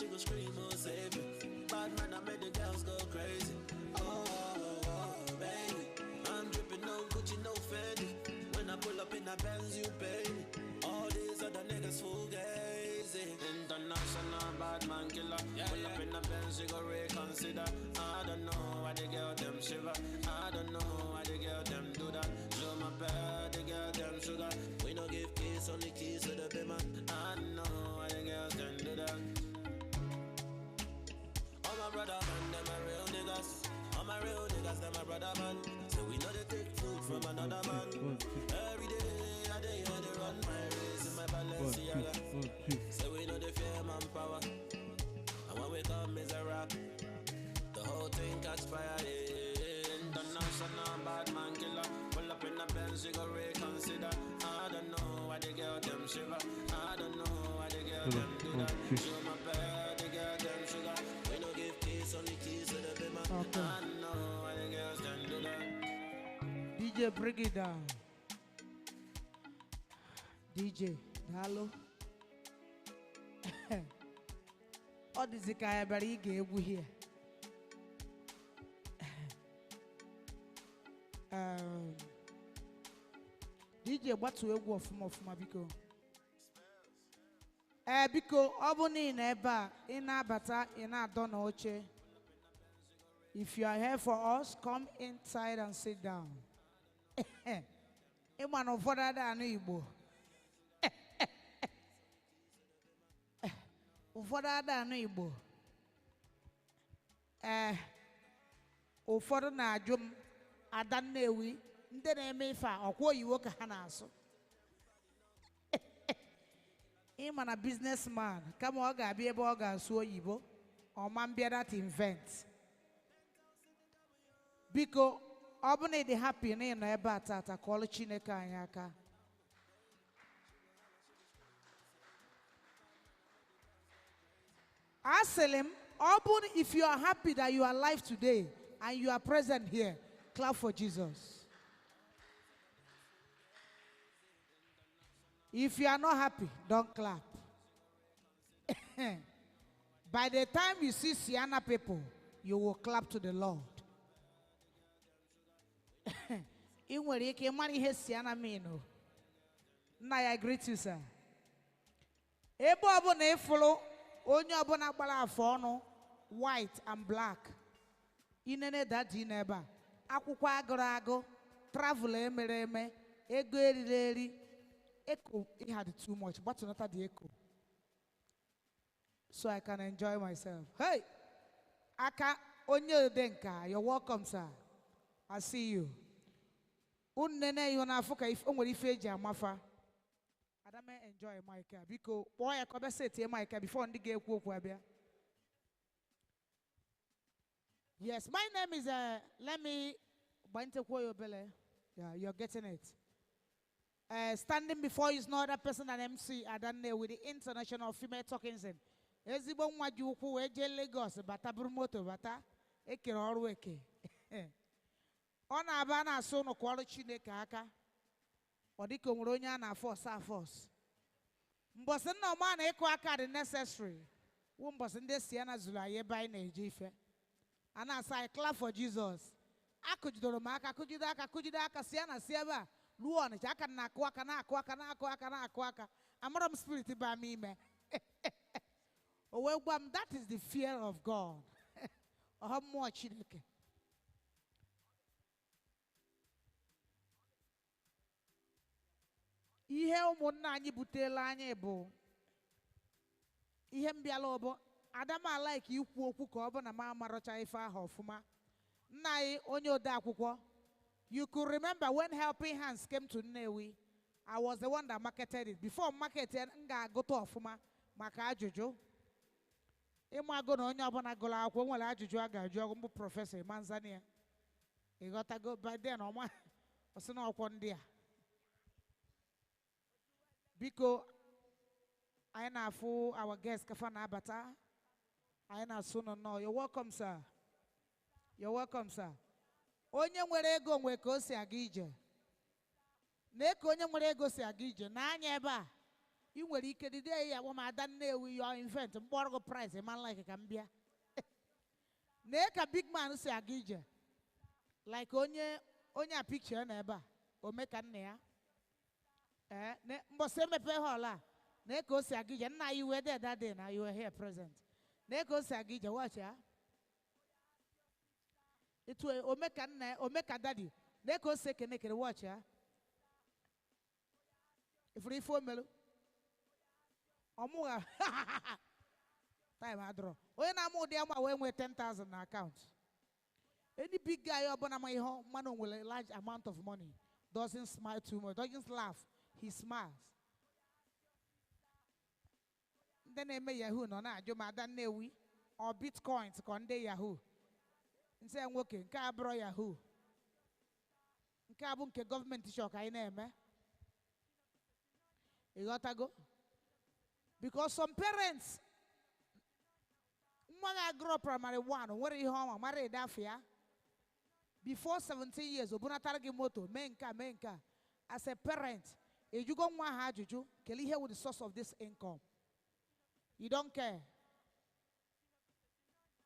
she go scream, oh save me. Bad man, I made the girls go crazy. Oh, baby, I'm dripping no Gucci, no Fendi. When I pull up in a Benz, you pay me. All these other niggas fugazi. International bad man killer. Pull up in a Benz, you go reconsider. I don't know why the girl them shiver. I don't know why the girl them do that. Show my bad, the girl them sugar. We no give keys, only keys to the bimmer. I don't know why the girls them do that. All my brother man, them are real niggas. All my real niggas, them my brother man. So we know they take food from another man. Every day, I day how they run my race in my Balenciaga. So we know they fear manpower. And when we come is a rap. The whole thing catch fire, yeah. International bad man killer. Pull up in the Benz, you go reconsider. I don't know why the girl them shiver. I don't know why the girl them do that. Show my bad, the girl them sugar. We don't give keys, only keys to the bimmer. I don't know why the girls them do that. DJ, bring it down. DJ, hello. All this is a very good here. DJ, what's your work from my Biko? Biko, Obuni in Eba, in Abata, in Adonoche. If you are here for us, come inside and sit down. Iman of Voda and Igbo. Voda and Igbo. Ụfọdụ na-ajụ m Ada Nnewi ndị na-eme ife a ọkwọ oyiwo ka ha na-asụ ịma na businessman kama ọ ga-abịa ebe ọ ga-asụ oyibo ọma mbịa that invent biko ọ bụ na ịdị happy na ịnọ ebe a tata ka ọlụ Chineke anyị aka asịlị m ọ bụ if you are happy that you are alive today and you are present here, clap for Jesus. If you are not happy, don't clap. By the time you see Siana people, you will clap to the Lord. In where you can money has Siana Mino. Now I greet you, sir. Ebo abone follow only abona bala fono white and black. Inene that dineba. Akwụkwọ agụrụ agụ travel emere eme ego eriri eri echo it had too much but not the echo so I can enjoy myself. Hey aka onye odenka, you're welcome, sir. I see you. Unnene you na afuka if onwere ife eji amafa adame enjoy my car because boy I come say tie my car before ndi ga-ekwu okwu abịa. Yes, my name is, let me, yeah, you're getting it. Standing before you is no other person than MC Adane with the International Female Talking Scene. Ezibon wajuku eje Lagos, bata brumoto bata, eke orweke. Ona abana so no kwalo Chineke aka. Odiko muronya na force a force. Mbosen no man eko aka the necessary. Mbosen de siana zula ye by na ejife. And as I clap for Jesus, I could do the mark, I could do that, Siana, Sieva, Luan, Jakana, Quaka. I'm not spirit by me, man. Oh, well, that is the fear of God. Or how much you look. Ihe ụmụnna anyị butela anyị bụ ihe mbịala ọbọ Adama like ikwu okwu ka ọ bụ na ma amarocha ife ahụ ọfụma. Nna anyị onye ode akwụkwọ. You could remember when Helping Hands came to Nnewi, I was the one that marketed it. Before marketing, nga goto ọfụma maka ajụjụ. Ịmụ agụ na onye ọbụla gụrụ akwụkwọ nwere ajụjụ a ga-ajụ ọgụ mbụ prọfesọ Manzania. Ị ghọtago by then ọma ọsị na ọkwọ ndị a. Biko anyị na-afụ our guest kafa na-abata. I na soon no. You're welcome, sir. You're welcome, sir. Onye nwere ego nwe ka o si aga ije. Na eko onye nwere ego si aga ije na anya ebe a. You will eat the day I want my done with your invent and borrow price, a man like a cambia. Make a big man say a gija. Like onya picture neighbor, or make a near. But same pay hola. Neko say a gija, now you were there that day, now you were here present. Neko say a gija, watch ya. It will make a daddy. Neko say can make a watch ya. If we 4 million. Omuga. Time I draw. When I'm more than my way 10,000 account. Any big guy up on my home, man with a large amount of money doesn't smile too much, doesn't laugh. He smiles. Then I may Yahoo no na jo madan newi or bitcoins konde Yahoo. Nse I'm working, ka bro Yahoo. Nka bunke government shock I name. You gotta go. Because some parents, when I grow up primary one, where you home, married afia. Before 17 years, obuna target moto, menka. As a parent, if you go one hard juju, can you hear with the source of this income? You don't care.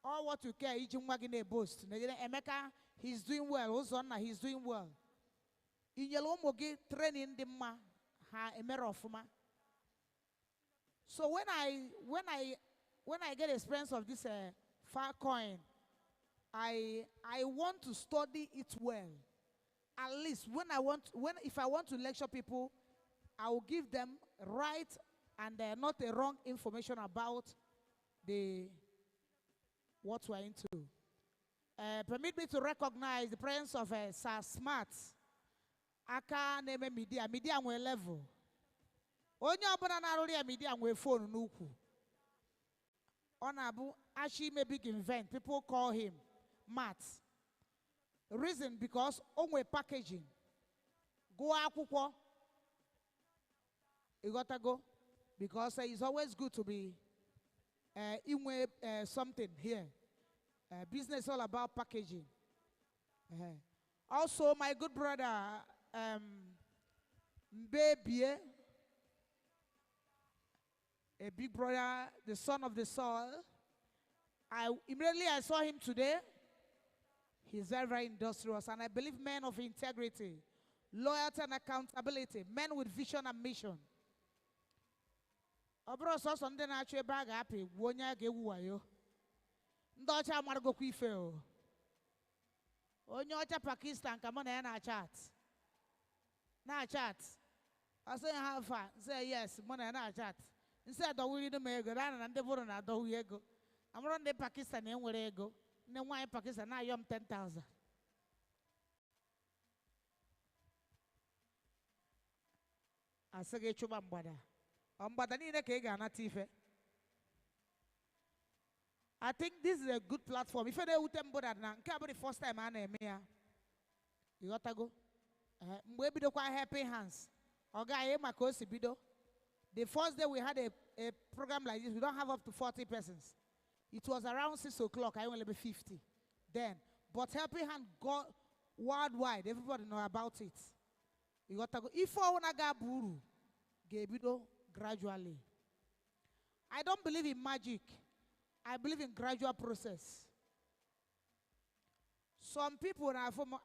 All what you care, you just magine boast. Emeka, he's doing well. Ozona, he's doing well. In your home, okay, training the ma, ha, a mirror of ma. So when I get experience of this Filecoin, I want to study it well. At least if I want to lecture people, I will give them right and not a wrong information about what we're into. Permit me to recognize the presence of Sir Smart. Aka name media we level. Onye ọbụla na-arụrụ media nwe phone n'ukwu. Ọ na-abụ actually may big invent. People call him Matt. Reason because onwe packaging. Go akwụkwọ. You gotta go. Because it's always good to be something here. Business all about packaging. Also, my good brother, Baby. A big brother, the son of the soil. Immediately I saw him today. He's very, very industrious, and I believe men of integrity, loyalty and accountability, men with vision and mission. Obro so Sunday na achọ ebe a ga-apị wonya ga-ewu wayo. Ndị ọcha amaragokwa ife o. Onye ọcha Pakistan ka mụ na ya na-chat. Na-chat. I say how far? Say yes, mụ na ya na-chat. Instead of we do ego, and the born na do ego. I'm run the Pakistan and where ego. No why Pakistan now yum 10,000. I say get you bambada. But I need a cake and a tife. I think this is a good platform. If I don't tempo that now, can't be the first time I name here. You got to go. Maybe the quite happy hands. Okay, my course bido. The first day we had a program like this, we don't have up to 40 persons. It was around 6 o'clock, I only be 50 then. But Helping Hand got worldwide, everybody know about it. You got to go. If I want to go buru, gebido gradually. I don't believe in magic. I believe in gradual process. Some people are from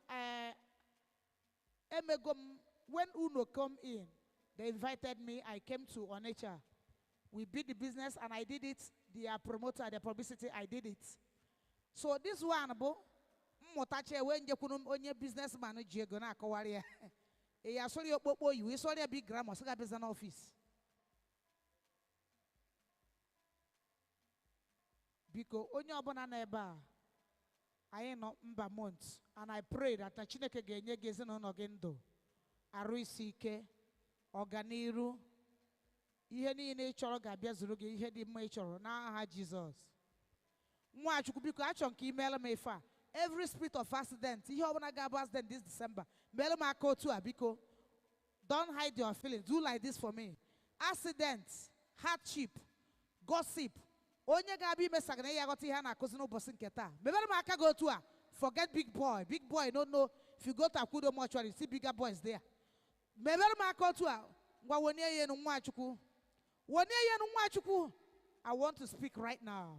when Uno come in, they invited me. I came to Onitsha. We built the business, and I did it. The promoter, the publicity, I did it. So this one, motache when you couldn't own your businessman, you're gonna acquire. I saw you, you saw a big grammar, so that is an office. Because on your banana bar, I ain't not months, and I pray that I chineke genye gezen on ogendo. Aruisike. Organiru, ihe niile chọrọ ga-abịa zuru gị ihe dị mma ịchọrọ n'aha Jizọs. Nwachukwu biko achọ nke email m ife a. Every spirit of accident, ihe ọbụla ga-abụ accident this December, mail m aka otu a biko. Don't hide your feelings. Do like this for me. Accident, hardship, gossip. Onye ga-abịa ime sagana ya ghọta ihe a na-akụzi n'ụbọchị nke taa. Mebere m aka gị otu a. Forget big boy. Big boy don't know. If you go to Akudo mortuary, see bigger boys there. Mebere m aka otu a. Ngwa wonye ye no Nwachukwu. I want to speak right now.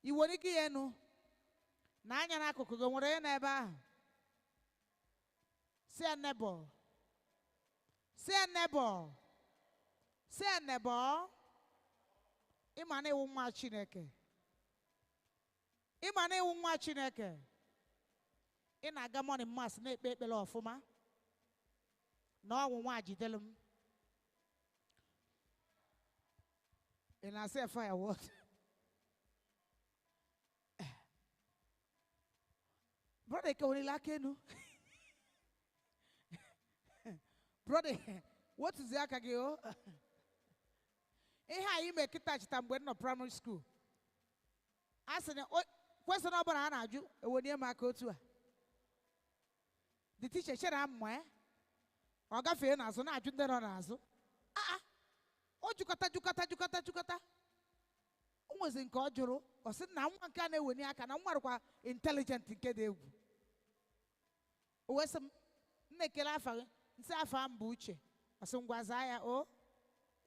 You want to get no? Nanya na kukugo mwere neba. Say a neighbor. Say a neighbor. Say a neighbor. Imane umma chineke. Imane umma chineke. Ina gamoni mas ne pepe lo fuma. No umma jidelum. And I say fire what? Brother, can we like you? Brother, what is that again? How you make it touch time when no primary school? I said, question about Anna, you when you make it to the teacher said, I'm where? I got fair as on I do that on us. Oh, Jukata. Was in Kojuro, or said, now one can when you can work intelligent in Kede. Was some Nekelafa, Safam Buche, or some Guazaya, oh,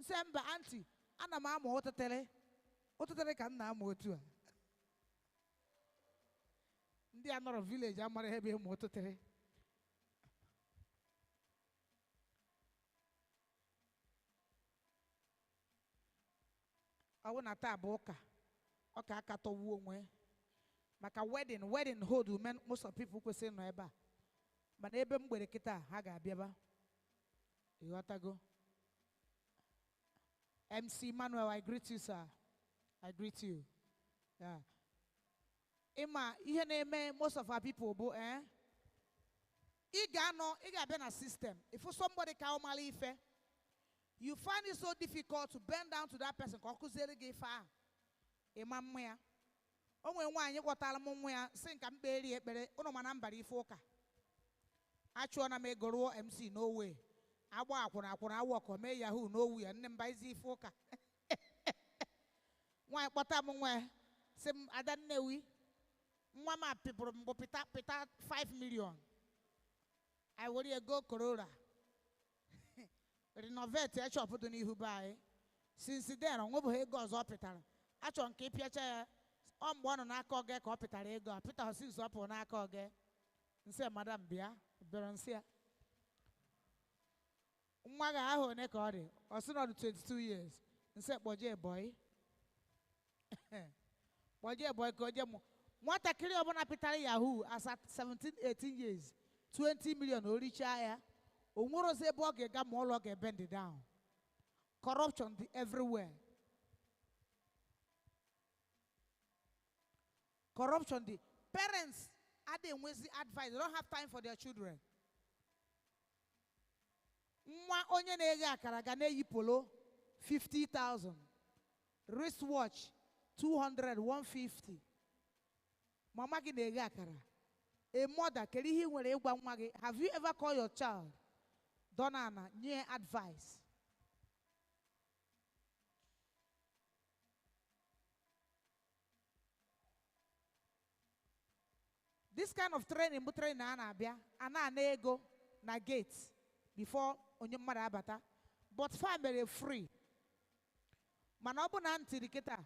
Samba auntie, and a mamma, what to tell can now more to. They are not a village, I'm not a heavy motor. I want to boka. Okay, I got to woman. Maka wedding hold women. Most of people could say no eba. But ebe mwere kita haga biaba. You want to go? MC Manuel, I greet you, sir. I greet you. Yeah. Emma, ihe name most of our people, bo Iga been a system. If somebody can mali ife. You find it so difficult to bend down to that person. Kokuzere gefa. Emamwea. Onwe one you got alamwea. Sink and bury it, but no man ambari foka. Actually, I may go MC no way. I walk when I walk or may Yahoo no way and then by Z foka. Why what I'm where? Some I don't know we. Mama people pita 5 million. I would go Corona. Renovate a shop to who buy. Since then, on over here goes hospital. I don't keep your chair. One on our call get hospital. Peter sits up on our call get. And say, Madame Bia, Berensia. Umaga, I hold neck already. Or soon on 22 years. And said, boy. Boy, go jam. What a clear on a Yahoo as at 17, 18 years. 20 million only chaya. Umuro se boge ga molo ge bend it down. Corruption everywhere. Corruption the parents are the advice. They don't have time for their children. Mwa onye na-ege akara ga na-eyi polo 50,000. Wristwatch 200, 150. Mama gi na-ege akara. A mother, have you ever called your child? Donana, near advice. This kind of training, ana nego na gates before onye mmadụ abata, but family free. Mana ọ bụ na ntị diketa.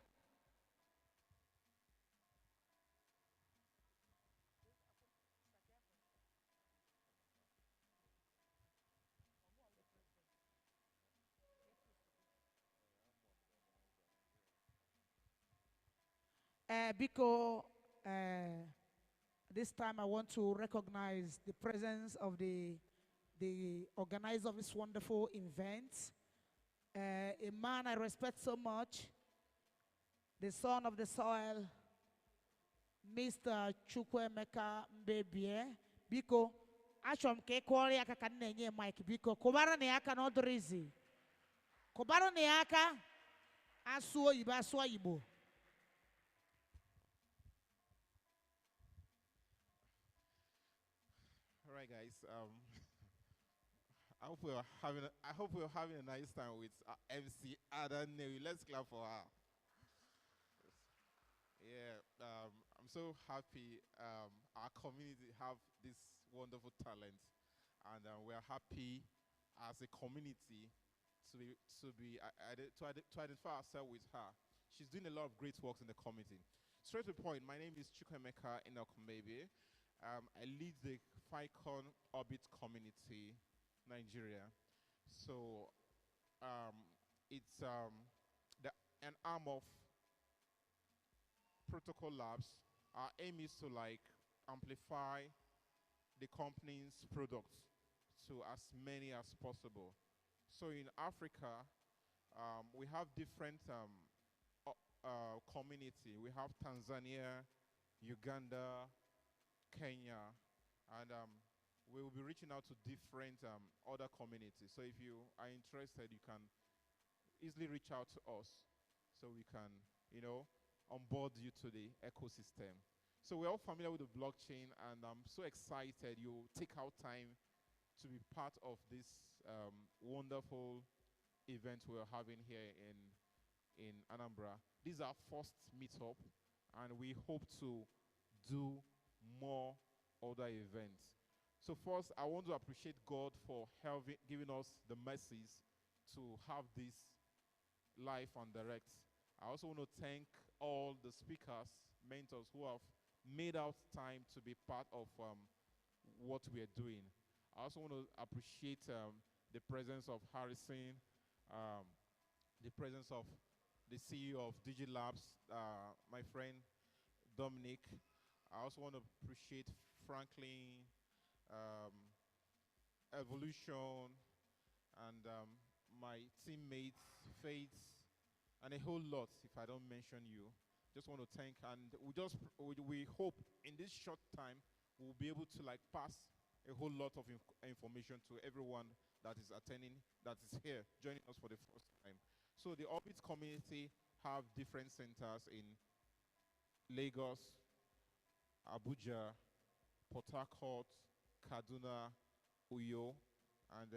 Because this time I want to recognize the presence of the organizer of this wonderful event, a man I respect so much, the son of the soil, Mr. Chukwemeka Mbebie. Biko, ashom ke kwori aka ka nenye mic biko. Kobara ne aka no drizi. Kobara ne aka asuo yiba asuo yibo. All right, guys. I hope we're having a nice time with MC Ada Newi. Let's clap for her. Yeah, I'm so happy our community have this wonderful talent, and we're happy as a community to identify ourselves with her. She's doing a lot of great works in the community. Straight to the point, my name is Chukwemeka Inokumebe. I lead the Filecoin Orbit community, Nigeria. So it's an arm of Protocol Labs. Our aim is to like amplify the company's products to as many as possible. So in Africa, we have different community. We have Tanzania, Uganda, Kenya, and we will be reaching out to different other communities. So if you are interested, you can easily reach out to us so we can, onboard you to the ecosystem. So we're all familiar with the blockchain, and I'm so excited you take out time to be part of this wonderful event we're having here in Anambra. This is our first meetup, and we hope to do more other events. So first, I want to appreciate God for giving us the mercies to have this live and direct. I also want to thank all the speakers, mentors who have made out time to be part of what we are doing. I also want to appreciate the presence of Harrison, the presence of the CEO of DigiLabs, my friend Dominic. I also want to appreciate Franklin, Evolution, and my teammates, Faith, and a whole lot, if I don't mention you. Just want to thank, and we hope in this short time we'll be able to like pass a whole lot of information to everyone that is attending, that is here, joining us for the first time. So the Orbit community have different centers in Lagos, Abuja, Port Harcourt, Kaduna, Uyo, and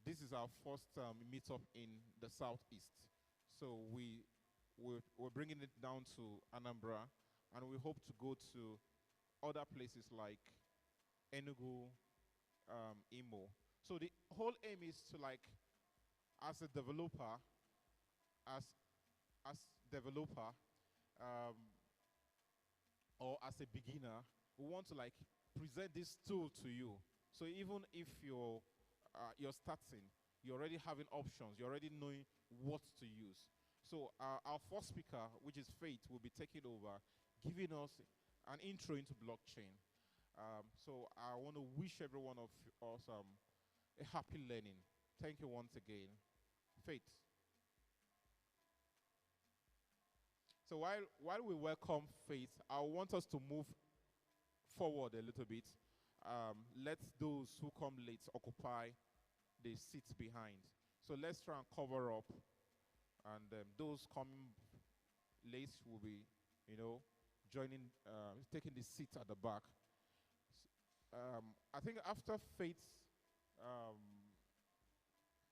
this is our first meetup in the Southeast. So we're bringing it down to Anambra, and we hope to go to other places like Enugu, Imo. So the whole aim is to like, as a developer, or as a beginner, we want to like present this tool to you. So even if you're starting, you're already having options, you're already knowing what to use. So our first speaker, which is Faith, will be taking over, giving us an intro into blockchain. So I want to wish every one of us a happy learning. Thank you once again. Faith. So while we welcome Faith, I want us to move forward a little bit. Let those who come late occupy the seats behind. So let's try and cover up, and those coming late will be, joining, taking the seat at the back. I think after Faith's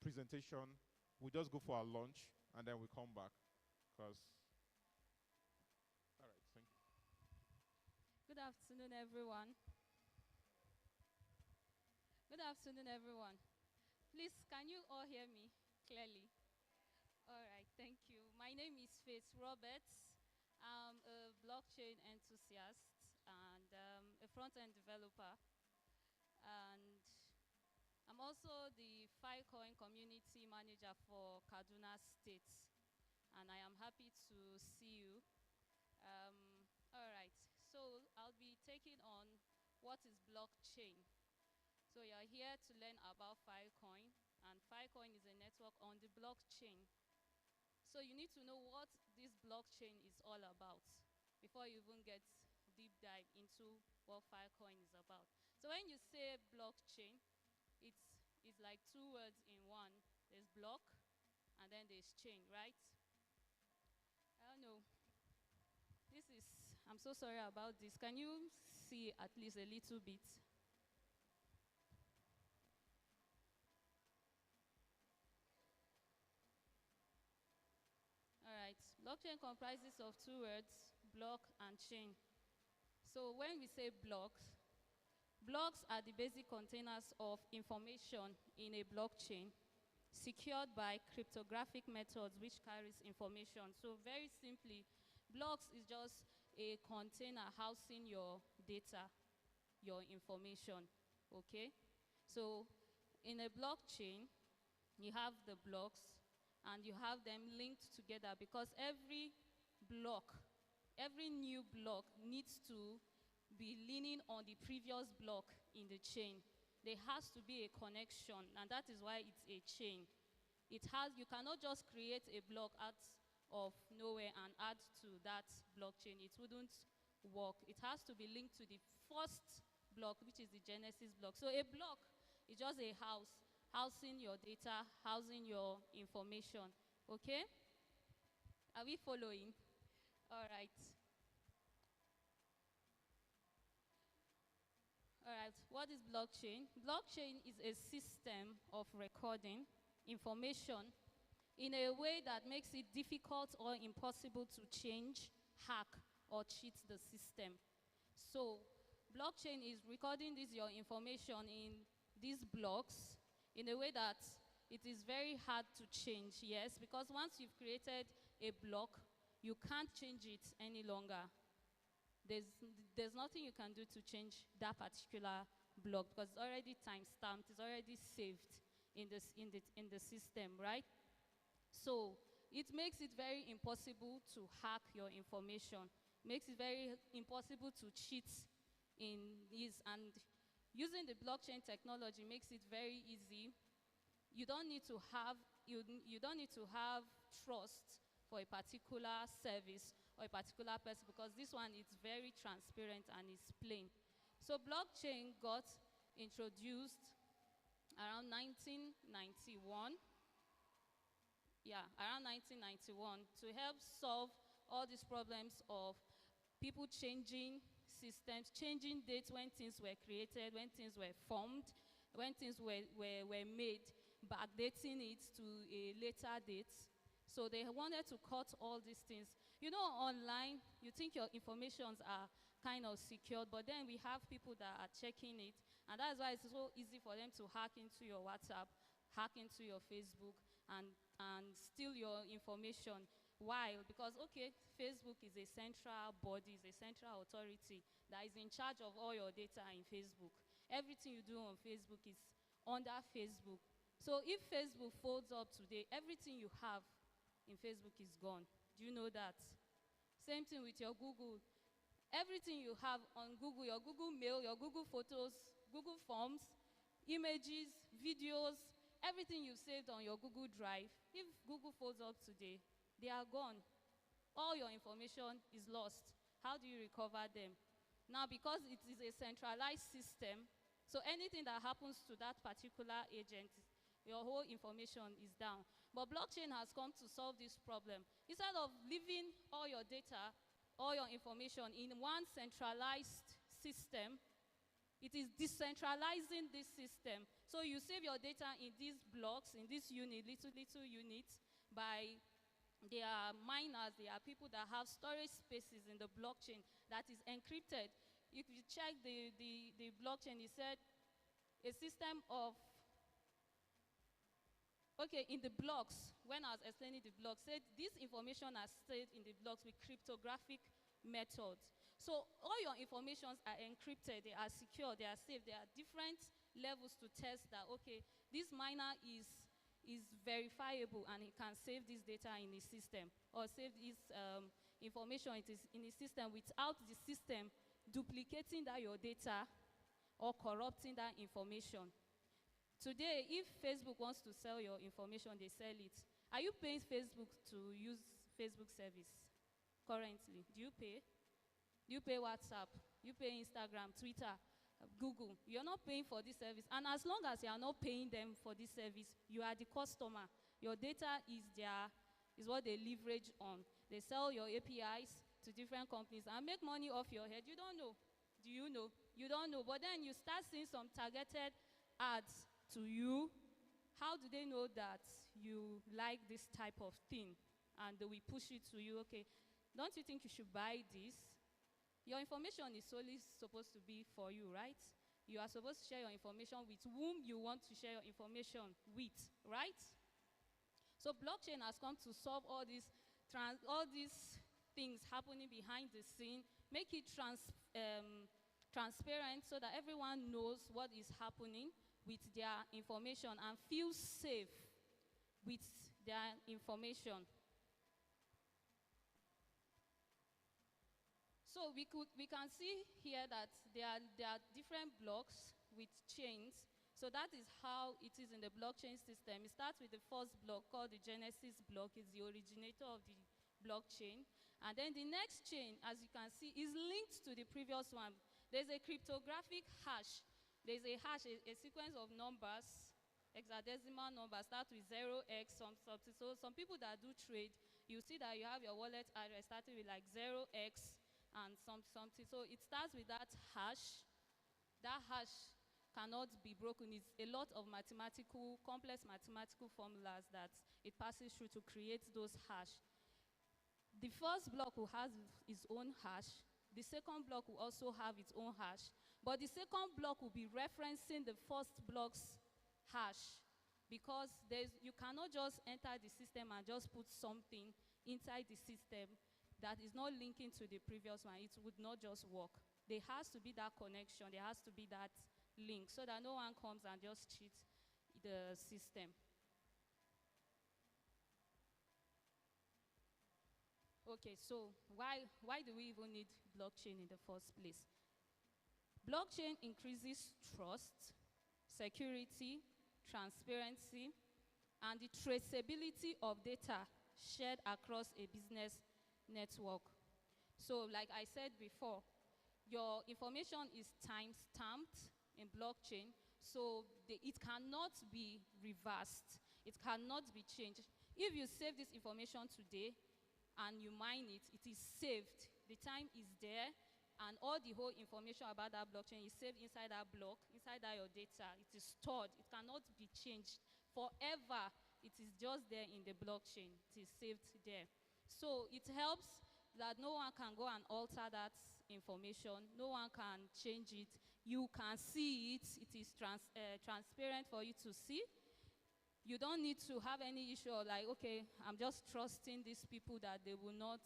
presentation, we just go for our lunch, and then we come back, because. All right, thank you. Good afternoon, everyone. Good afternoon, everyone. Please, can you all hear me clearly? All right, thank you. My name is Faith Roberts. I'm a blockchain enthusiast and a front-end developer. And I'm also the Filecoin community manager for Kaduna State. And I am happy to see you. All right, so I'll be taking on what is blockchain. So you're here to learn about Filecoin, and Filecoin is a network on the blockchain. So you need to know what this blockchain is all about before you even get deep dive into what Filecoin is about. So when you say blockchain, it's like two words in one. There's block, and then there's chain, right? I don't know. I'm so sorry about this. Can you see at least a little bit? All right, blockchain comprises of two words, block and chain. So when we say blocks are the basic containers of information in a blockchain. secured by cryptographic methods which carries information. So very simply, blocks is just a container housing your data, your information, okay? So in a blockchain, you have the blocks and you have them linked together because every block, every new block needs to be leaning on the previous block in the chain. There has to be a connection, and that is why it's a chain. You cannot just create a block out of nowhere and add to that blockchain. It wouldn't work. It has to be linked to the first block, which is the genesis block. So a block is just a house, housing your data, housing your information. Okay? Are we following? All right. All right, what is blockchain? Blockchain is a system of recording information in a way that makes it difficult or impossible to change, hack, or cheat the system. So, blockchain is recording your information in these blocks in a way that it is very hard to change, yes, because once you've created a block, you can't change it any longer. There's nothing you can do to change that particular block because it's already time-stamped, it's already saved in the system, right? So it makes it very impossible to hack your information, makes it very impossible to cheat in this, and using the blockchain technology makes it very easy. You don't need to have trust for a particular service or a particular person because this one is very transparent and it's plain. So blockchain got introduced around 1991. Yeah, around 1991 to help solve all these problems of people changing systems, changing dates when things were created, when things were formed, when things were made, backdating it to a later date. So they wanted to cut all these things. You know, online, you think your informations are kind of secured, but then we have people that are checking it, and that's why it's so easy for them to hack into your WhatsApp, hack into your Facebook, and steal your information. Why? Because, okay, Facebook is a central body, is a central authority that is in charge of all your data in Facebook. Everything you do on Facebook is under Facebook. So if Facebook folds up today, everything you have in Facebook is gone. Do you know that? Same thing with your Google. Everything you have on Google, your Google Mail, your Google Photos, Google Forms, images, videos, everything you've saved on your Google Drive, if Google folds up today, they are gone. All your information is lost. How do you recover them? Now, because it is a centralized system, so anything that happens to that particular agent, your whole information is down. But blockchain has come to solve this problem. Instead of leaving all your data, all your information in one centralized system, it is decentralizing this system. So you save your data in these blocks, in this unit, little units, by there are miners, there are people that have storage spaces in the blockchain that is encrypted. If you check the blockchain, it said a system of, okay, in the blocks, when I was explaining the blocks, said this information are saved in the blocks with cryptographic methods. So all your informations are encrypted, they are secure, they are safe. There are different levels to test that, okay, this miner is verifiable and he can save this data in his system or save this information in his system without the system duplicating that your data or corrupting that information. Today, if Facebook wants to sell your information, they sell it. Are you paying Facebook to use Facebook service currently? Do you pay? Do you pay WhatsApp? Do you pay Instagram, Twitter, Google? You're not paying for this service. And as long as you are not paying them for this service, you are the customer. Your data is what they leverage on. They sell your APIs to different companies and make money off your head. You don't know. Do you know? You don't know. But then you start seeing some targeted ads to you. How do they know that you like this type of thing? And we push it to you. Okay, don't you think you should buy this? Your information is solely supposed to be for you, right? You are supposed to share your information with whom you want to share your information with, right? So blockchain has come to solve all these things happening behind the scene, make it transparent so that everyone knows what is happening with their information and feels safe with their information. So we can see here that there are different blocks with chains. So that is how it is in the blockchain system. It starts with the first block called the Genesis block. It's the originator of the blockchain. And then the next chain, as you can see, is linked to the previous one. There's a cryptographic hash. There's a hash, a sequence of numbers, hexadecimal numbers, start with 0x, something. So some people that do trade, you see that you have your wallet address starting with like 0x and something. So it starts with that hash. That hash cannot be broken. It's a lot of complex mathematical formulas that it passes through to create those hash. The first block will have its own hash. The second block will also have its own hash. But the second block will be referencing the first block's hash, because you cannot just enter the system and just put something inside the system that is not linking to the previous one. It would not just work. There has to be that connection. There has to be that link so that no one comes and just cheats the system. Okay, so why do we even need blockchain in the first place? Blockchain increases trust, security, transparency, and the traceability of data shared across a business network. So like I said before, your information is time-stamped in blockchain, so it cannot be reversed. It cannot be changed. If you save this information today and you mine it, it is saved. The time is there, and all the whole information about that blockchain is saved inside that block, inside that your data. It is stored. It cannot be changed forever. It is just there in the blockchain. It is saved there. So it helps that no one can go and alter that information. No one can change it. You can see it. It is transparent for you to see. You don't need to have any issue of like, okay, I'm just trusting these people that they will not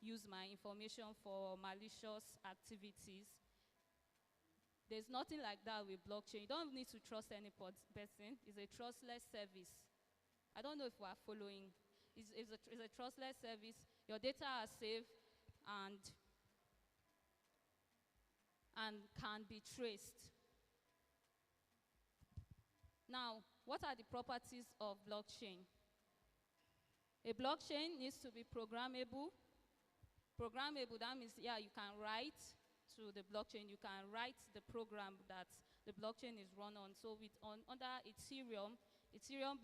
use my information for malicious activities. There's nothing like that with blockchain. You don't need to trust any person. It's a trustless service. I don't know if we are following. It's a trustless service. Your data are safe and can be traced. Now, what are the properties of blockchain? A blockchain needs to be programmable. Programmable, that means, yeah, you can write to the blockchain. You can write the program that the blockchain is run on. So under Ethereum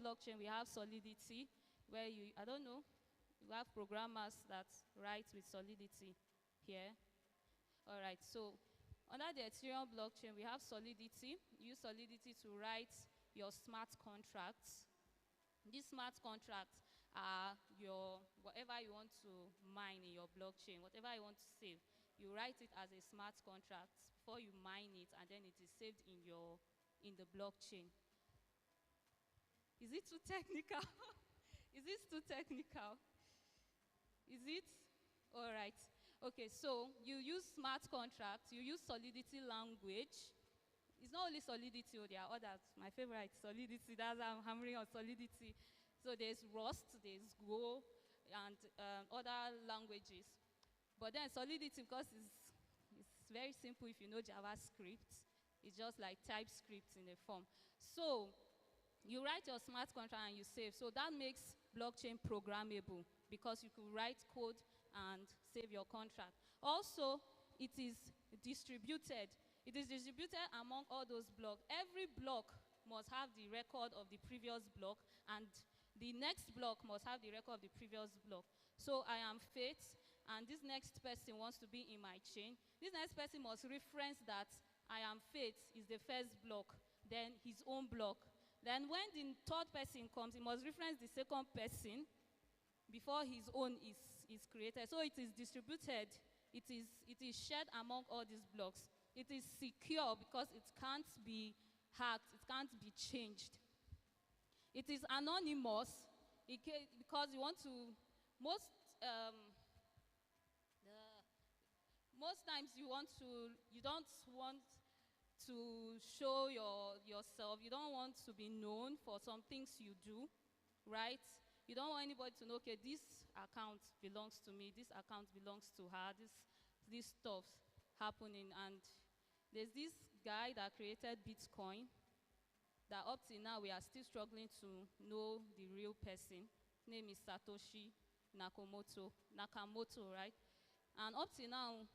blockchain, we have Solidity, where you have programmers that write with Solidity here. All right, so under the Ethereum blockchain, we have Solidity. You use Solidity to write your smart contracts. These smart contracts are whatever you want to mine in your blockchain, whatever you want to save. You write it as a smart contract before you mine it, and then it is saved in the blockchain. Is it too technical? Is this too technical? Is it? All right. Okay, so you use smart contracts, you use Solidity language. It's not only Solidity, there are others. My favorite, Solidity, that's why I'm hammering on Solidity. So there's Rust, there's Go, and other languages. But then Solidity, because it's very simple if you know JavaScript. It's just like TypeScript in a form. So you write your smart contract and you save. So that makes blockchain programmable, because you could write code and save your contract. Also, it is distributed. It is distributed among all those blocks. Every block must have the record of the previous block, and the next block must have the record of the previous block. So I am Faith, and this next person wants to be in my chain. This next person must reference that I am Faith is the first block, then his own block. Then when the third person comes, he must reference the second person before his own is created. So it is distributed. It is shared among all these blocks. It is secure because it can't be hacked. It can't be changed. It is anonymous. because you want to, most most times you don't want to show yourself. You don't want to be known for some things you do, right? You don't want anybody to know, okay, this account belongs to me, this account belongs to her, this stuff's happening. And there's this guy that created Bitcoin that up till now we are still struggling to know the real person. His name is Satoshi Nakamoto, right? And up till now,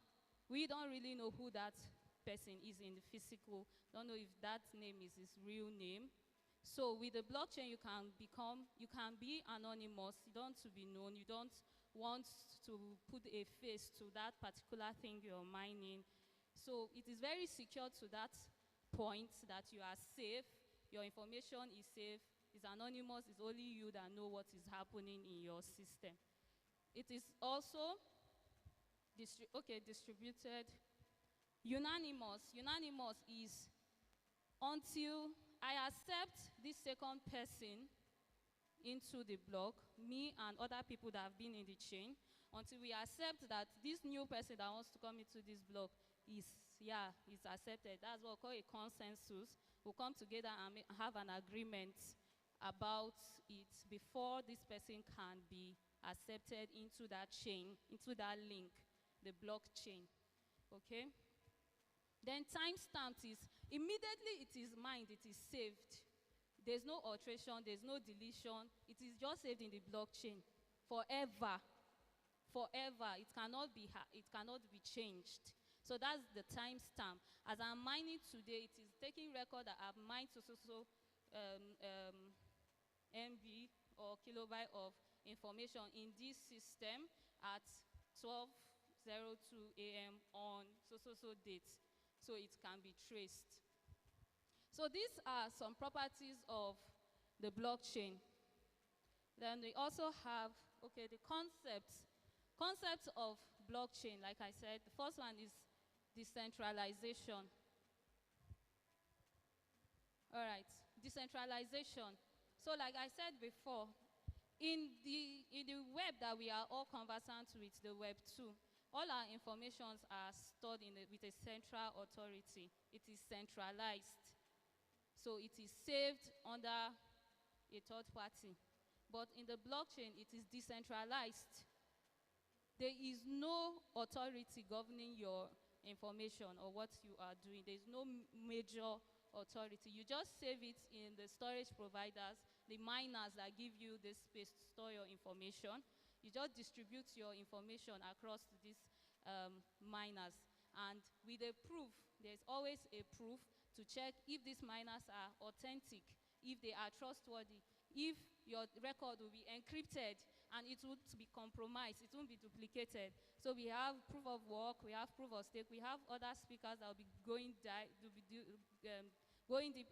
we don't really know who that person is in the physical. Don't know if that name is his real name. So with the blockchain, you can be anonymous. You don't want to be known. You don't want to put a face to that particular thing you're mining. So it is very secure to that point that you are safe. Your information is safe. It's anonymous. It's only you that know what is happening in your system. It is also distributed. Unanimous. Unanimous is until I accept this second person into the block, me and other people that have been in the chain, until we accept that this new person that wants to come into this block is accepted. That's what we call a consensus. We'll come together and have an agreement about it before this person can be accepted into that chain, into that link, the blockchain. Okay? Then timestamp is immediately it is mined, it is saved. There's no alteration, there's no deletion. It is just saved in the blockchain forever. Forever. It cannot be changed. So that's the timestamp. As I'm mining today, it is taking record that I've mined MB or kilobyte of information in this system at 12:02 a.m. on so date. So it can be traced. So these are some properties of the blockchain. Then we also have, the concepts of blockchain. Like I said, the first one is decentralization. All right, decentralization. So like I said before, in the web that we are all conversant with, the Web 2, all our informations are stored with a central authority. It is centralized. So it is saved under a third party. But in the blockchain, it is decentralized. There is no authority governing your information or what you are doing. There's no major authority. You just save it in the storage providers, the miners that give you the space to store your information. You just distribute your information across to these miners. And with a proof, there's always a proof to check if these miners are authentic, if they are trustworthy, if your record will be encrypted and it won't be compromised, it won't be duplicated. So we have proof of work, we have proof of stake, we have other speakers that will be going deep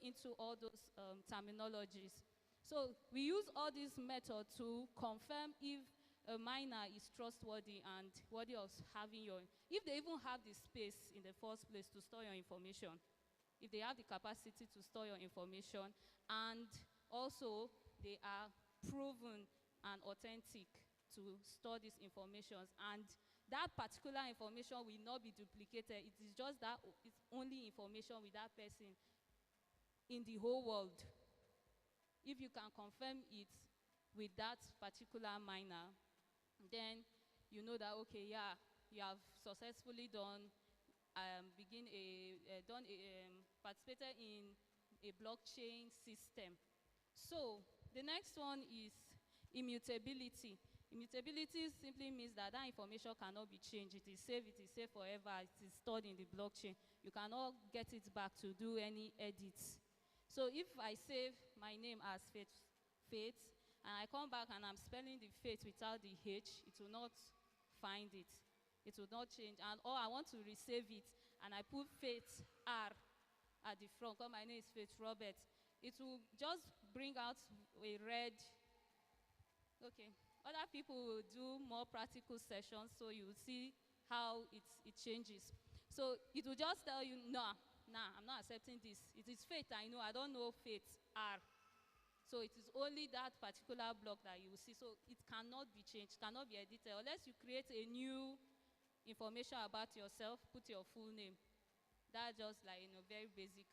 into all those terminologies. So we use all these methods to confirm if a miner is trustworthy and worthy of having if they even have the space in the first place to store your information, if they have the capacity to store your information, and also they are proven and authentic to store these informations, and that particular information will not be duplicated. It is just that it's only information with that person in the whole world. If you can confirm it with that particular miner, then you know that, okay, yeah, you have successfully participated in a blockchain system. So the next one is immutability. Immutability simply means that information cannot be changed. It is safe forever. It is stored in the blockchain. You cannot get it back to do any edits. So if I save my name as Faith, and I come back and I'm spelling the Faith without the H, it will not find it. It will not change. Or I want to resave it, and I put Faith R at the front, because my name is Faith Robert. It will just bring out a red. Okay. Other people will do more practical sessions, so you will see how it changes. So it will just tell you, nah, I'm not accepting this. It is Faith, I know. I don't know Faith R. So it is only that particular block that you will see. So it cannot be changed, cannot be edited, unless you create a new information about yourself, put your full name. That's just like in a very basic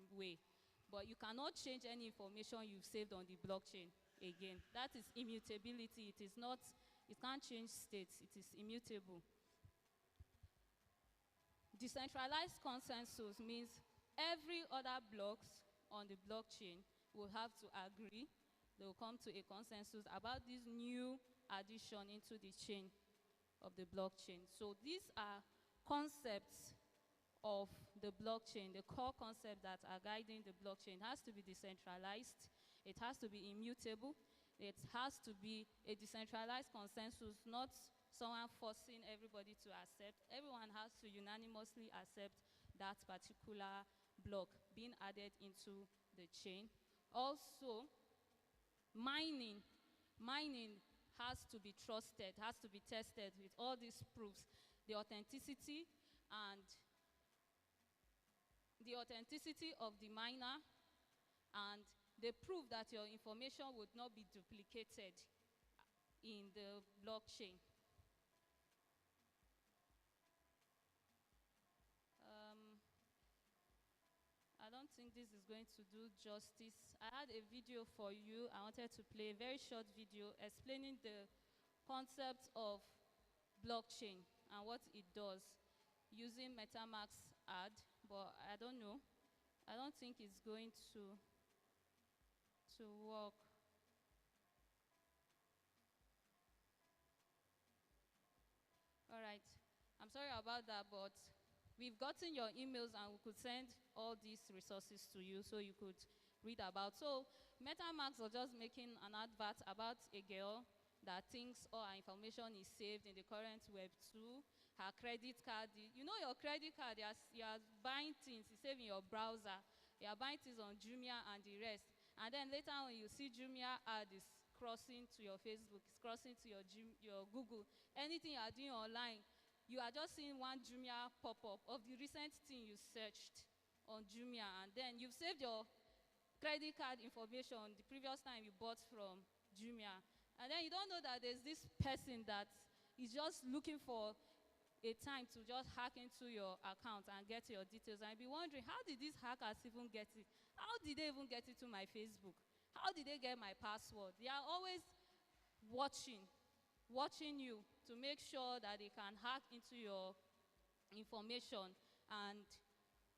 way. But you cannot change any information you've saved on the blockchain again. That is immutability. It is not, it can't change states. It is immutable. Decentralized consensus means every other blocks on the blockchain will have to agree. They will come to a consensus about this new addition into the chain of the blockchain. So these are concepts of the blockchain, the core concepts that are guiding the blockchain. It has to be decentralized. It has to be immutable. It has to be a decentralized consensus, not someone forcing everybody to accept. Everyone has to unanimously accept that particular block being added into the chain. Also, mining has to be trusted, has to be tested with all these proofs. The authenticity of the miner, and they prove that your information would not be duplicated in the blockchain. I don't think this is going to do justice. I had a video for you. I wanted to play a very short video explaining the concept of blockchain and what it does using MetaMask ad, but I don't know. I don't think it's going to work. All right. I'm sorry about that, but we've gotten your emails and we could send all these resources to you so you could read about. So MetaMask was just making an advert about a girl that thinks all her information is saved in the current Web 2. Her credit card, you know your credit card, you are buying things, it's saved in your browser. You are buying things on Jumia and the rest. And then later on you see Jumia ad is crossing to your Facebook, it's crossing to your Google. Anything you are doing online, you are just seeing one Jumia pop-up of the recent thing you searched on Jumia, and then you've saved your credit card information the previous time you bought from Jumia. And then you don't know that there's this person that is just looking for a time to just hack into your account and get your details. And you'll be wondering, how did these hackers even get it? How did they even get it to my Facebook? How did they get my password? They are always watching you to make sure that they can hack into your information and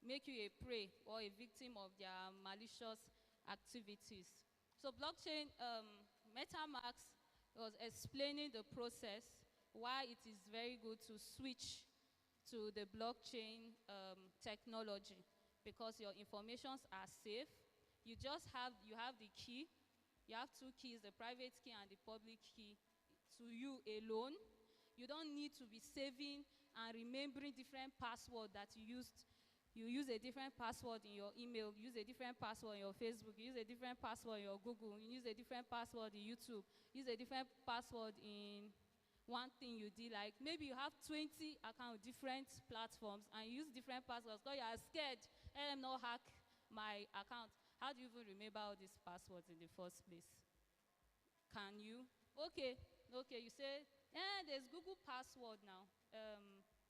make you a prey or a victim of their malicious activities. So blockchain, MetaMask was explaining the process, why it is very good to switch to the blockchain technology, because your informations are safe. You have the key. You have two keys, the private key and the public key, to you alone. You don't need to be saving and remembering different passwords that you used. You use a different password in your email, use a different password in your Facebook, use a different password in your Google, use a different password in YouTube, use a different password in one thing you did. Like maybe you have 20 accounts, different platforms, and you use different passwords because you are scared, let them not hack my account. How do you even remember all these passwords in the first place? Can you? Okay, you say, yeah, there's Google password now.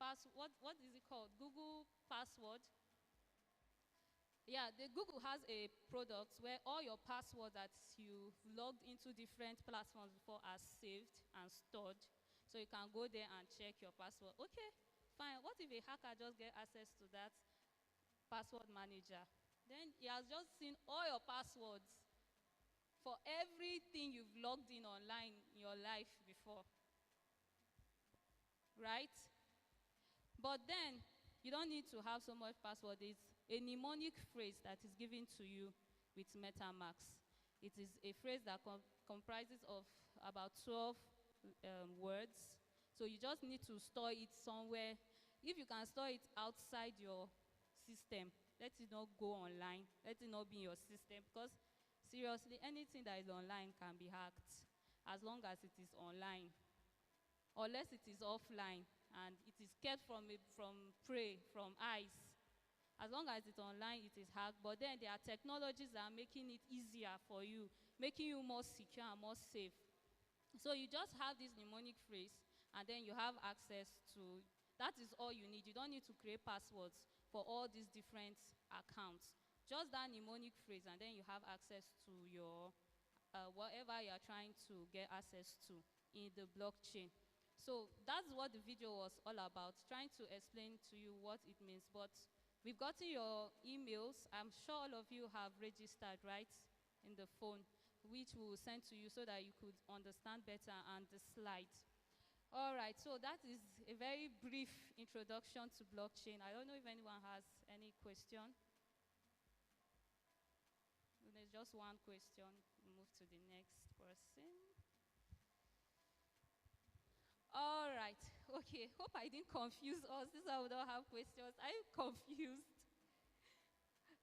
What is it called? Google password. Yeah, Google has a product where all your passwords that you've logged into different platforms before are saved and stored. So you can go there and check your password. Okay, fine. What if a hacker just get access to that password manager? Then he has just seen all your passwords for everything you've logged in online in your life before. Right? But then, you don't need to have so much password. It's a mnemonic phrase that is given to you with MetaMask. It is a phrase that comprises of about 12 words. So you just need to store it somewhere. If you can store it outside your system, let it not go online. Let it not be in your system. Because seriously, anything that is online can be hacked as long as it is online. Unless it is offline and it is kept from prey, from eyes. As long as it's online, it is hacked. But then there are technologies that are making it easier for you, making you more secure and more safe. So you just have this mnemonic phrase, and then you have access to, that is all you need. You don't need to create passwords for all these different accounts. Just that mnemonic phrase, and then you have access to your, whatever you are trying to get access to in the blockchain. So that's what the video was all about, trying to explain to you what it means. But we've gotten your emails. I'm sure all of you have registered, right, in the phone, which we will send to you so that you could understand better, and the slides. All right, so that is a very brief introduction to blockchain. I don't know if anyone has any question. There's just one question. We'll move to the next person. All right, okay. Hope I didn't confuse us. This is why we don't have questions. Are you confused?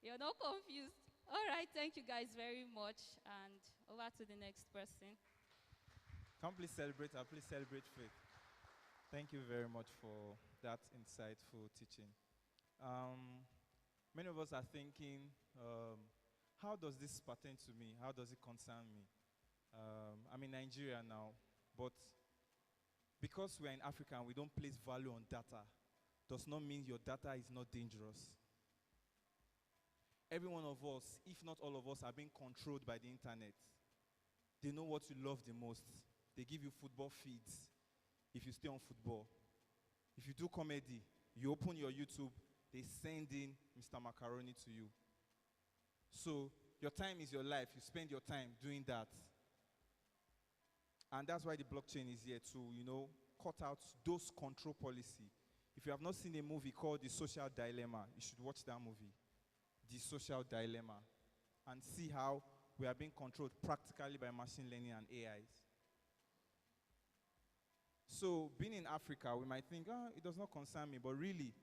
You're not confused. All right, thank you guys very much. And over to the next person. Come please celebrate her. Please celebrate Faith. Thank you very much for that insightful teaching. Many of us are thinking, how does this pertain to me? How does it concern me? I'm in Nigeria now, but because we're in Africa and we don't place value on data, does not mean your data is not dangerous. Every one of us, if not all of us, are being controlled by the internet. They know what you love the most. They give you football feeds if you stay on football. If you do comedy, you open your YouTube, they send in Mr. Macaroni to you. So your time is your life. You spend your time doing that. And that's why the blockchain is here to, cut out those control policy. If you have not seen a movie called The Social Dilemma, you should watch that movie, The Social Dilemma, and see how we are being controlled practically by machine learning and AIs. So being in Africa, we might think, it does not concern me, but really,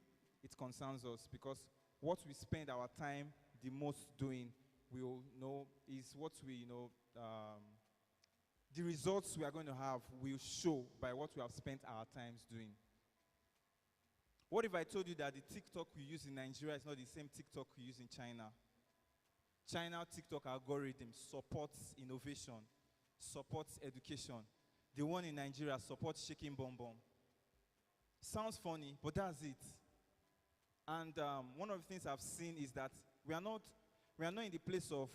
it concerns us, because what we spend our time the most doing, we will know, is what we the results we are going to have will show by what we have spent our times doing. What if I told you that the TikTok we use in Nigeria is not the same TikTok we use in China? China TikTok algorithm supports innovation, supports education. The one in Nigeria supports shaking bomb bomb. Sounds funny, but that's it. And one of the things I've seen is that we are not in the place of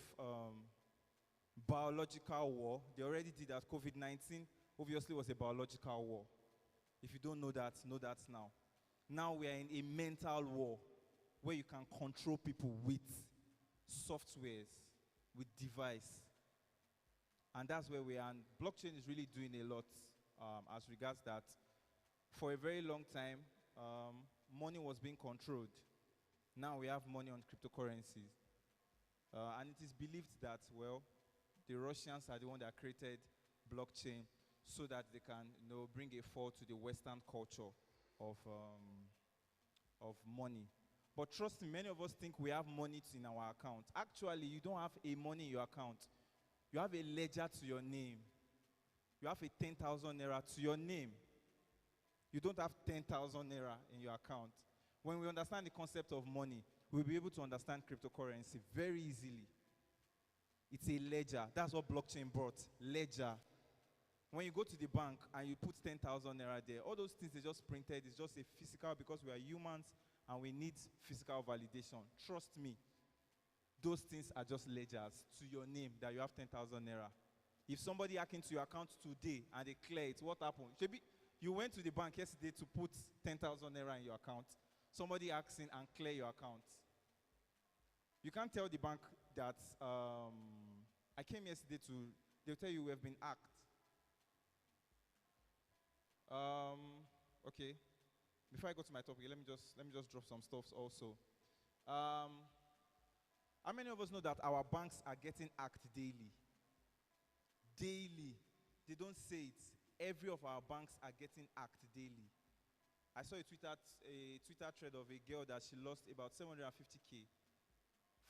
biological war. They already did that. COVID-19 obviously was a biological war. If you don't know that now. Now we are in a mental war where you can control people with softwares, with device. And that's where we are. And blockchain is really doing a lot as regards that. For a very long time, money was being controlled. Now we have money on cryptocurrencies. And it is believed that, the Russians are the one that created blockchain so that they can, bring a fall to the Western culture of money. But trust me, many of us think we have money in our account. Actually, you don't have a money in your account. You have a ledger to your name. You have a 10,000 naira to your name. You don't have 10,000 naira in your account. When we understand the concept of money, we'll be able to understand cryptocurrency very easily. It's a ledger. That's what blockchain brought, ledger. When you go to the bank and you put 10,000 naira there, all those things are just printed. It's just a physical, because we are humans and we need physical validation. Trust me, those things are just ledgers to your name that you have 10,000 naira. If somebody hacked into your account today and they clear it, what happened? You went to the bank yesterday to put 10,000 naira in your account. Somebody hacks in and clear your account. You can't tell the bank that I came yesterday they'll tell you we have been hacked. Okay. Before I go to my topic, let me just drop some stuff also. How many of us know that our banks are getting hacked daily? Daily. They don't say it. Every of our banks are getting hacked daily. I saw a Twitter thread of a girl that she lost about 750K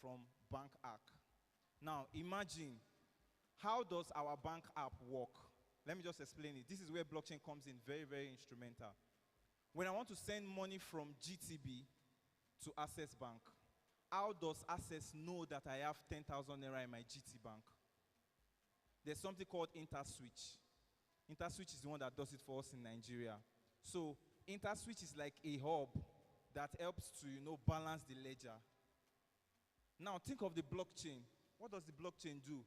from bank hack. Now, imagine, how does our bank app work? Let me just explain it. This is where blockchain comes in very, very instrumental. When I want to send money from GTB to Access Bank, how does Access know that I have 10,000 naira in my GT bank? There's something called InterSwitch. InterSwitch is the one that does it for us in Nigeria. So InterSwitch is like a hub that helps to, balance the ledger. Now think of the blockchain. What does the blockchain do?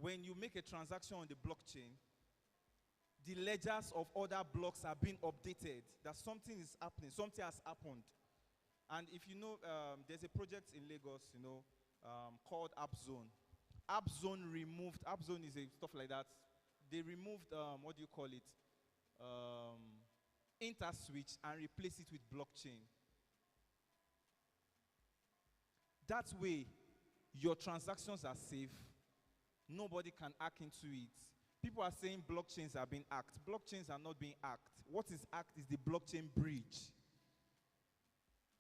When you make a transaction on the blockchain, the ledgers of other blocks are being updated. That something is happening, something has happened. And if you know, there's a project in Lagos, called AppZone. AppZone is a stuff like that. They removed, InterSwitch and replaced it with blockchain. That way, your transactions are safe. Nobody can hack into it. People are saying blockchains are being hacked. Blockchains are not being hacked. What is hacked is the blockchain bridge.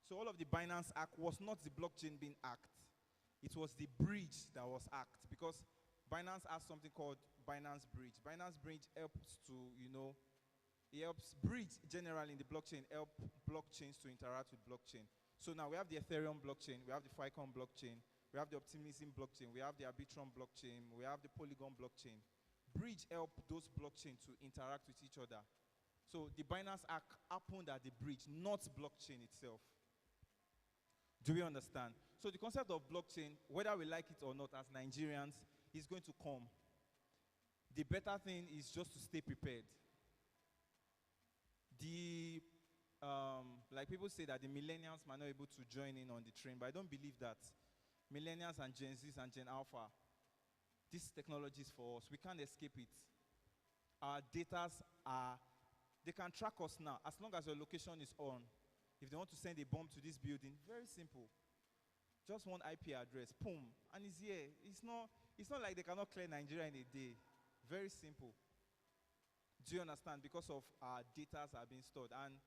So all of the Binance hack was not the blockchain being hacked. It was the bridge that was hacked, because Binance has something called Binance Bridge. Binance Bridge helps to, it helps bridge generally in the blockchain, help blockchains to interact with blockchain. So now we have the Ethereum blockchain, we have the Filecoin blockchain, we have the Optimism blockchain, we have the Arbitrum blockchain, we have the Polygon blockchain. Bridge help those blockchains to interact with each other. So the Binance hack happened at the bridge, not blockchain itself. Do we understand? So the concept of blockchain, whether we like it or not as Nigerians, is going to come. The better thing is just to stay prepared. Like people say that the millennials might not be able to join in on the train, but I don't believe that. Millennials and Gen Zs and Gen Alpha, this technology is for us. We can't escape it. Our they can track us now as long as your location is on. If they want to send a bomb to this building, very simple. Just one IP address, boom, and it's here. It's not like they cannot clear Nigeria in a day. Very simple. Do you understand? Because of our data are being stored. And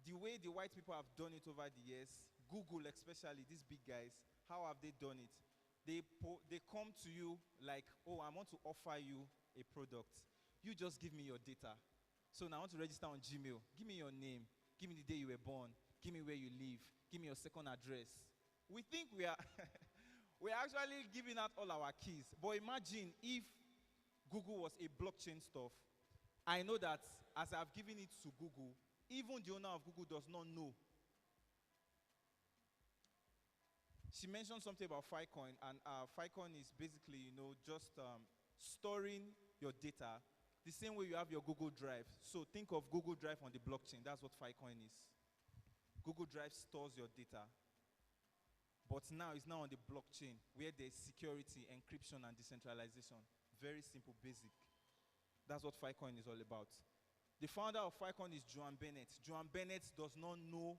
the way the white people have done it over the years, Google especially, these big guys, how have they done it? They come to you like, oh, I want to offer you a product. You just give me your data. So now I want to register on Gmail. Give me your name. Give me the day you were born. Give me where you live. Give me your second address. We think we are we're actually giving out all our keys. But imagine if Google was a blockchain stuff. I know that as I've given it to Google, even the owner of Google does not know. She mentioned something about Filecoin, and Filecoin is basically, just storing your data the same way you have your Google Drive. So think of Google Drive on the blockchain. That's what Filecoin is. Google Drive stores your data. But now it's now on the blockchain where there's security, encryption, and decentralization. Very simple, basic. That's what Filecoin is all about. The founder of Filecoin is Joan Bennett. Joan Bennett does not know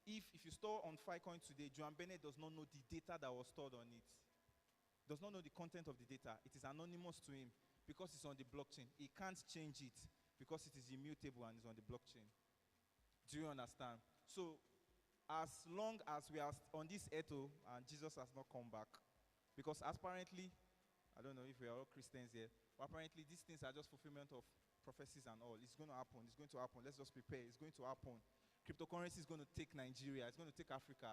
if you store on Filecoin today, Joan Bennett does not know the data that was stored on it. Does not know the content of the data. It is anonymous to him because it's on the blockchain. He can't change it because it is immutable and is on the blockchain. Do you understand? So, as long as we are on this earth and Jesus has not come back, because apparently, I don't know if we are all Christians here, but apparently these things are just fulfillment of prophecies and all. It's going to happen. It's going to happen. Let's just prepare. It's going to happen. Cryptocurrency is going to take Nigeria. It's going to take Africa.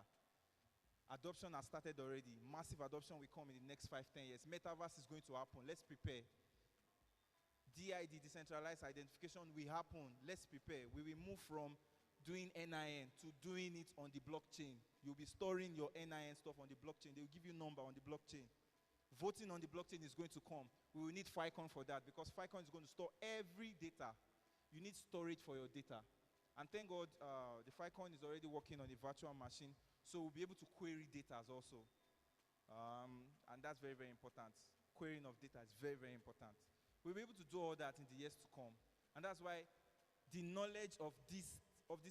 Adoption has started already. Massive adoption will come in the next 5-10 years. Metaverse is going to happen. Let's prepare. DID, decentralized identification, will happen. Let's prepare. We will move from doing NIN to doing it on the blockchain. You'll be storing your NIN stuff on the blockchain. They will give you a number on the blockchain. Voting on the blockchain is going to come. We will need Filecoin for that because Filecoin is going to store every data. You need storage for your data. And thank God the Filecoin is already working on a virtual machine, so we'll be able to query data also. And that's very, very important. Querying of data is very, very important. We'll be able to do all that in the years to come. And that's why the knowledge of this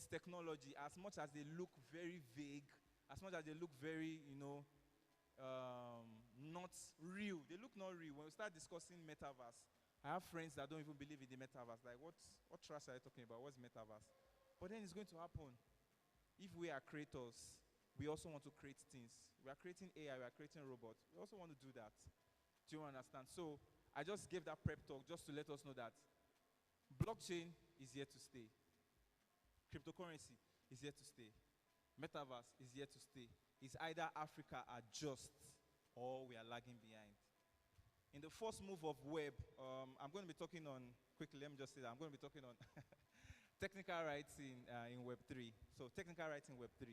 technology, as much as they look very vague, as much as they look very, not real. They look not real. When we start discussing metaverse, I have friends that don't even believe in the metaverse. Like, what trash are you talking about? What's metaverse? But then it's going to happen. If we are creators, we also want to create things. We are creating AI, we are creating robots. We also want to do that. Do you understand? So I just gave that prep talk just to let us know that blockchain is here to stay. Cryptocurrency is here to stay. Metaverse is here to stay. is either Africa adjusts or we are lagging behind. In the first move of web, I'm going to be talking on, quickly, let me just say that, I'm going to be talking on technical writing in Web 3. So technical writing Web 3.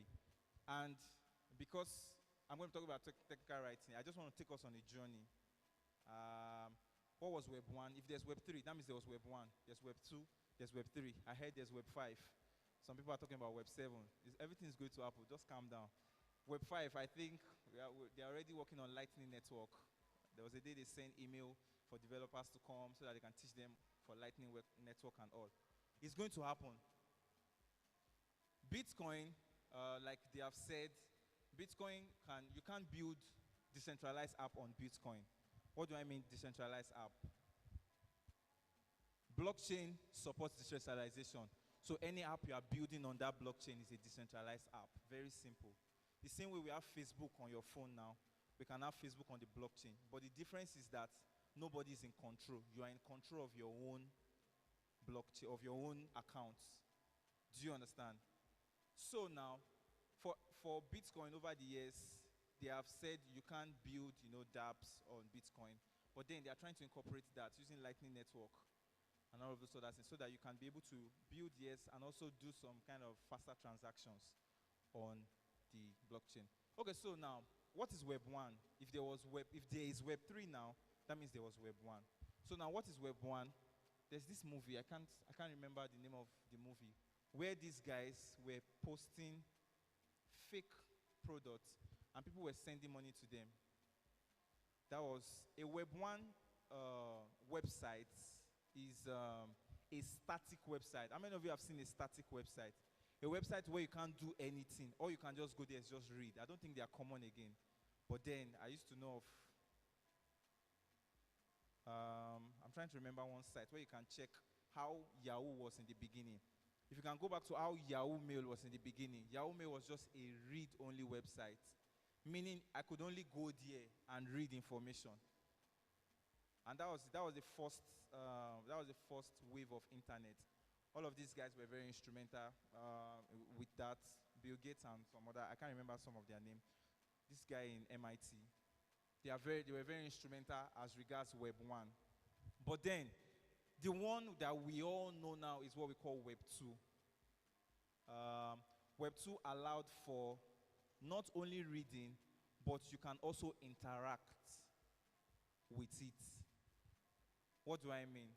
And because I'm going to talk about technical writing, I just want to take us on a journey. What was Web 1? If there's Web 3, that means there was Web 1. There's Web 2, there's Web 3. I heard there's Web 5. Some people are talking about Web 7. Everything's going to Apple, just calm down. Web 5, I think they're already working on Lightning Network. There was a day they sent email for developers to come so that they can teach them for Lightning Network and all. It's going to happen. Bitcoin, like they have said, Bitcoin you can't build decentralized app on Bitcoin. What do I mean decentralized app? Blockchain supports decentralization. So any app you are building on that blockchain is a decentralized app. Very simple. The same way we have Facebook on your phone now, we can have Facebook on the blockchain. But the difference is that nobody is in control. You are in control of your own blockchain, of your own accounts. Do you understand? So now, for Bitcoin over the years, they have said you can't build, dApps on Bitcoin. But then they are trying to incorporate that using Lightning Network and all of those other things so that you can be able to build, yes, and also do some kind of faster transactions on the blockchain. Okay, so now, what is Web 1? If there is Web 3 now, that means there was Web 1. So now, what is Web 1? There's this movie, I can't remember the name of the movie, where these guys were posting fake products and people were sending money to them. That was a Web 1 website is a static website. How many of you have seen a static website? A website where you can't do anything, or you can just go there and just read. I don't think they are common again. But then, I used to know of, I'm trying to remember one site where you can check how Yahoo was in the beginning. If you can go back to how Yahoo Mail was in the beginning, Yahoo Mail was just a read-only website, meaning I could only go there and read information. And that was the first wave of internet. All of these guys were very instrumental with that. Bill Gates and some other, I can't remember some of their name. This guy in MIT. They were very instrumental as regards Web 1. But then, the one that we all know now is what we call Web 2. Web 2 allowed for not only reading, but you can also interact with it. What do I mean?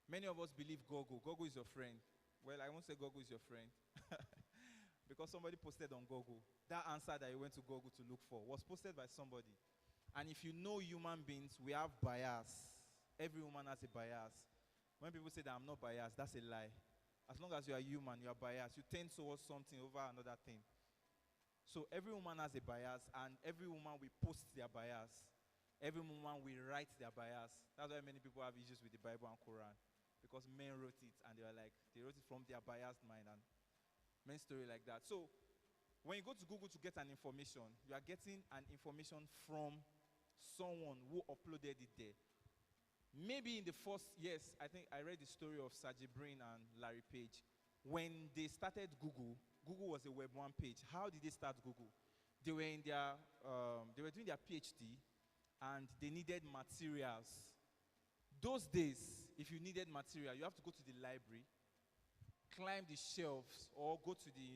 Many of us believe Google. Google is your friend. Well, I won't say Google is your friend. Because somebody posted on Google. That answer that you went to Google to look for was posted by somebody. And if you know human beings, we have bias. Every woman has a bias. When people say that I'm not biased, that's a lie. As long as you are human, you are biased. You tend towards something over another thing. So every woman has a bias, and every woman will post their bias. Every woman will write their bias. That's why many people have issues with the Bible and Quran. Because men wrote it, and they wrote it from their biased mind, and main story like that. So, when you go to Google to get an information, you are getting an information from someone who uploaded it there. Maybe in the first, yes, I think I read the story of Sergey Brin and Larry Page. When they started Google, Google was a Web 1 page. How did they start Google? They were doing their PhD, and they needed materials. Those days, if you needed material, you have to go to the library, climb the shelves, or go to the,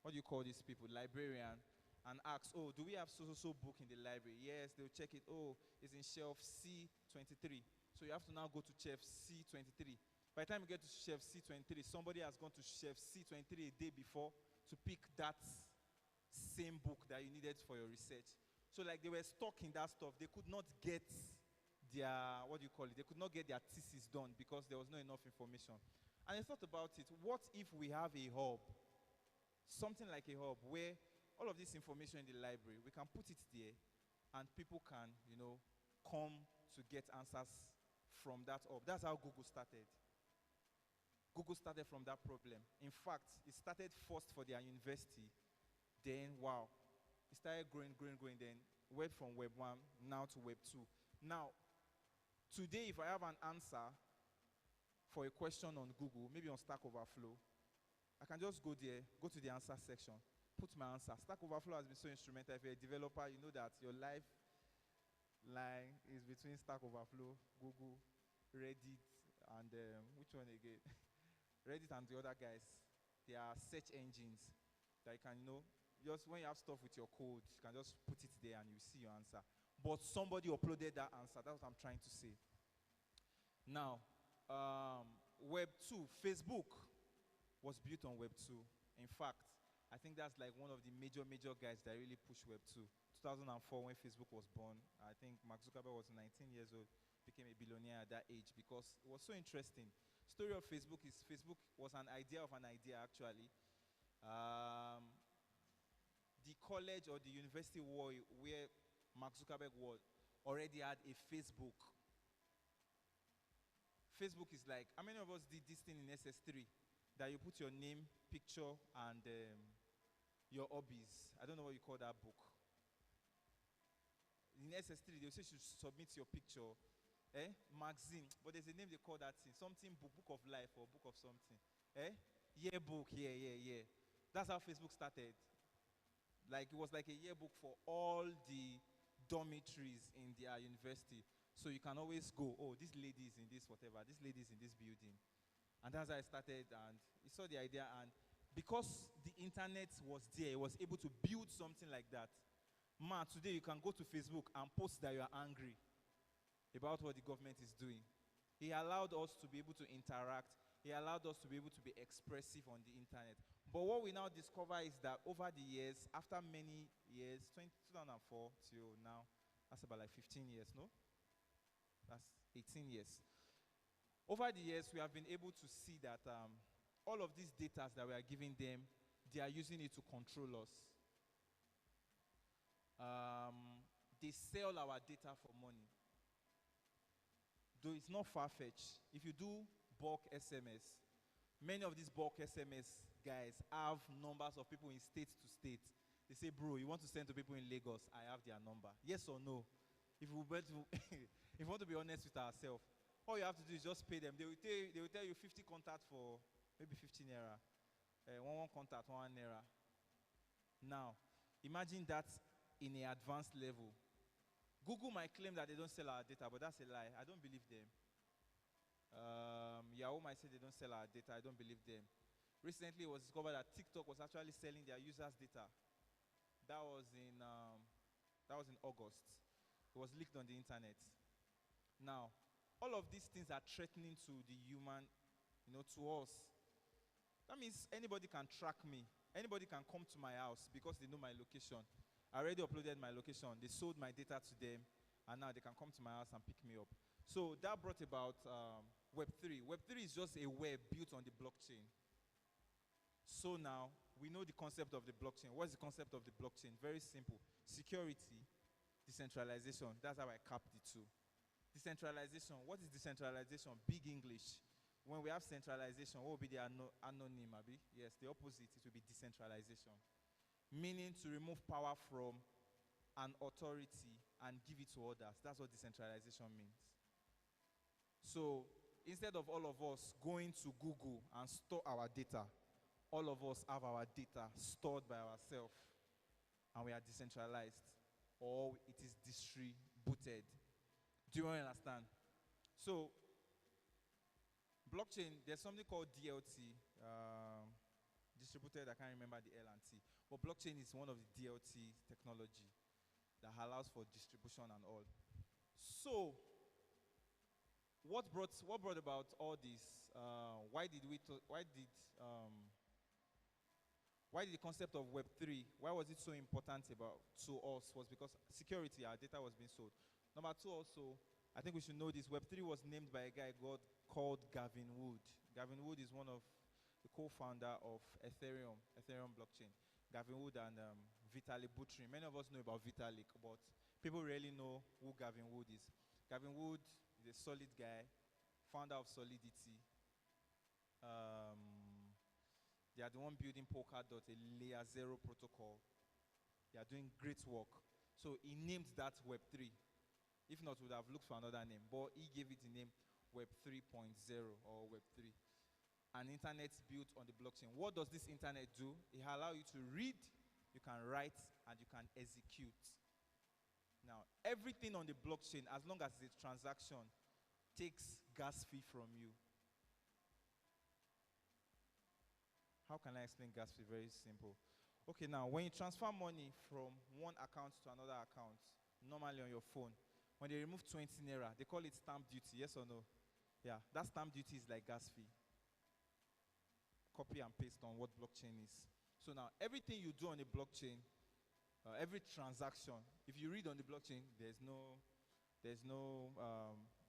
what do you call these people, librarian, and ask, oh, do we have so book in the library? Yes, they'll check it. Oh, it's in shelf C23. So you have to now go to shelf C23. By the time you get to shelf C23, somebody has gone to shelf C23 a day before to pick that same book that you needed for your research. So like they were stuck in that stuff. They could not get their, they could not get their thesis done because there was not enough information. And I thought about it. What if we have a hub, something like a hub, where all of this information in the library, we can put it there, and people can, come to get answers from that hub. That's how Google started. Google started from that problem. In fact, it started first for their university. Then, wow, it started growing, then went from Web 1 now to Web 2. Now, today, if I have an answer for a question on Google, maybe on Stack Overflow, I can just go there, go to the answer section, put my answer. Stack Overflow has been so instrumental. If you're a developer, you know that your lifeline is between Stack Overflow, Google, Reddit, and which one again? Reddit and the other guys. They are search engines that you can, just when you have stuff with your code, you can just put it there and you see your answer. But somebody uploaded that answer. That's what I'm trying to say. Now, Web 2, Facebook was built on Web 2. In fact, I think that's like one of the major guys that really pushed Web 2. 2004, when Facebook was born, I think Mark Zuckerberg was 19 years old, became a billionaire at that age because it was so interesting. Story of Facebook is Facebook was an idea of an idea, actually. The college or the university where Mark Zuckerberg was already had a Facebook. Facebook is like, how many of us did this thing in SS3? That you put your name, picture, and your hobbies. I don't know what you call that book. In SS3, they say you should submit your picture, magazine, but there's a name they call that thing, something book of life or book of something, yearbook, yeah. That's how Facebook started. Like it was like a yearbook for all the dormitories in their university. So you can always go, oh, this lady is in this whatever, this lady is in this building. And that's how I started, and he saw the idea, and because the internet was there, he was able to build something like that. Man, today you can go to Facebook and post that you are angry about what the government is doing. He allowed us to be able to interact. He allowed us to be able to be expressive on the internet. But what we now discover is that over the years, after many years, 2004 till now, that's about like 15 years, no? That's 18 years. Over the years, we have been able to see that all of these data that we are giving them, they are using it to control us. They sell our data for money. Though it's not far-fetched. If you do bulk SMS, many of these bulk SMS guys have numbers of people in state to state. They say, bro, you want to send to people in Lagos, I have their number. Yes or no? If we want to be honest with ourselves, all you have to do is just pay them. They will tell you 50 contact for maybe 15 naira. One contact, 1 naira. Now, imagine that in an advanced level. Google might claim that they don't sell our data, but that's a lie. I don't believe them. Yahoo might say they don't sell our data. I don't believe them. Recently, it was discovered that TikTok was actually selling their users' data. That was in August. It was leaked on the internet. Now, all of these things are threatening to the human, to us. That means anybody can track me. Anybody can come to my house because they know my location. I already uploaded my location. They sold my data to them, and now they can come to my house and pick me up. So that brought about Web 3. Web 3 is just a web built on the blockchain. So now, we know the concept of the blockchain. What's the concept of the blockchain? Very simple. Security, decentralization. That's how I capped the two. Decentralization. What is decentralization? Big English. When we have centralization, what will be the anonym? Yes, the opposite. It will be decentralization. Meaning to remove power from an authority and give it to others. That's what decentralization means. So instead of all of us going to Google and store our data, all of us have our data stored by ourselves, and we are decentralized, or it is distributed. Do you understand? So blockchain, there's something called DLT, distributed, I can't remember the L and T. But blockchain is one of the DLT technology that allows for distribution and all. So, what brought about all this? Why did the concept of Web 3? Why was it so important to us? Was because security, our data was being sold. Number two, also, I think we should know this. Web 3 was named by a guy called Gavin Wood. Gavin Wood is one of the co-founder of Ethereum blockchain. Gavin Wood and Vitalik Buterin. Many of us know about Vitalik, but people really know who Gavin Wood is. Gavin Wood is a solid guy, founder of Solidity. They are the one building Polkadot, a layer 0 protocol. They are doing great work. So he named that Web 3. If not, we would have looked for another name. But he gave it the name Web 3.0 or Web 3. An internet built on the blockchain. What does this internet do? It allows you to read you can write, and you can execute. Now, everything on the blockchain, as long as it's a transaction, takes gas fee from you. How can I explain gas fee? Very simple. Okay, now, when you transfer money from one account to another account, normally on your phone, when they remove 20 naira, they call it stamp duty, yes or no? Yeah, that stamp duty is like gas fee. Copy and paste on what blockchain is. So now, everything you do on a blockchain, every transaction, if you read on the blockchain, there's no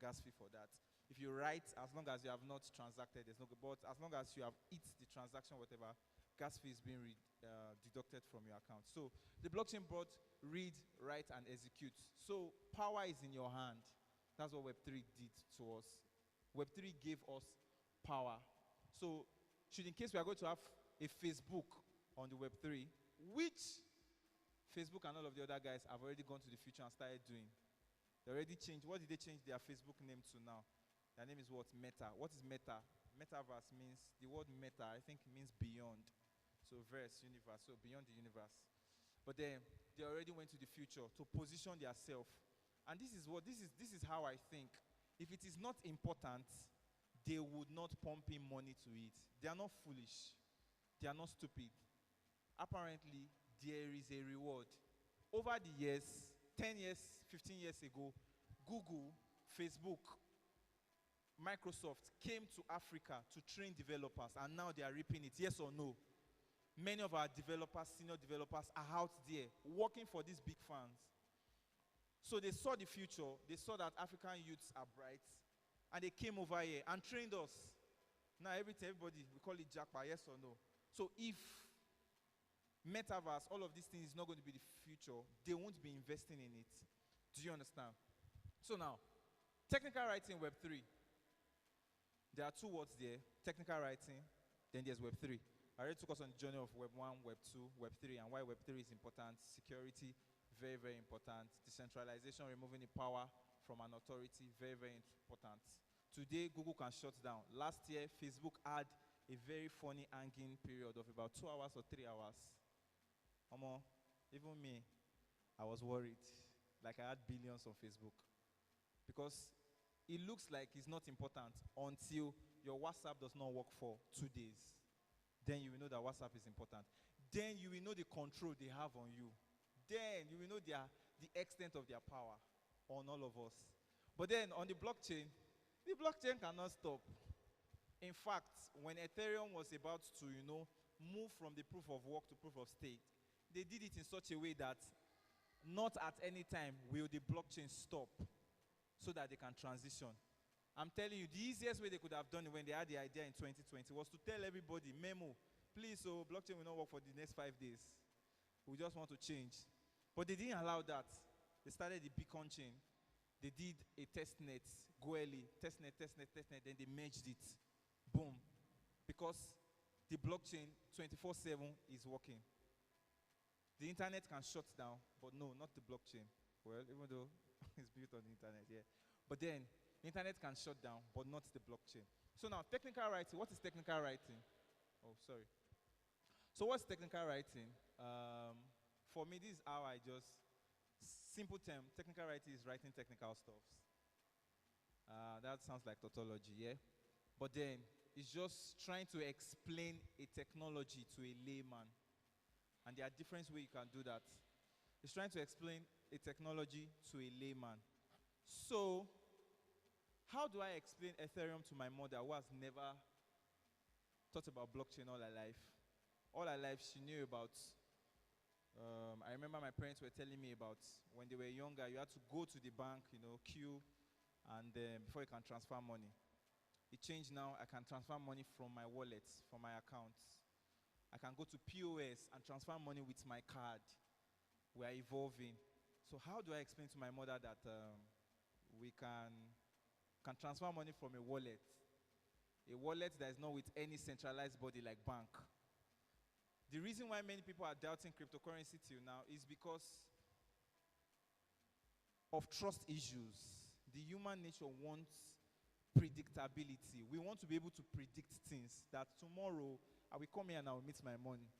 gas fee for that. If you write, as long as you have not transacted, there's no. But as long as you have hit the transaction, whatever, gas fee is being deducted from your account. So the blockchain brought read, write, and execute. So power is in your hand. That's what Web3 did to us. Web3 gave us power. So should in case we are going to have a Facebook on the Web3, which Facebook and all of the other guys have already gone to the future and started doing. They already changed. What did they change their Facebook name to now? Their name is what? Meta. What is Meta? Metaverse means, the word meta, I think, means beyond. So verse, universe, so beyond the universe. But then they already went to the future to position themselves. And this is how I think. If it is not important, they would not pump in money to it. They are not foolish. They are not stupid. Apparently, there is a reward. Over the years, 10 years, 15 years ago, Google, Facebook, Microsoft came to Africa to train developers, and now they are reaping it, yes or no? Many of our developers, senior developers, are out there working for these big firms. So they saw the future, they saw that African youths are bright, and they came over here and trained us. Now everybody, we call it jackpot, yes or no? So if Metaverse, all of these things is not going to be the future, they won't be investing in it. Do you understand? So now, technical writing Web3. There are two words there, technical writing, then there's Web3. I already took us on the journey of Web 1, Web 2, Web 3, and why Web 3 is important. Security, very, very important. Decentralization, removing the power from an authority, very, very important. Today, Google can shut down. Last year, Facebook had a very funny hanging period of about 2 hours or 3 hours. Even me, I was worried. Like I had billions on Facebook. Because it looks like it's not important until your WhatsApp does not work for 2 days. Then you will know that WhatsApp is important. Then you will know the control they have on you. Then you will know the extent of their power on all of us. But then on the blockchain cannot stop. In fact, when Ethereum was about to, move from the proof of work to proof of stake, they did it in such a way that not at any time will the blockchain stop, so that they can transition. I'm telling you, the easiest way they could have done it when they had the idea in 2020 was to tell everybody, memo, please, so blockchain will not work for the next 5 days. We just want to change. But they didn't allow that. They started the beacon chain. They did a testnet, go early, testnet, then they merged it. Boom. Because the blockchain 24/7 is working. The internet can shut down, but no, not the blockchain. Well, even though it's built on the internet, yeah. But then, the internet can shut down, but not the blockchain. So now, technical writing. What is technical writing? Oh, sorry. So what's technical writing? For me, this is how I just, simple term, technical writing is writing technical stuff. That sounds like tautology, yeah? But then, it's just trying to explain a technology to a layman. And there are different ways you can do that. It's trying to explain a technology to a layman. So, how do I explain Ethereum to my mother who has never thought about blockchain all her life? All her life, she knew about, I remember my parents were telling me about when they were younger, you had to go to the bank, queue, and before you can transfer money. It changed now, I can transfer money from my wallet, from my accounts. I can go to POS and transfer money with my card. We are evolving. So how do I explain to my mother that we can transfer money from a wallet that is not with any centralized body like bank? The reason why many people are doubting cryptocurrency till now is because of trust issues. The human nature wants predictability. We want to be able to predict things, that tomorrow I will come here and I will meet my money.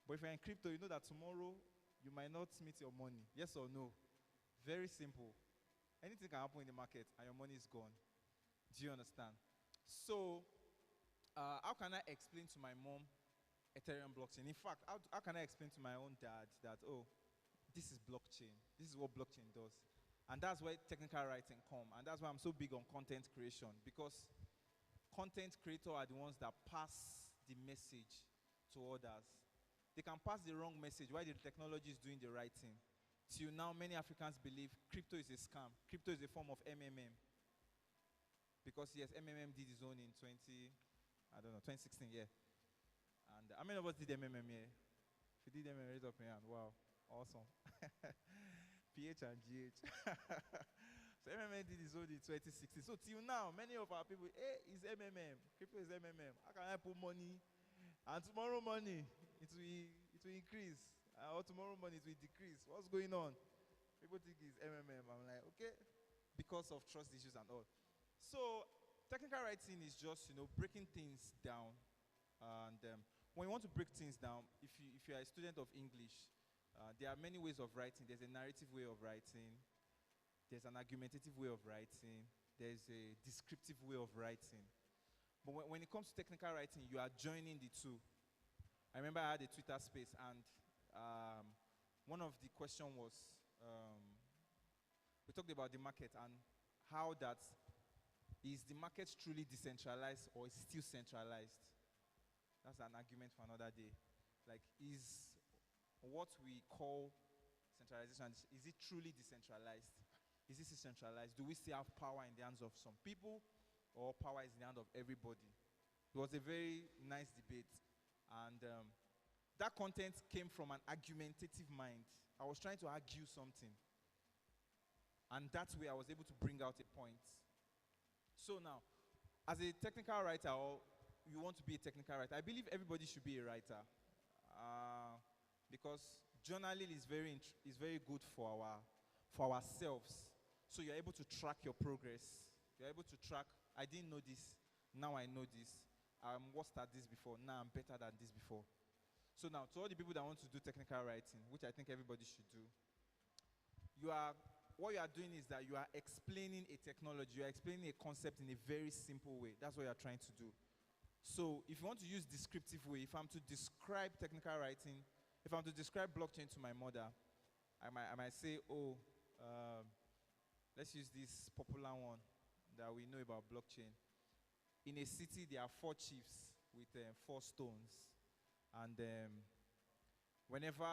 But if you're in crypto, you know that tomorrow you might not meet your money. Yes or no? Very simple. Anything can happen in the market and your money is gone. Do you understand? So, how can I explain to my mom Ethereum blockchain? In fact, how can I explain to my own dad that, oh, this is blockchain. This is what blockchain does. And that's where technical writing come. And that's why I'm so big on content creation. Because content creators are the ones that pass the message to others. They can pass the wrong message while the technology is doing the right thing. Till now, many Africans believe crypto is a scam. Crypto is a form of MMM. Because yes, MMM did its own in 2016, yeah. And how many of us did MMM here? If you did MMM, raise up your hand. Wow, awesome. PH and GH. So MMM did its own in 2016. So till now, many of our people, hey, it's MMM. Crypto is MMM. How can I put money? And tomorrow money, it will increase. Or tomorrow money, it will decrease. What's going on? People think it's MMM. I'm like, okay, because of trust issues and all. So technical writing is just, breaking things down. And when you want to break things down, if you are a student of English, there are many ways of writing. There's a narrative way of writing. There's an argumentative way of writing. There's a descriptive way of writing. But when it comes to technical writing, you are joining the two. I remember I had a Twitter space, and one of the questions was, we talked about the market and how that is the market truly decentralized or is still centralized? That's an argument for another day. Like, is what we call centralization, is it truly decentralized? Is it centralized? Do we still have power in the hands of some people, or power is in the hand of everybody? It was a very nice debate, and that content came from an argumentative mind. I was trying to argue something, and that way I was able to bring out a point. So now, as a technical writer, or you want to be a technical writer, I believe everybody should be a writer, because journaling is very good for ourselves. So you're able to track your progress. You're able to track, I didn't know this, now I know this. I'm worse at this before, now I'm better than this before. So now, to all the people that want to do technical writing, which I think everybody should do, what you are doing is that you are explaining a technology, you are explaining a concept in a very simple way. That's what you are trying to do. So if you want to use descriptive way, if I'm to describe technical writing, if I'm to describe blockchain to my mother, I might say, let's use this popular one that we know about blockchain. In a city, there are 4 chiefs with 4 stones. And whenever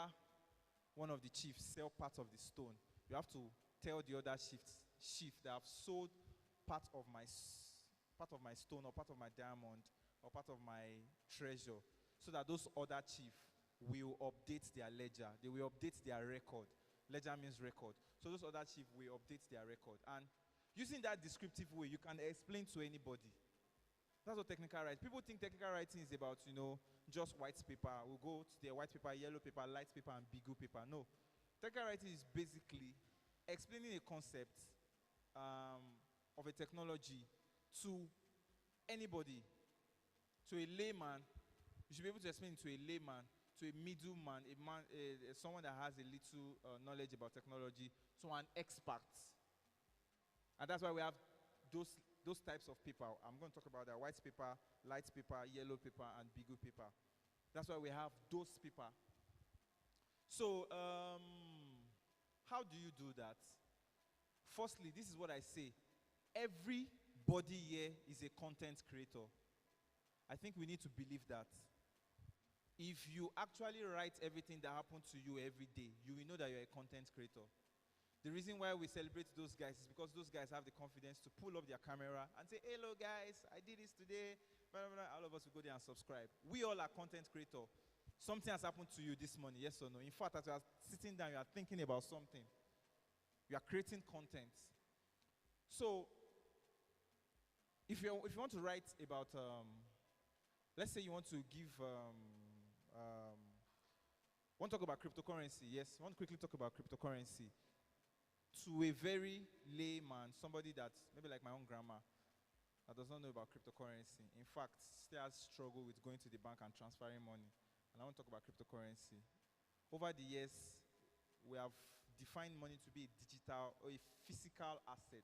one of the chiefs sell part of the stone, you have to tell the other chief that I've sold part of my stone, or part of my diamond, or part of my treasure, so that those other chiefs will update their ledger. They will update their record. Ledger means record. So those other chiefs will update their record. And using that descriptive way, you can explain to anybody. That's what technical writing. People think technical writing is about, just white paper. We'll go to the white paper, yellow paper, light paper, and bigger paper. No. Technical writing is basically explaining a concept of a technology to anybody. To a layman, you should be able to explain it to a layman, to a middleman, someone that has a little knowledge about technology, to an expert. And that's why we have those types of paper. I'm going to talk about that: white paper, light paper, yellow paper, and bigger paper. That's why we have those paper. So, how do you do that? Firstly, this is what I say. Everybody here is a content creator. I think we need to believe that. If you actually write everything that happened to you every day, you will know that you're a content creator. The reason why we celebrate those guys is because those guys have the confidence to pull up their camera and say, hello guys, I did this today. Blah, blah, blah. All of us will go there and subscribe. We all are content creators. Something has happened to you this morning, yes or no? In fact, as you are sitting down, you are thinking about something. You are creating content. So, if you want to write about, let's say you want to give, want to talk about cryptocurrency, yes, I want to quickly talk about cryptocurrency. To a very layman, somebody that, maybe like my own grandma, that does not know about cryptocurrency. In fact, still has struggle with going to the bank and transferring money. And and I want to talk about cryptocurrency. Over the years, we have defined money to be a digital or a physical asset.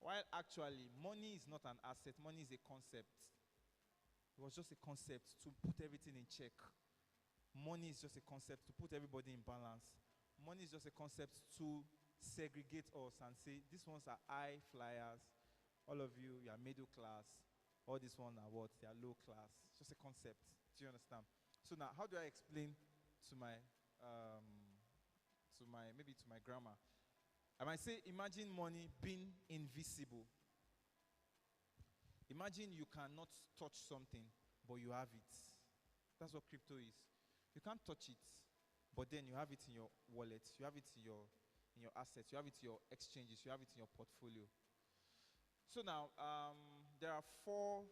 While actually, money is not an asset, money is a concept. It was just a concept to put everything in check. Money is just a concept to put everybody in balance. Money is just a concept to segregate us and say, these ones are high flyers. All of you, you are middle class. All these ones are what? They are low class. It's just a concept. Do you understand? So now, how do I explain to my grandma? I might say, imagine money being invisible. Imagine you cannot touch something, but you have it. That's what crypto is. You can't touch it, but then you have it in your wallet, you have it in your assets, you have it in your exchanges, you have it in your portfolio. So now, there are four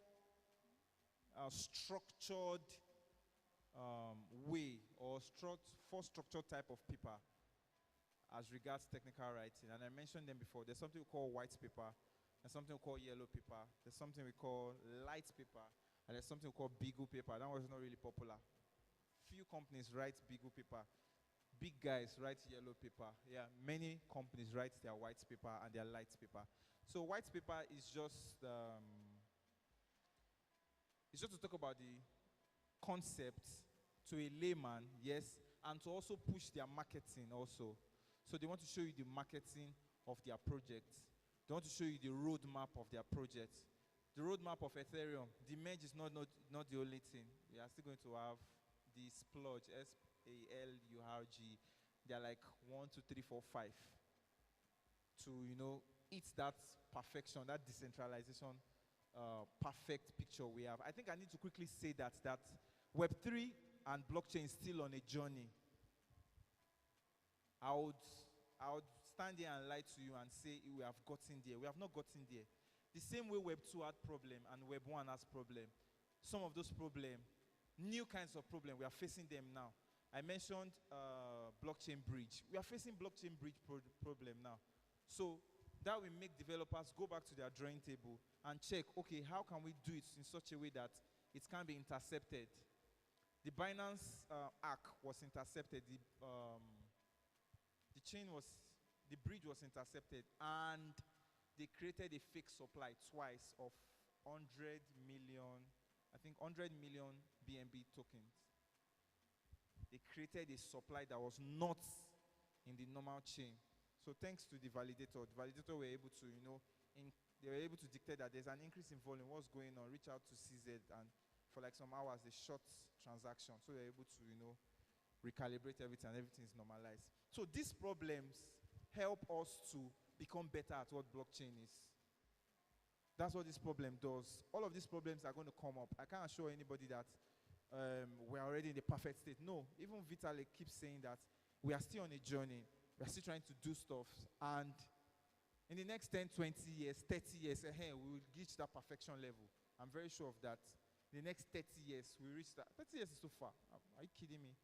structured four structured type of paper as regards technical writing, and I mentioned them before. There's something we call white paper, there's something we call yellow paper, there's something we call light paper, and there's something we call Bigu paper. That was not really popular. Few companies write Bigu paper. Big guys write yellow paper. Yeah, many companies write their white paper and their light paper. So white paper is just to talk about the concept to a layman, yes, and to also push their marketing also. So they want to show you the marketing of their project. They want to show you the roadmap of their project. The roadmap of Ethereum, the merge is not the only thing. We are still going to have the splurge, SPALURG. They are like 1, 2, 3, 4, 5. To, eat that perfection, that decentralization, perfect picture we have. I think I need to quickly say that Web3 and blockchain is still on a journey. I would stand here and lie to you and say we have gotten there. We have not gotten there. The same way Web 2 had problem and Web 1 has problem. Some of those problems, new kinds of problems, we are facing them now. I mentioned blockchain bridge. We are facing blockchain bridge problem now. So that will make developers go back to their drawing table and check, okay, how can we do it in such a way that it can be intercepted? The Binance ARC was intercepted. The bridge was intercepted, and they created a fake supply twice of 100 million BNB tokens. They created a supply that was not in the normal chain. So thanks to the validator were able to, they were able to dictate that there's an increase in volume, what's going on, reach out to CZ, and for like some hours they short transaction. So they're able to, recalibrate everything and everything is normalized. So these problems help us to become better at what blockchain is. That's what this problem does. All of these problems are going to come up. I can't assure anybody that we're already in the perfect state. No, even Vitalik keeps saying that we are still on a journey. We are still trying to do stuff. And in the next 10, 20 years, 30 years, we will reach that perfection level. I'm very sure of that. In the next 30 years, we reach that. 30 years is too far. Are you kidding me?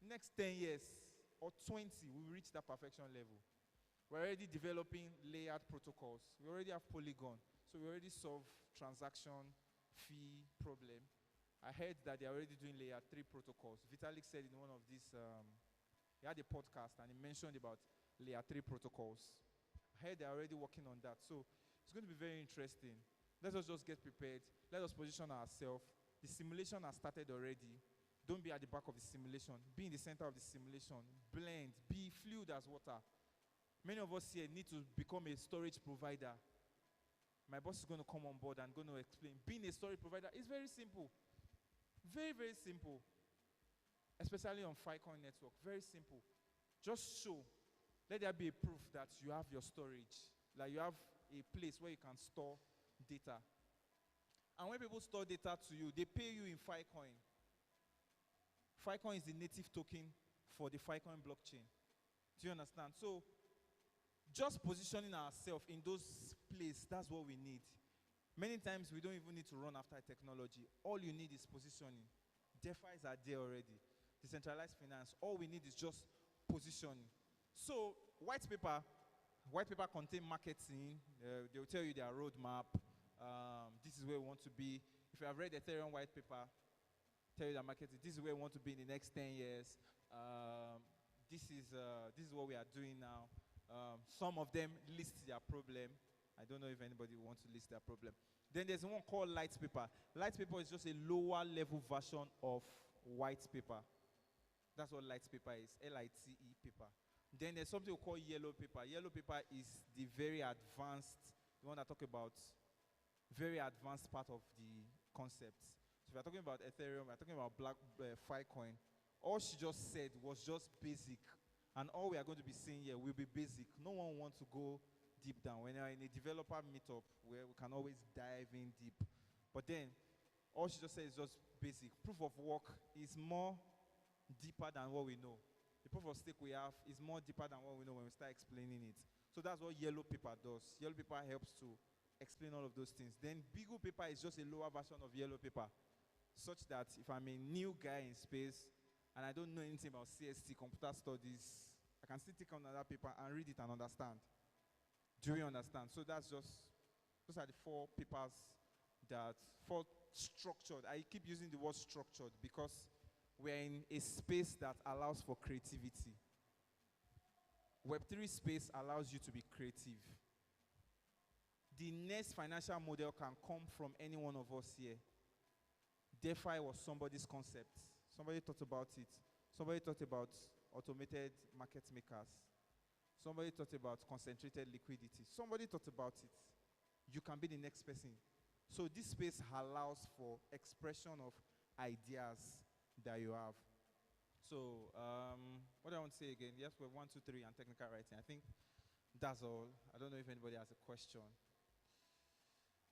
Next 10 years or 20, we will reach that perfection level. We're already developing layered protocols. We already have Polygon. So we already solve transaction fee problem. I heard that they're already doing layer 3 protocols. Vitalik said in one of these, he had a podcast and he mentioned about layer 3 protocols. I heard they're already working on that. So it's going to be very interesting. Let us just get prepared. Let us position ourselves. The simulation has started already. Don't be at the back of the simulation. Be in the center of the simulation. Blend. Be fluid as water. Many of us here need to become a storage provider. My boss is going to come on board and going to explain. Being a storage provider is very simple. Very, very simple. Especially on Filecoin network. Very simple. Just show. Let there be a proof that you have your storage. Like you have a place where you can store data. And when people store data to you, they pay you in Filecoin. Filecoin is the native token for the Filecoin blockchain. Do you understand? So, just positioning ourselves in those places, that's what we need. Many times, we don't even need to run after technology. All you need is positioning. DeFi's are there already. Decentralized finance. All we need is just positioning. So, white paper contain marketing. They will tell you their roadmap. This is where we want to be. If you have read Ethereum white paper, tell you that market, this is where we want to be in the next 10 years. This is what we are doing now. Some of them list their problem. I don't know if anybody wants to list their problem. Then there's one called light paper. Light paper is just a lower level version of white paper. That's what light paper is, L-I-T-E paper. Then there's something we call yellow paper. Yellow paper is the very advanced, the one that talk about very advanced part of the concepts. So if we're talking about Ethereum, we're talking about Filecoin. All she just said was just basic. And all we are going to be seeing here will be basic. No one wants to go deep down. When you're in a developer meetup where we can always dive in deep. But then, all she just said is just basic. Proof of work is more deeper than what we know. The proof of stake we have is more deeper than what we know when we start explaining it. So that's what yellow paper does. Yellow paper helps to explain all of those things. Then Beagle paper is just a lower version of yellow paper, such that if I'm a new guy in space and I don't know anything about CST, computer studies, I can still take on another paper and read it and understand. Do you understand? So that's just, those are the 4 papers that, 4 structured. I keep using the word structured because we're in a space that allows for creativity. Web3 space allows you to be creative. The next financial model can come from any one of us here. DeFi was somebody's concept. Somebody thought about it. Somebody thought about automated market makers. Somebody thought about concentrated liquidity. Somebody thought about it. You can be the next person. So this space allows for expression of ideas that you have. So what do I want to say again? Yes, we have 1, 2, 3 and technical writing. I think that's all. I don't know if anybody has a question.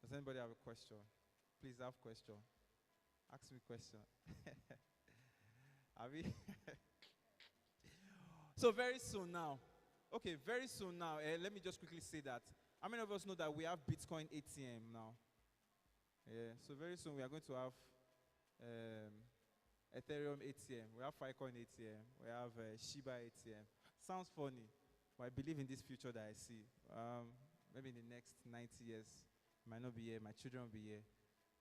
Does anybody have a question? Please have a question. Ask me a question. Have we? So very soon now. Okay, very soon now. Let me just quickly say that. How many of us know that we have Bitcoin ATM now? Yeah. So very soon we are going to have Ethereum ATM. We have Filecoin ATM. We have Shiba ATM. Sounds funny, but I believe in this future that I see. Maybe in the next 90 years, I might not be here. My children will be here.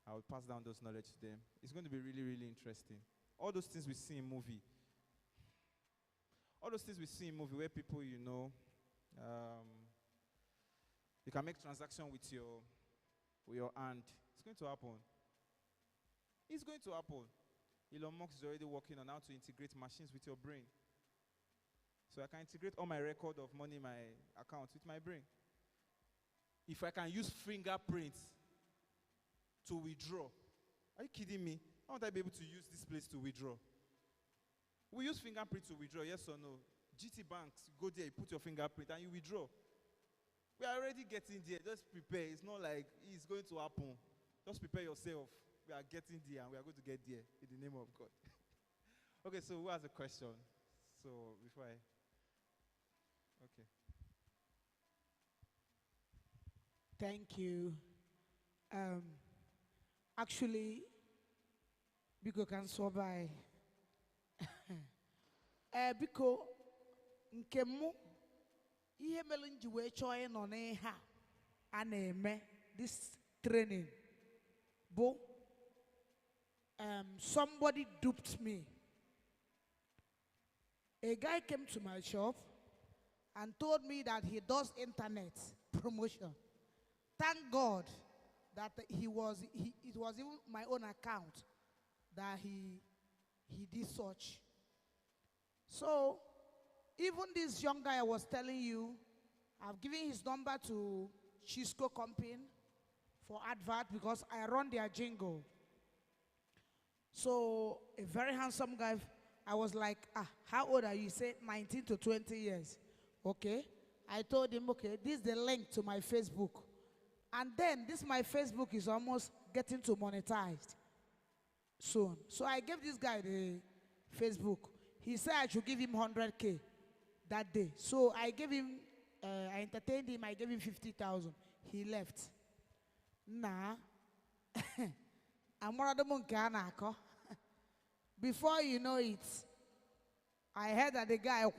I will pass down those knowledge to them. It's going to be really, really interesting. All those things we see in movie. All those things we see in movie where people, you know, you can make transaction with your hand. It's going to happen. It's going to happen. Elon Musk is already working on how to integrate machines with your brain. So I can integrate all my record of money in my account with my brain. If I can use fingerprints to withdraw, are you kidding me? How would I be able to use this place to withdraw? We use fingerprint to withdraw, yes or no? GT banks, you go there, you put your fingerprint and you withdraw. We are already getting there. Just prepare. It's not like it's going to happen. Just prepare yourself. We are getting there and we are going to get there in the name of God. Okay, so who has a question? So before I... Okay. Thank you. Actually, Biko can survive. Biko, nkemu ihe mere nji wee chọọ ịnọ n'ihe a na-eme this training bụ somebody duped me. A guy came to my shop and told me that he does internet promotion. Thank God that it was even my own account that he did such. So, even this young guy I was telling you, I've given his number to Chisco Company for advert because I run their jingle. So, a very handsome guy, I was like, how old are you? He said 19 to 20 years. Okay. I told him, okay, this is the link to my Facebook. And then this my Facebook is almost getting to monetized soon. So I gave this guy the Facebook. He said I should give him 100K that day. So I gave him, I entertained him, I gave him 50,000. He left. Nah. I'm one of the monkey. Before you know it, I heard that the guy you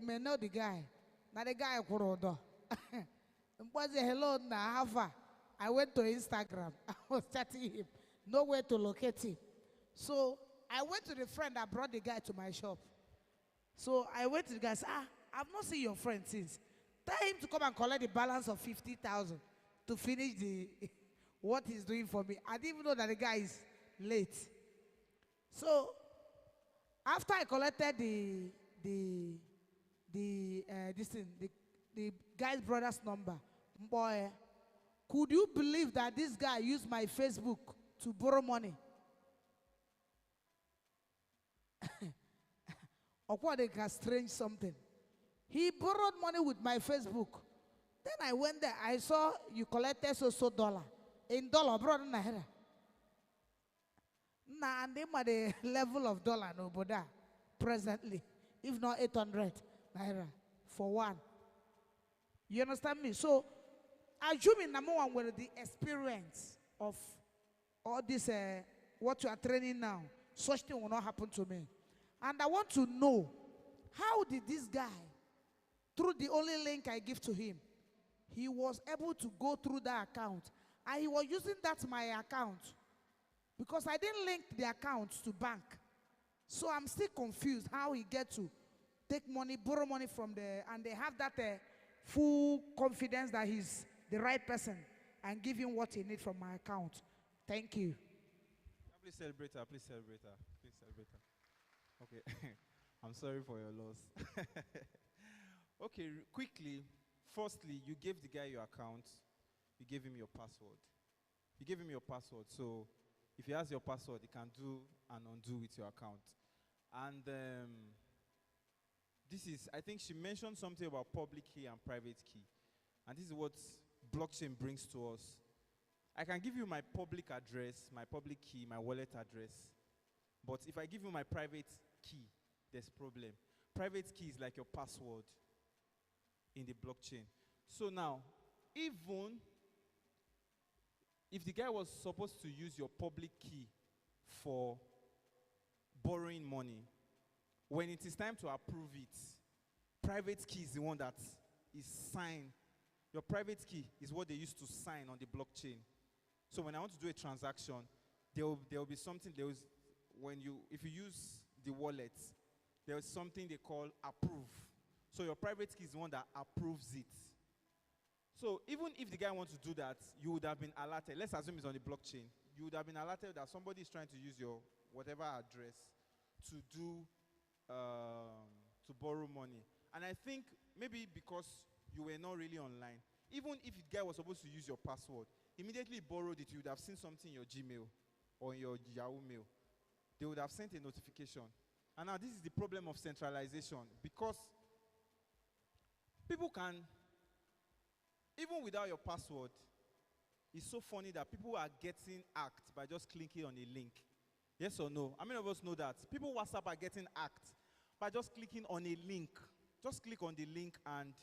may know the guy. Now the guy was a hello na hava. I went to Instagram. I was chatting him. Nowhere to locate him. So I went to the friend that brought the guy to my shop. So I went to the guy and said, I've not seen your friend since. Tell him to come and collect the balance of 50,000 to finish the what he's doing for me. I didn't even know that the guy is late. So after I collected the guy's brother's number, boy, could you believe that this guy used my Facebook to borrow money? Or what they can strange something. He borrowed money with my Facebook. Then I went there. I saw you collected so dollar. In dollar, brother naira. Nah, and them are the level of dollar no boda presently. If not 800 naira for one. You understand me? So assuming number one with the experience of all this what you are training now, such thing will not happen to me. And I want to know, how did this guy, through the only link I give to him, he was able to go through that account. And he was using that my account. Because I didn't link the account to bank. So I'm still confused how he get to take money, borrow money from there, and they have that full confidence that he's the right person and give him what he needs from my account. Thank you. Please celebrate her, please celebrate her, please celebrate her. Okay, I'm sorry for your loss. Okay, quickly, firstly, you gave the guy your account, you gave him your password. You gave him your password, so if he has your password, he can do and undo with your account. And this is, I think she mentioned something about public key and private key. And this is what blockchain brings to us. I can give you my public address, my public key, my wallet address. But if I give you my private key, there's a problem. Private key is like your password in the blockchain. So now, even if the guy was supposed to use your public key for borrowing money, when it is time to approve it, private key is the one that is signed. Your private key is what they used to sign on the blockchain. So when I want to do a transaction, there will be something, if you use the wallet, there is something they call approve. So your private key is the one that approves it. So even if the guy wants to do that, you would have been alerted. Let's assume it's on the blockchain. You would have been alerted that somebody is trying to use your whatever address to borrow money. And I think maybe because you were not really online, even if the guy was supposed to use your password, immediately borrowed it, you would have seen something in your Gmail or in your Yahoo Mail. They would have sent a notification. And now this is the problem of centralization, because people can, even without your password, it's so funny that people are getting hacked by just clicking on a link. Yes or no? How many of us know that? People WhatsApp are getting hacked by just clicking on a link. Just click on the link and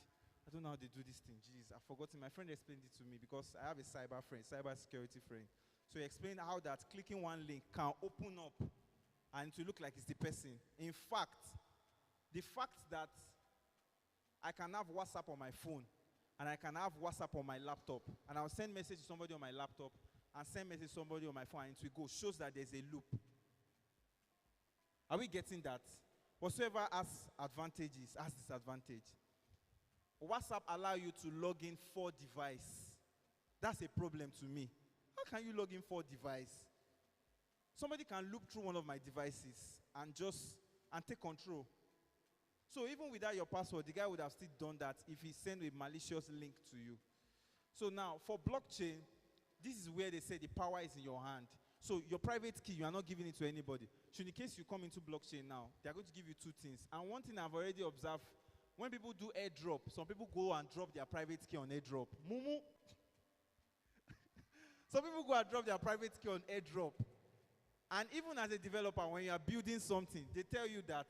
I don't know how they do this thing. Jeez, I've forgotten. My friend explained it to me because I have a cyber security friend. So he explained how that clicking one link can open up and to look like it's the person. In fact, the fact that I can have WhatsApp on my phone and I can have WhatsApp on my laptop and I'll send message to somebody on my laptop and send message to somebody on my phone and it will go, shows that there's a loop. Are we getting that? Whatsoever has advantages has disadvantage. WhatsApp allow you to log in 4 devices. That's a problem to me. How can you log in 4 devices? Somebody can loop through one of my devices and take control. So even without your password, the guy would have still done that if he sent a malicious link to you. So now, for blockchain, this is where they say the power is in your hand. So your private key, you are not giving it to anybody. So in case you come into blockchain now, they are going to give you 2 things. And one thing I've already observed, when people do airdrop, some people go and drop their private key on airdrop. Mumu. Some people go and drop their private key on airdrop. And even as a developer, when you are building something, they tell you that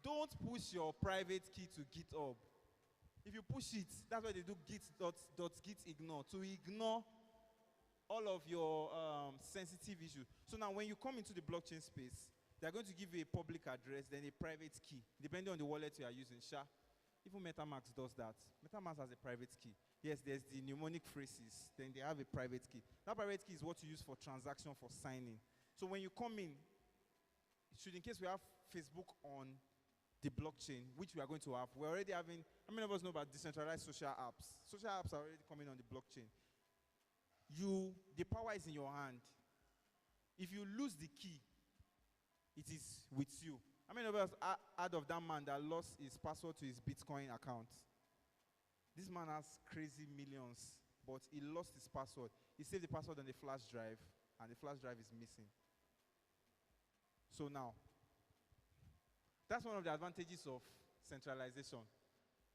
don't push your private key to GitHub. If you push it, that's why they do git ignore, to ignore all of your sensitive issues. So now when you come into the blockchain space, they're going to give you a public address, then a private key, depending on the wallet you are using. Even MetaMask does that. MetaMask has a private key. Yes, there's the mnemonic phrases. Then they have a private key. That private key is what you use for transaction, for signing. So when you come in, in case we have Facebook on the blockchain, which we are going to have, we're already having, how many of us know about decentralized social apps? Social apps are already coming on the blockchain. The power is in your hand. If you lose the key, it is with you. How many of us are out of that man that lost his password to his Bitcoin account? This man has crazy millions, but he lost his password. He saved the password on the flash drive, and the flash drive is missing. So now, that's one of the advantages of centralization.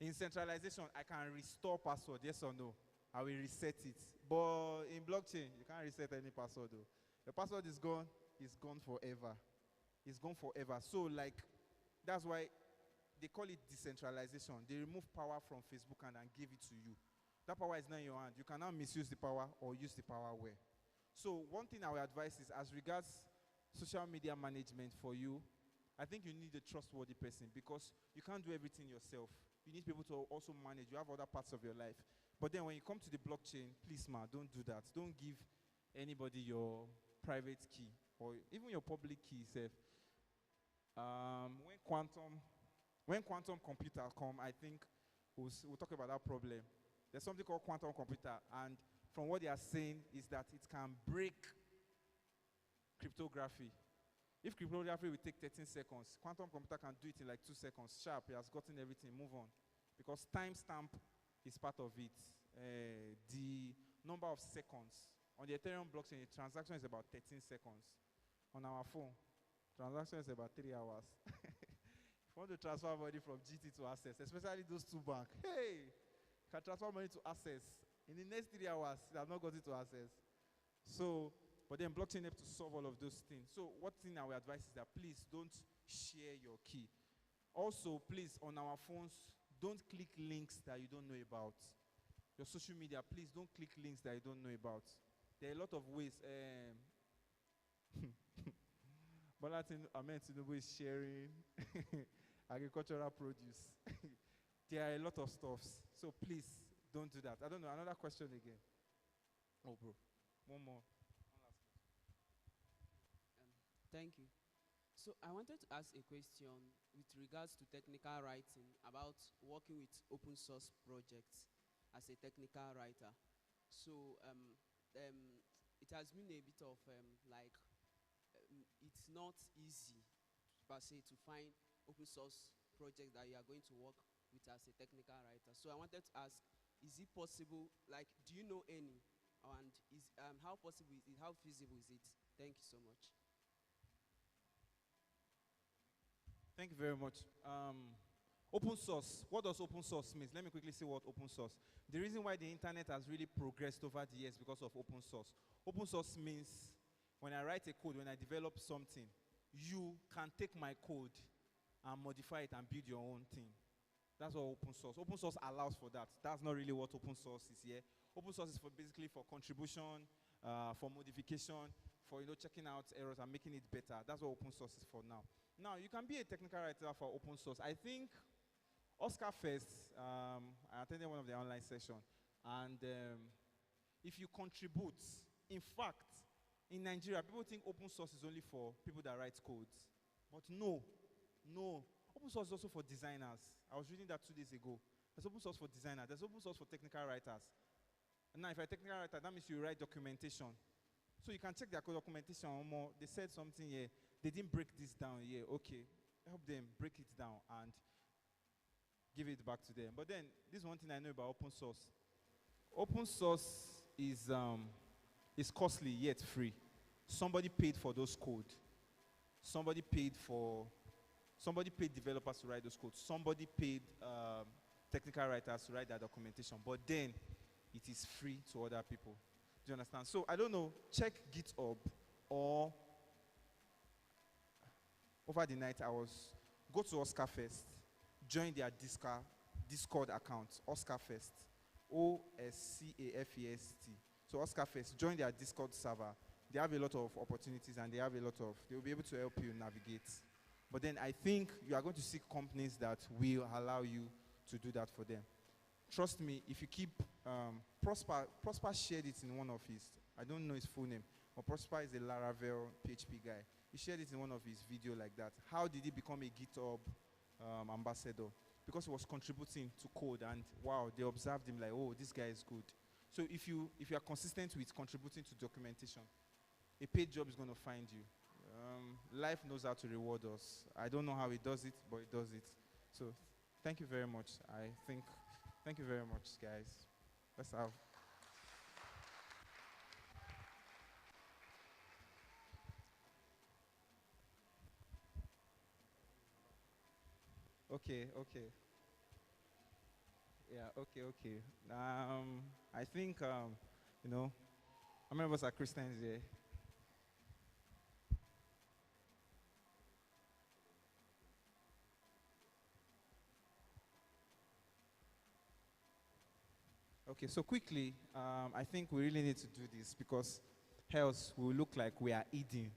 In centralization, I can restore password, yes or no. I will reset it. But in blockchain, you can't reset any password though. The password is gone forever. It's gone forever. So like, that's why they call it decentralization. They remove power from Facebook and give it to you. That power is not in your hand. You can now misuse the power or use the power well. So one thing I will advise is, as regards social media management for you, I think you need a trustworthy person, because you can't do everything yourself. You need people to also manage. You have other parts of your life. But then when you come to the blockchain, please, man, don't do that. Don't give anybody your private key or even your public key itself. When quantum computer come, I think we'll talk about that problem. There's something called quantum computer, and from what they are saying is that it can break cryptography. If cryptography will take 13 seconds, quantum computer can do it in like 2 seconds. Sharp, he has gotten everything, move on. Because timestamp is part of it. The number of seconds. On the Ethereum blockchain, the transaction is about 13 seconds. On our phone, transaction is about 3 hours. If you want to transfer money from GT to Access, especially those two banks, hey, you can transfer money to Access. In the next 3 hours, they have not got it to Access. So, but then blockchain helps to solve all of those things. So what thing I will advise is that please don't share your key. Also, please, on our phones, don't click links that you don't know about. Your social media, please don't click links that you don't know about. There are a lot of ways. But I think Tinubu is sharing agricultural produce. There are a lot of stuffs. So please, don't do that. I don't know, another question again. Oh, bro. One more. Thank you. So I wanted to ask a question with regards to technical writing about working with open source projects as a technical writer. So it has been a bit of it's not easy per se to find open source projects that you are going to work with as a technical writer. So I wanted to ask, is it possible, like, do you know any? And how possible is it, how feasible is it? Thank you so much. Thank you very much. Open source. What does open source mean? Let me quickly say what open source. The reason why the internet has really progressed over the years because of open source. Open source means when I write a code, when I develop something, you can take my code and modify it and build your own thing. That's what open source. Open source allows for that. That's not really what open source is here. Open source is for basically for contribution, for modification, for checking out errors and making it better. That's what open source is for now. Now, you can be a technical writer for open source. I think Oscar Fest, I attended one of the online sessions, and if you contribute, in fact, in Nigeria, people think open source is only for people that write codes. But no. Open source is also for designers. I was reading that 2 days ago. There's open source for designers. There's open source for technical writers. And now, if you're a technical writer, that means you write documentation. So you can check their code documentation or more. They said something here. They didn't break this down here. Okay, help them break it down and give it back to them. But then, this is one thing I know about open source. Open source is costly yet free. Somebody paid for those codes. Somebody paid developers to write those codes. Somebody paid technical writers to write that documentation. But then, it is free to other people. Do you understand? So, I don't know, check GitHub, or over the night go to Oscar Fest, join their Discord account, Oscar Fest, OSCAFEST. So Oscar Fest, join their Discord server. They have a lot of opportunities and they will be able to help you navigate. But then I think you are going to see companies that will allow you to do that for them. trust me, if you keep, Prosper shared it in one of his, I don't know his full name, but Prosper is a Laravel PHP guy. He shared it in one of his video like that. How did he become a GitHub ambassador? Because he was contributing to code, and wow, they observed him like, oh, this guy is good. So if you are consistent with contributing to documentation, a paid job is going to find you. Life knows how to reward us. I don't know how it does it, but it does it. So thank you very much. Thank you very much, guys. Let's have. Okay. Yeah, okay. I think, how many of us are Christians here? Okay, so quickly, I think we really need to do this because else we will look like we are eating.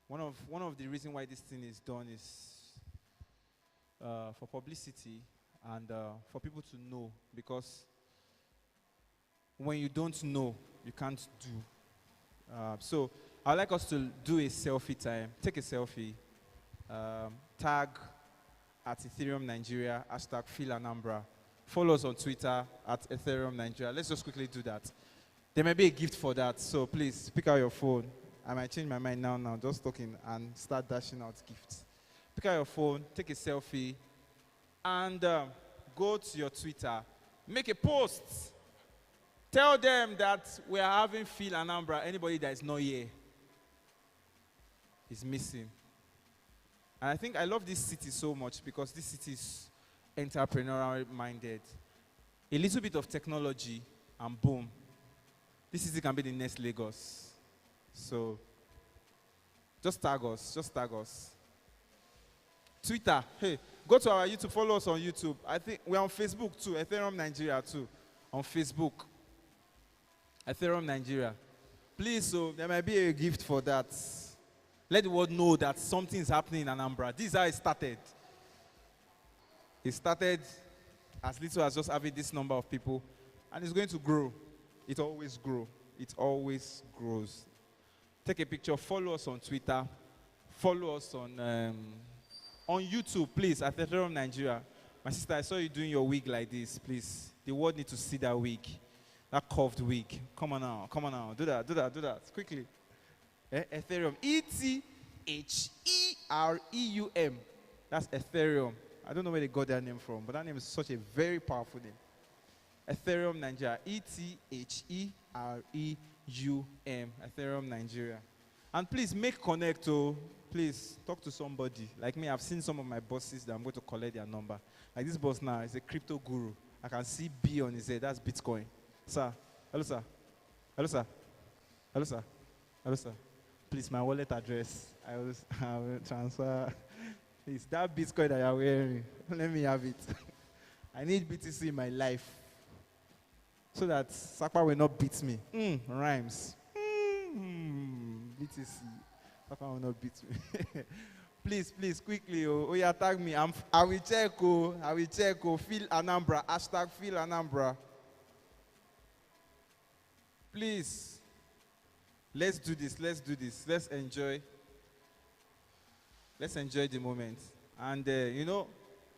One of the reasons why this thing is done is for publicity and for people to know, because when you don't know, you can't do. So I'd like us to do a selfie time. Take a selfie. Tag at Ethereum Nigeria, hashtag FIL Anambra. Follow us on Twitter at Ethereum Nigeria. Let's just quickly do that. There may be a gift for that, so please pick out your phone. I might change my mind now, just talking and start dashing out gifts. Pick out your phone, take a selfie, and go to your Twitter. Make a post. Tell them that we are having FIL Anambra. Anybody that is not here is missing. And I think I love this city so much because this city is entrepreneurial minded. A little bit of technology and boom, this city can be the next Lagos. So just tag us. Twitter, hey, go to our YouTube, follow us on YouTube. I think we're on Facebook too, Ethereum Nigeria too, on Facebook. Ethereum Nigeria. Please, so there might be a gift for that. Let the world know that something is happening in Anambra. This is how it started. It started as little as just having this number of people, and it's going to grow. It always grows. It always grows. Take a picture, follow us on Twitter, follow us on YouTube, please, at Ethereum Nigeria. My sister, I saw you doing your wig like this, please. The world needs to see that wig, that curved wig. Come on now. Do that, quickly. Ethereum, Ethereum. That's Ethereum. I don't know where they got that name from, but that name is such a very powerful name. Ethereum Nigeria, Ethereum, Ethereum Nigeria. And please make connect, please talk to somebody. Like me, I've seen some of my bosses that I'm going to collect their number. Like this boss now is a crypto guru. I can see B on his head, that's Bitcoin. Sir, hello sir. Please, my wallet address. I will transfer. Please, that Bitcoin that you're wearing, let me have it. I need BTC in my life so that Sakpa will not beat me. Rhymes. BTC. Sakpa will not beat me. Please, quickly. Oh, yeah, tag me. I will check. FIL Anambra. Hashtag FIL Anambra. Please. Let's do this. Let's enjoy the moment. And,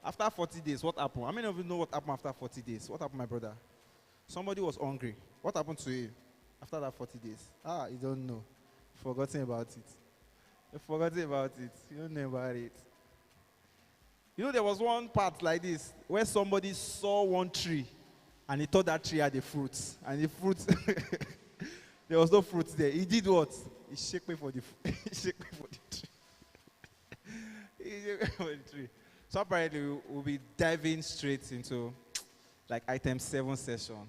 after 40 days, what happened? How many of you know what happened after 40 days? What happened, my brother? Somebody was hungry. What happened to him after that 40 days? You don't know. Forgotten about it. You don't know about it. There was one part like this where somebody saw one tree and he thought that tree had a fruit. And the fruit... There was no fruit there. He did what? He shook me for the tree. He shook me for the tree. So apparently we'll be diving straight into like item 7 session,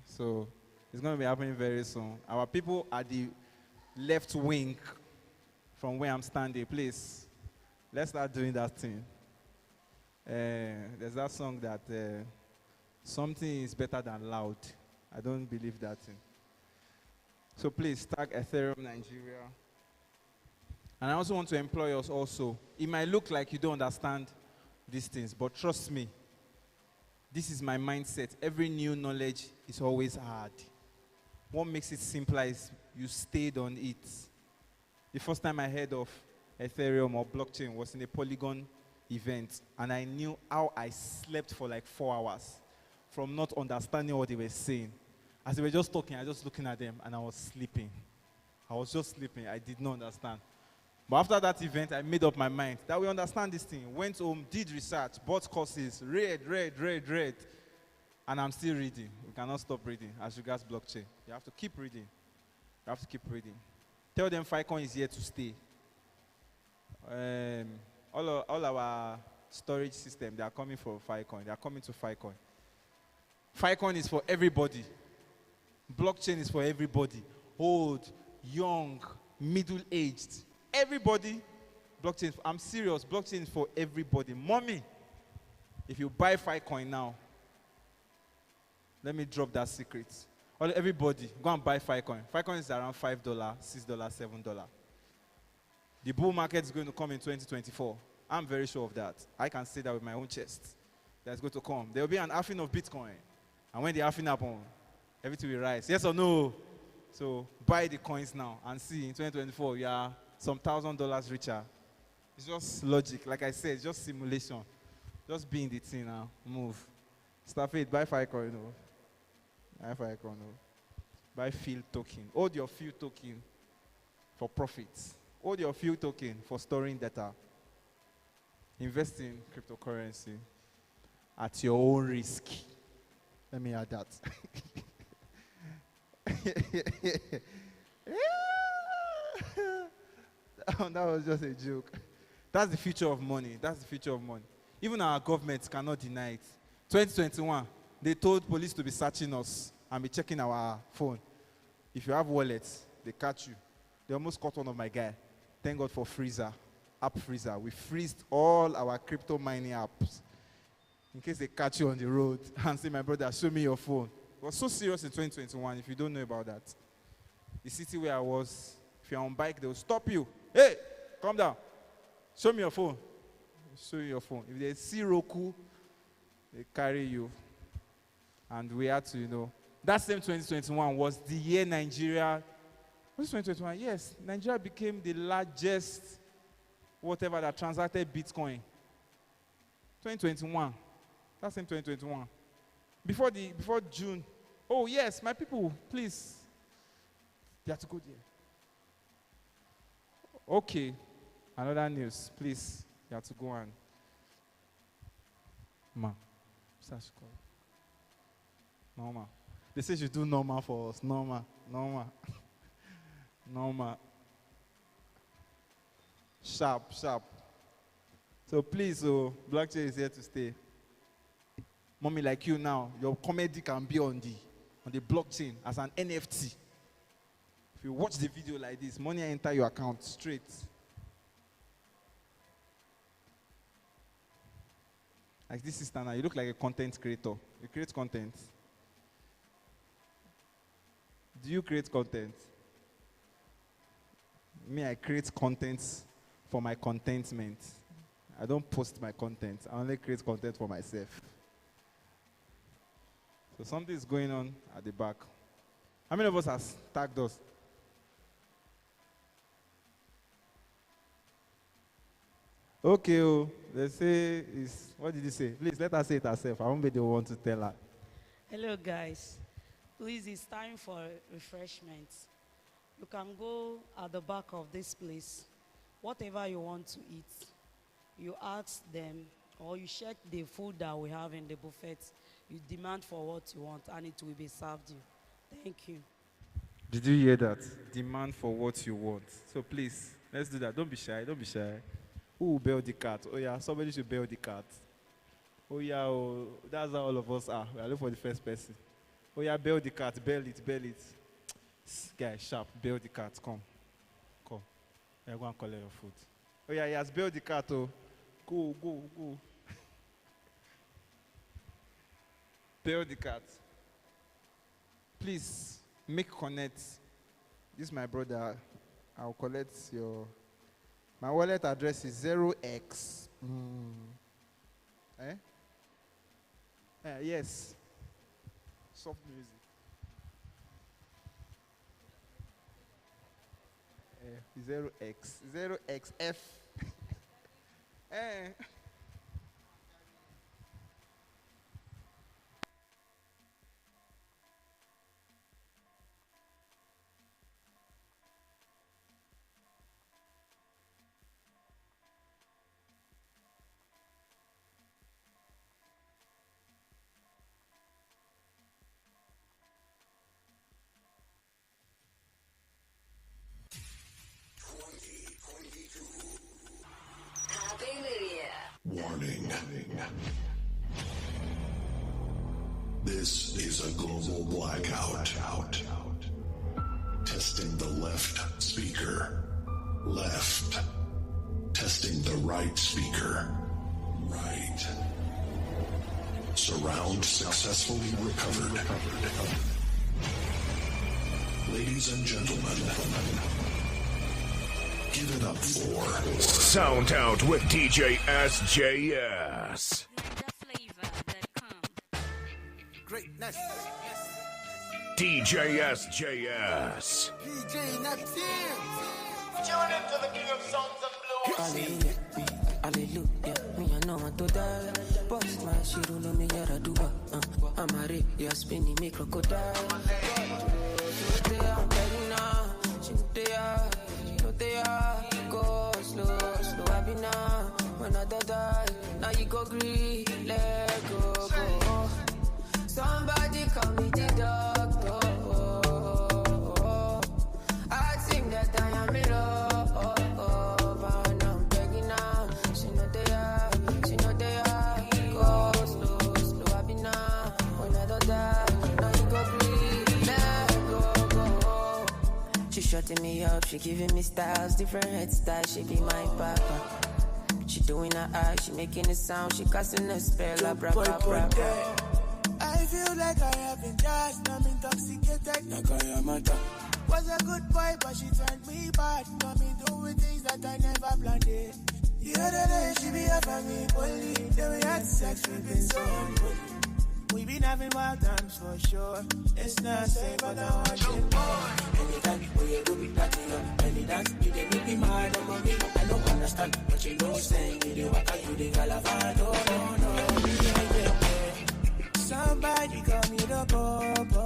So it's going to be happening very soon. Our people at the left wing from where I'm standing, please, let's start doing that thing. There's that song that something is better than loud. I don't believe that thing. So please tag Ethereum Nigeria. And I also want to employ us also. It might look like you don't understand these things. But trust me, this is my mindset. Every new knowledge is always hard. What makes it simpler is you stayed on it. The first time I heard of Ethereum or blockchain was in a Polygon event, and I knew how I slept for like 4 hours from not understanding what they were saying. As they were just talking, I was just looking at them, and I was sleeping. I was just sleeping. I did not understand. But after that event, I made up my mind that we understand this thing. Went home, did research, bought courses, read. And I'm still reading. We cannot stop reading as regards blockchain. You have to keep reading. You have to keep reading. Tell them Filecoin is here to stay. All our storage system, they are coming for Filecoin. They are coming to Filecoin. Filecoin is for everybody. Blockchain is for everybody. Old, young, middle-aged. Everybody, blockchain. I'm serious. Blockchain is for everybody. Mommy, if you buy Filecoin now, let me drop that secret. Everybody, go and buy Filecoin. Filecoin is around $5, $6, $7. The bull market is going to come in 2024. I'm very sure of that. I can say that with my own chest. That's going to come. There will be an halving of Bitcoin. And when the halving happens, everything will rise. Yes or no? So buy the coins now and see in 2024 you are some $1,000 richer. It's just logic. Like I said, it's just simulation. Just be in the thing now. Move. Stop it. Buy Filecoin. Buy Filecoin. Buy FIL token. Hold your FIL token for profits. Hold your FIL token for storing data. Invest in cryptocurrency at your own risk. Let me add that. That was just a joke. That's the future of money. That's the future of money. Even our government cannot deny it. 2021, they told police to be searching us and be checking our phone. If you have wallets, they catch you. They almost caught one of my guy. Thank God for Freezer, app Freezer. We freezed all our crypto mining apps in case they catch you on the road and say, my brother, show me your phone. It was so serious in 2021, if you don't know about that. The city where I was, if you're on bike, they'll stop you. Hey, calm down. Show me your phone. Show you your phone. If they see Roku, they carry you. And we had to, that same 2021 was the year Nigeria, was it 2021? Yes, Nigeria became the largest whatever that transacted Bitcoin. 2021. That same 2021. Before June. Oh yes, my people, please. You have to go there. Okay. Another news, please. You have to go on. Normal. They say you do normal for us. Normal. Sharp. So please, blockchain is here to stay. Mommy like you now, your comedy can be on the blockchain as an NFT. If you watch the video like this, money enter your account straight. Like this sister now, you look like a content creator. You create content. Do you create content? Me, I create content for my contentment. I don't post my content. I only create content for myself. So something is going on at the back. How many of us has tagged us? Okay, they say is, what did you say? Please let her say it herself. I won't be the one to tell her. Hello guys. Please, it's time for refreshments. You can go at the back of this place. Whatever you want to eat, you ask them or you check the food that we have in the buffet. You demand for what you want and it will be served you. Thank you. Did you hear that? Demand for what you want. So please, let's do that. Don't be shy. Who will bail the cat? Oh yeah, somebody should bail the cat. Oh yeah, that's how all of us are. We are looking for the first person. Oh yeah, bail the cat, bail it. Guy, sharp, bail the cat, come. Yeah, go and collect your food. Oh yeah, he has bailed the cat, oh. Go. Bail the cat. Please, make connect. This is my brother. I'll collect your... My wallet address is 0x. Yes. Soft music. 0xf. Warning. This is a global blackout. Testing the left speaker. Left. Testing the right speaker. Right. Surround successfully recovered. Ladies and gentlemen, give it up for Sound Out with DJ SJS. Greatness. DJ SJS. DJ Natim. Tune into the king of songs and blues. Hallelujah, me I know how to die. Boss my shit, no me yara do. I'm a rip, you're spinning me crocodile. I'm better now. Go slow, I be now. When I die, now you go green, let go. Somebody call me the doctor. I think that I am in love, and I'm begging now. She know they are. Go slow, I be now. When I die, now you go green, let go. She shutting me up, she giving me styles, different head styles, she be my papa. She doing her eyes, she making a sound, she casting a spell, I feel like I have been gassed, I'm intoxicated, Nakayamata. Was a good boy, but she turned me bad. Got me doing things that I never planned it. The other day, she be up on me, bully. Then we had sex, we been so unholy. We been having wild times for sure. It's not safe, but I want you more. Anytime we do be partying up, any dance, you dey make me mad on me. I don't understand, but you know saying you dey waka, you dey galavado. No. Somebody call me the Bobo.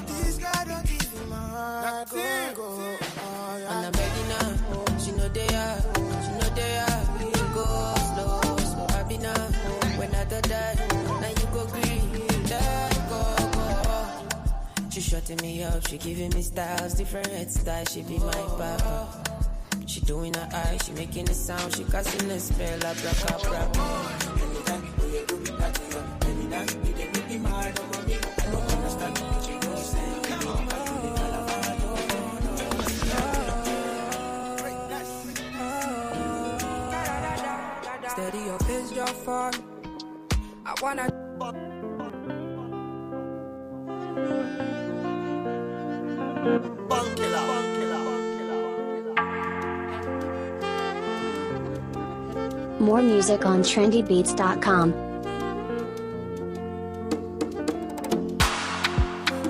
This guy don't give me my heart. Go. And I'm begging now, she know they are. Go slow, I be now. When I die, now you go green, let go. She shutting me up, she giving me styles, different head styles, she be my papa. She doing her eyes, she making a sound, she casting a spell, Anytime we do be partying up, any dance, you dey make me mad on me. I don't understand, but you know saying you dey waka, you dey galavado. steady your pace, your fall. I wanna. More music on trendybeats.com.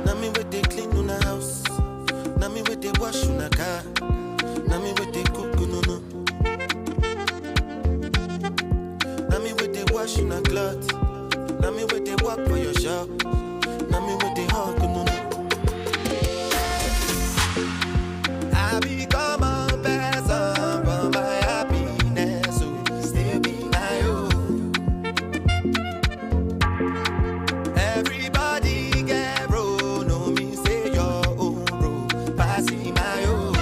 Now me with they clean on the house. Now me with they wash on the car. Now me with they cook no. Now me with they wash on the cloth. Now me with they walk for your shop. Now me with they hug no. I become a person for my happiness, so still be my own. Everybody get bro, no me say your own bro, passing my own.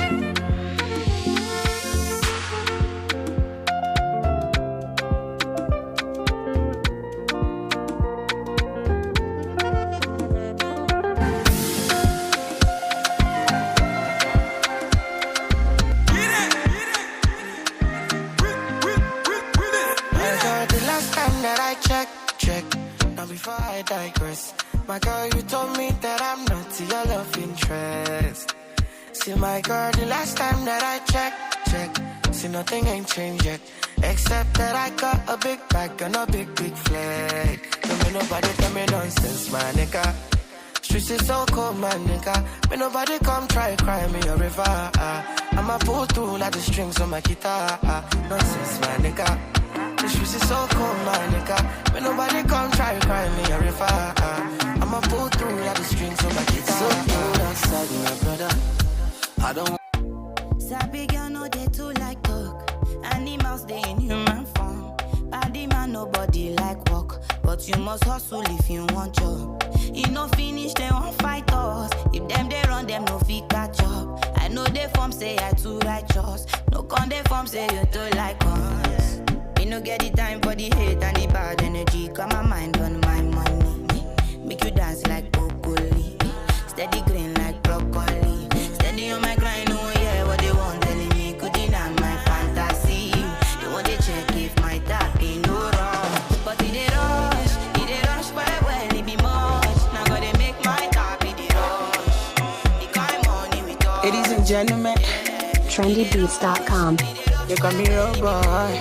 Before I digress, my girl, you told me that I'm not your love interest. See, my girl, the last time that I checked, see nothing ain't changed yet. Except that I got a big bag and a big flag. Don't make nobody tell me nonsense, my nigga. Streets is so cold, my nigga. May nobody come try cry me a river. I'ma pull through like the strings on my guitar. Nonsense, my nigga. The streets is so cold, my nigga. May nobody come try cry me a river. I'ma pull through like the strings on my guitar. So cold outside, my brother. I don't. Sabi girl no they too like talk. Animals they in human form. Body man nobody like walk, but you must hustle if you want job. You no finish they won't fight us. If them they run them no fit catch up. I know they form say I too righteous. No con they form say you too like us. Me no get the time for the hate and the bad energy. Got my mind on my money. Make you dance like broccoli. Steady green like broccoli. Steady on my grind, oh yeah, what they want telling me could deny my fantasy. They want to check if my tap ain't no wrong. But it they rush, well, it be much. Now gotta make my tap in the rush. The kind money we talk. Ladies and gentlemen, trendybeats.com. you got me real boy.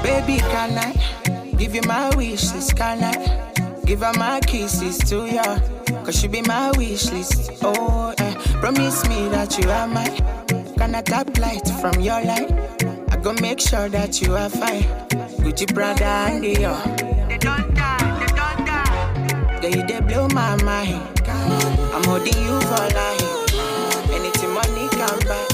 Baby, can I give you my wish list? Can I give her my kisses to ya? Cause she be my wish list. Oh, promise me that you are mine. Can I tap light from your light? I go make sure that you are fine. Gucci, Prada, and Dior. They don't die. Girl, you they blow my mind. I'm holding you for life. Anything money can buy.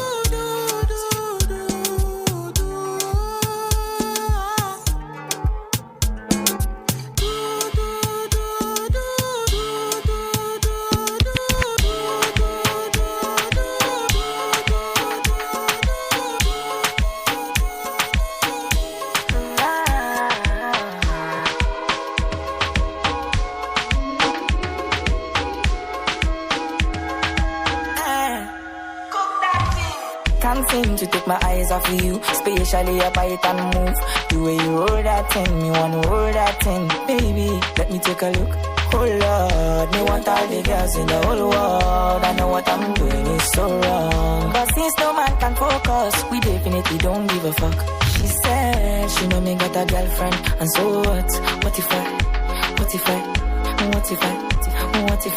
Can't seem to take my eyes off of you, especially your bite and move. The way you hold that thing, me wanna hold that thing. Baby, let me take a look. Oh Lord, me want all the girls in the whole world. I know what I'm doing is so wrong. But since no man can focus, we definitely don't give a fuck. She said she know me got a girlfriend, and so what? What if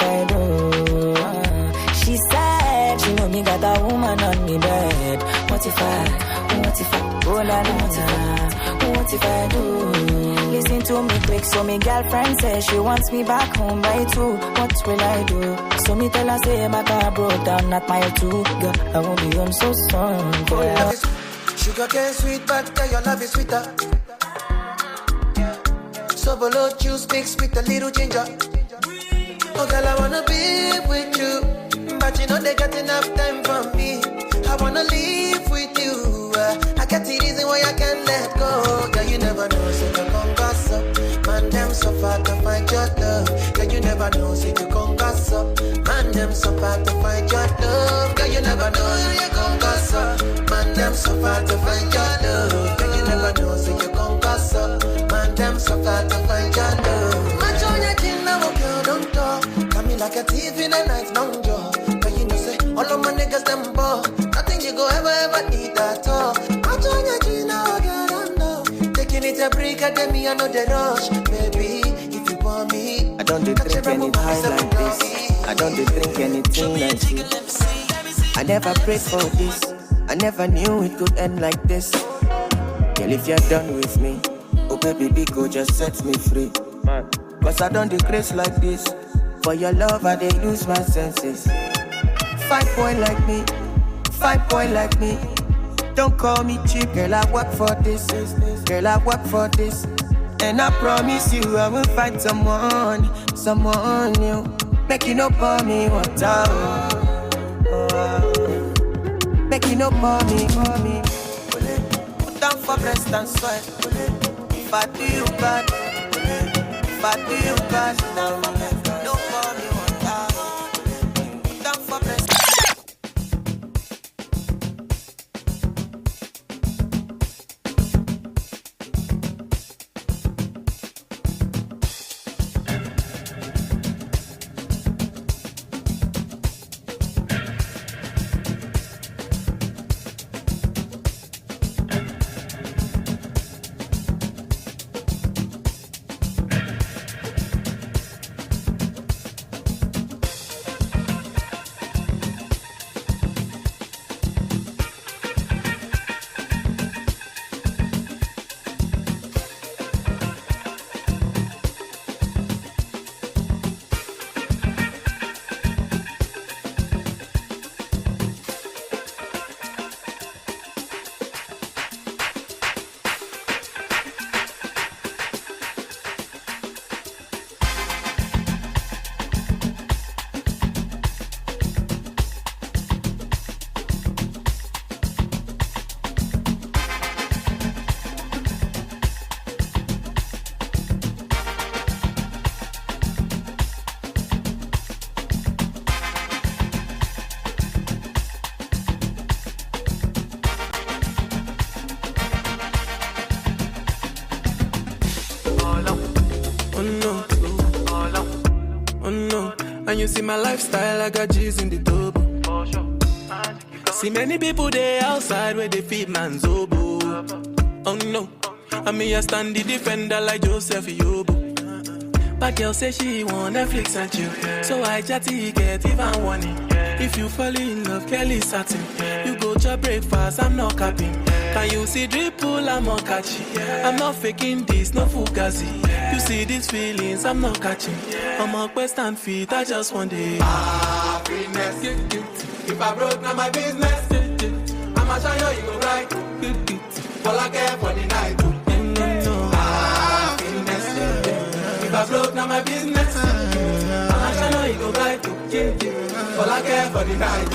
I do? She said she know me got a woman on me bed. What if I, oh la la la, what if I do? Listen to me quick, so me girlfriend says she wants me back home by 2. What will I do? So me tell her say my car broke down at mile 2. Girl, I won't be home so soon. Girl. Sugar cane sweet, but your love is sweeter. Sobolo juice mixed with a little ginger. Oh girl, I wanna be with you, but you know they got enough time for me. I wanna live with you. I got the reason why I can't let go. Girl, you never know, so you come gas up. Man, them so far to find your love. Girl, you never know, so you come gas up. Man, them so far to find your love. Girl, you never know, so you come gas up. Man, them so far to find your love. Girl, you never know, so you come gas up. Man, them so far to find your love. Match on your chin, now, girl, don't talk. Come in like a thief in a night long jaw. But you know, say, all of my niggas, them ball. Nothing you go ever need at all. Match on your chin, now, girl, don't know. Taking it a break, I me, I know the rush. Baby, if you want me, I don't drink any high like this. I don't drink anything like this. I never prayed for this. I never knew it could end like this. Girl, if you're done with me, oh baby, big go just set me free. Cause I don't decrease like this. For your love, I dey lose my senses. 5 boy like me, 5 boy like me. Don't call me cheap, girl, I work for this. Girl, I work for this. And I promise you, I will find someone new. Make you no pour me water. Make you no pour me. Put down for breast and sweat. If I do you bad, now no pour me water. Put down for breast. And you see my lifestyle, I got G's in the double. See many people there outside where they feed man's oboe. Oh no, I mean I stand the defender like Joseph Yobo. But girl say she want Netflix and chill, so I chatty get even warning. If you fall in love, Kelly satin. You go to breakfast, I'm not capping. Can you see dripple, I'm not catching. I'm not faking this, no fugazi. You see these feelings, I'm not catching. I'm on quest and feet, I just want it. Happiness. If I broke, now my business. I'ma show you, you go right. All I care for the night. Happiness. If I broke, now my business. I'ma show you, you go right. All I care for the night.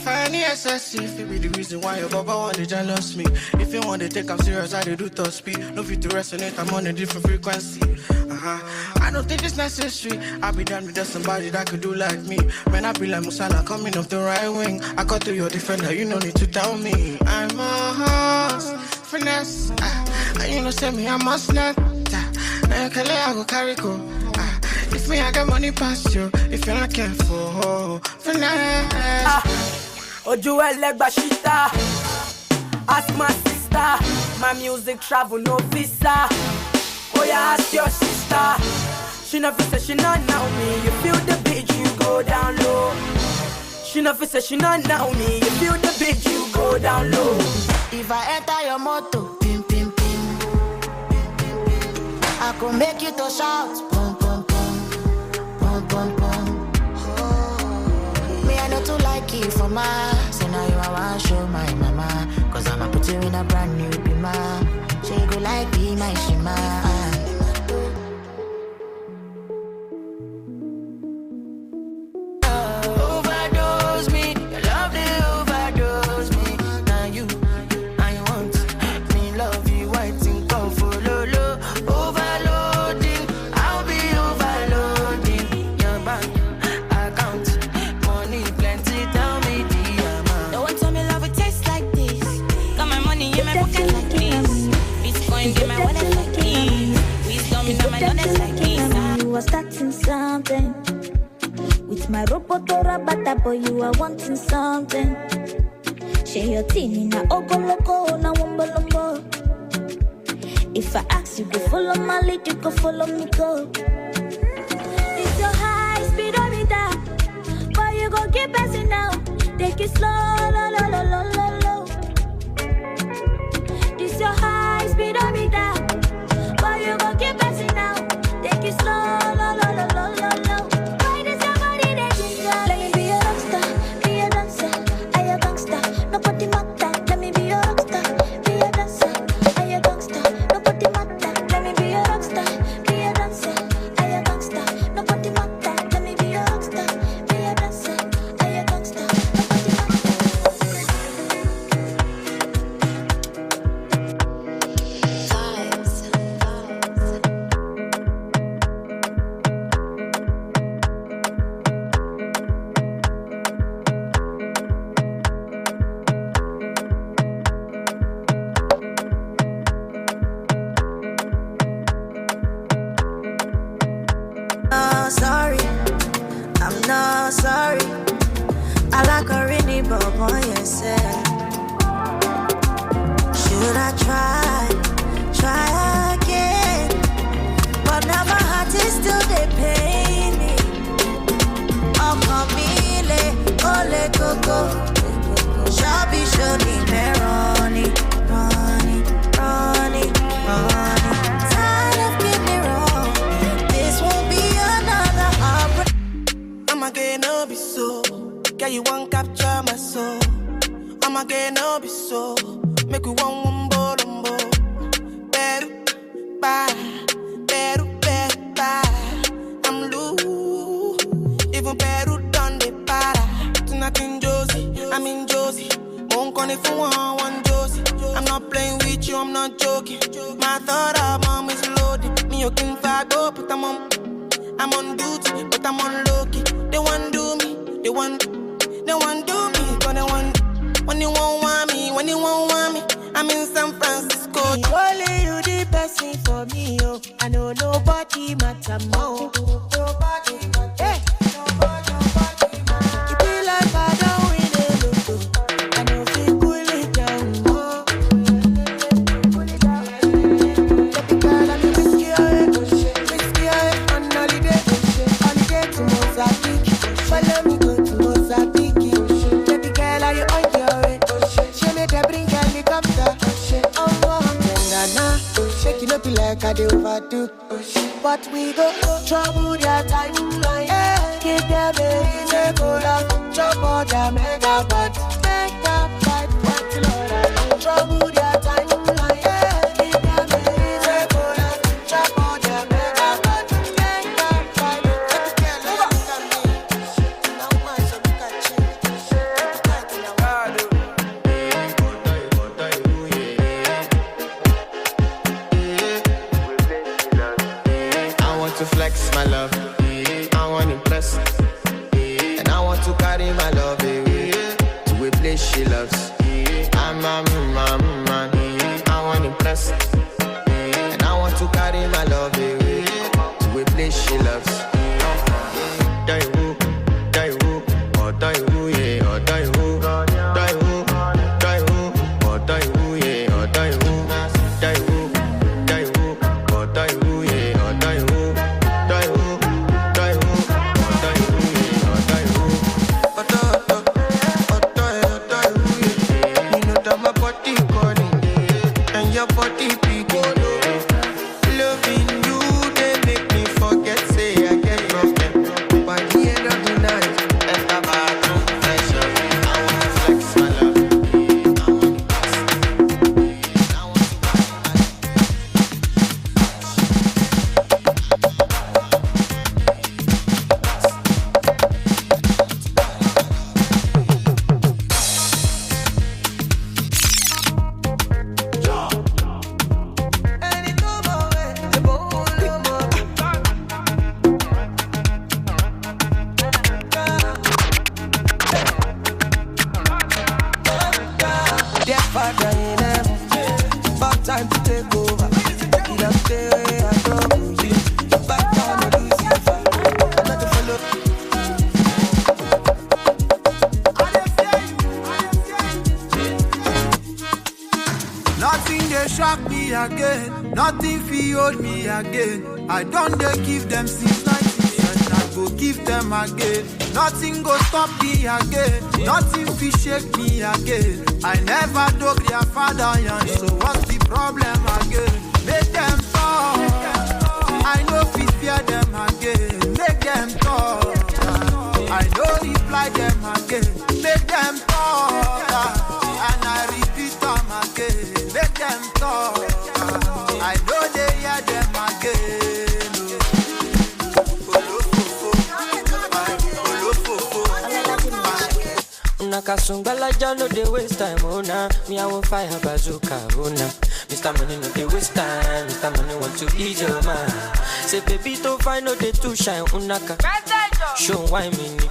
FILSS, if it be the reason why your baba want to jealous me. If you want to take I'm serious, I do top speed. No fit to resonate, I'm on a different frequency. I don't think it's necessary. I be done with somebody that could do like me. Man, I be like Musala coming off the right wing. I got to your defender, you no need to tell me. I'm a horse, finesse. And you know, say me, I must not. I go carry go. If me, I got money past you. If you're not careful, finesse. Ojuel leg bashita. Ask my sister. My music travel no visa. Oh yeah, ask your sister. She never say she not know me. You feel the beat, you go down low. She never say she not know me. You feel the beat, you go down low. If I enter your motor, pim pim pim, I could make you to shout, pum pum pum, pum pum pum. Me I know to like you for my. So now you I want show my mama, 'cause I'ma put you in a brand new bima. She go like be my shima. Overdose me, your love they overdose me. Now you, I want me love you, waiting come for lolo. Overloading, I'll be overloading. Your bank account, money plenty, tell me the amount. Don't want to me love it tastes like this. Got my money in my pocket like this. Bitcoin in my wallet like this. Wisdom in my knowledge like this. You are starting something. With my robotora bata boy, you are wanting something. Share your team in a ogoloko na wombolombo. If I ask you to follow my lead, you go follow me go. It's your high speedometer, but you go keep passing now. Take it slow, low, low, low, low, low, low. This your high speedometer, but you go keep passing now. Take it slow, low, low, low, low, low, low. Why does your body that ginger? Let me be your rockstar, be a dancer, I a gangster. Nobody matter. Let me be your rockstar, be a dancer, I a gangster. Nobody matter. Let me be your rockstar, be a dancer, I a gangster. Nobody matter. Let me be your rockstar, be a dancer, I a gangster. Sorry, I'm not sorry. I like a rainy bob on yourself. Should I try again? But now my heart is still they pain me. Oh, Camille, ole coco. Shabby, shoni, Ronnie. Tired of getting wrong. This won't be another heartbreak. I'ma get no be so. Girl, you won't capture my soul. I'ma get no be so. Make you one wumbo lumbo. Better bye. I'm loose. Even better done the para. Tonight in Josie, I'm in Josie. Won't call it for one Josie. I'm not playing with you, I'm not joking. My thought of mom is loaded. Me, you can fight up, but I'm on duty, but I'm on low key. They want do me, they want do me, but they want. When you won't want me, I'm in San Francisco. Only you the person for me, oh. I know nobody matter more. Nobody matter. Hey, like I do overdo. But we go trouble their timeline. Yeah. Give them a reason to laugh. Chop all their mega bad. Make that fight, what Lord I do. Trouble their timeline. Yeah. Give them a reason to laugh. Chop all their mega bad. Make that fight. Let the girl look at me. Now my son look at you. Keep it tight in a while. I want to flex my love. I want to impress. And I want to carry my love away to a place she loves. I'm a man. I want to impress. And I want to carry my love away to a place she loves. Die who, or die who, yeah, or die who, die who, or die who, yeah, or die who, die who, or die who, yeah, or die who, die who, or die who, yeah, or die who. You know that my body calling and your body beating. Loving you, they make me forget, say I get broken. By the end of the night, enter bathroom, fresh up. I want to flex my love. Their father in heaven, about time to take over. He don't stay away and trouble you. Back down to Lucifer. I'm not to follow. Nothing they shock me again, nothing fi hold me again. I don't they give them since 19 and I go give them again. Nothing go stop me again, nothing fi shake me again. I never dug their father young, so what's the problem again? Make them talk, I know fi fear them again. Make them talk, I know reply them again. Make them talk, and I repeat them again. Make them talk, I know they hear them again. Nakasumbala jano they waste time, oh nah. Me I won't fire bazooka, oh nah. Mr. Money no they waste time, Mr. Money want to ease your mind. Say baby don't find no they too shine, unaka. Show why me ni.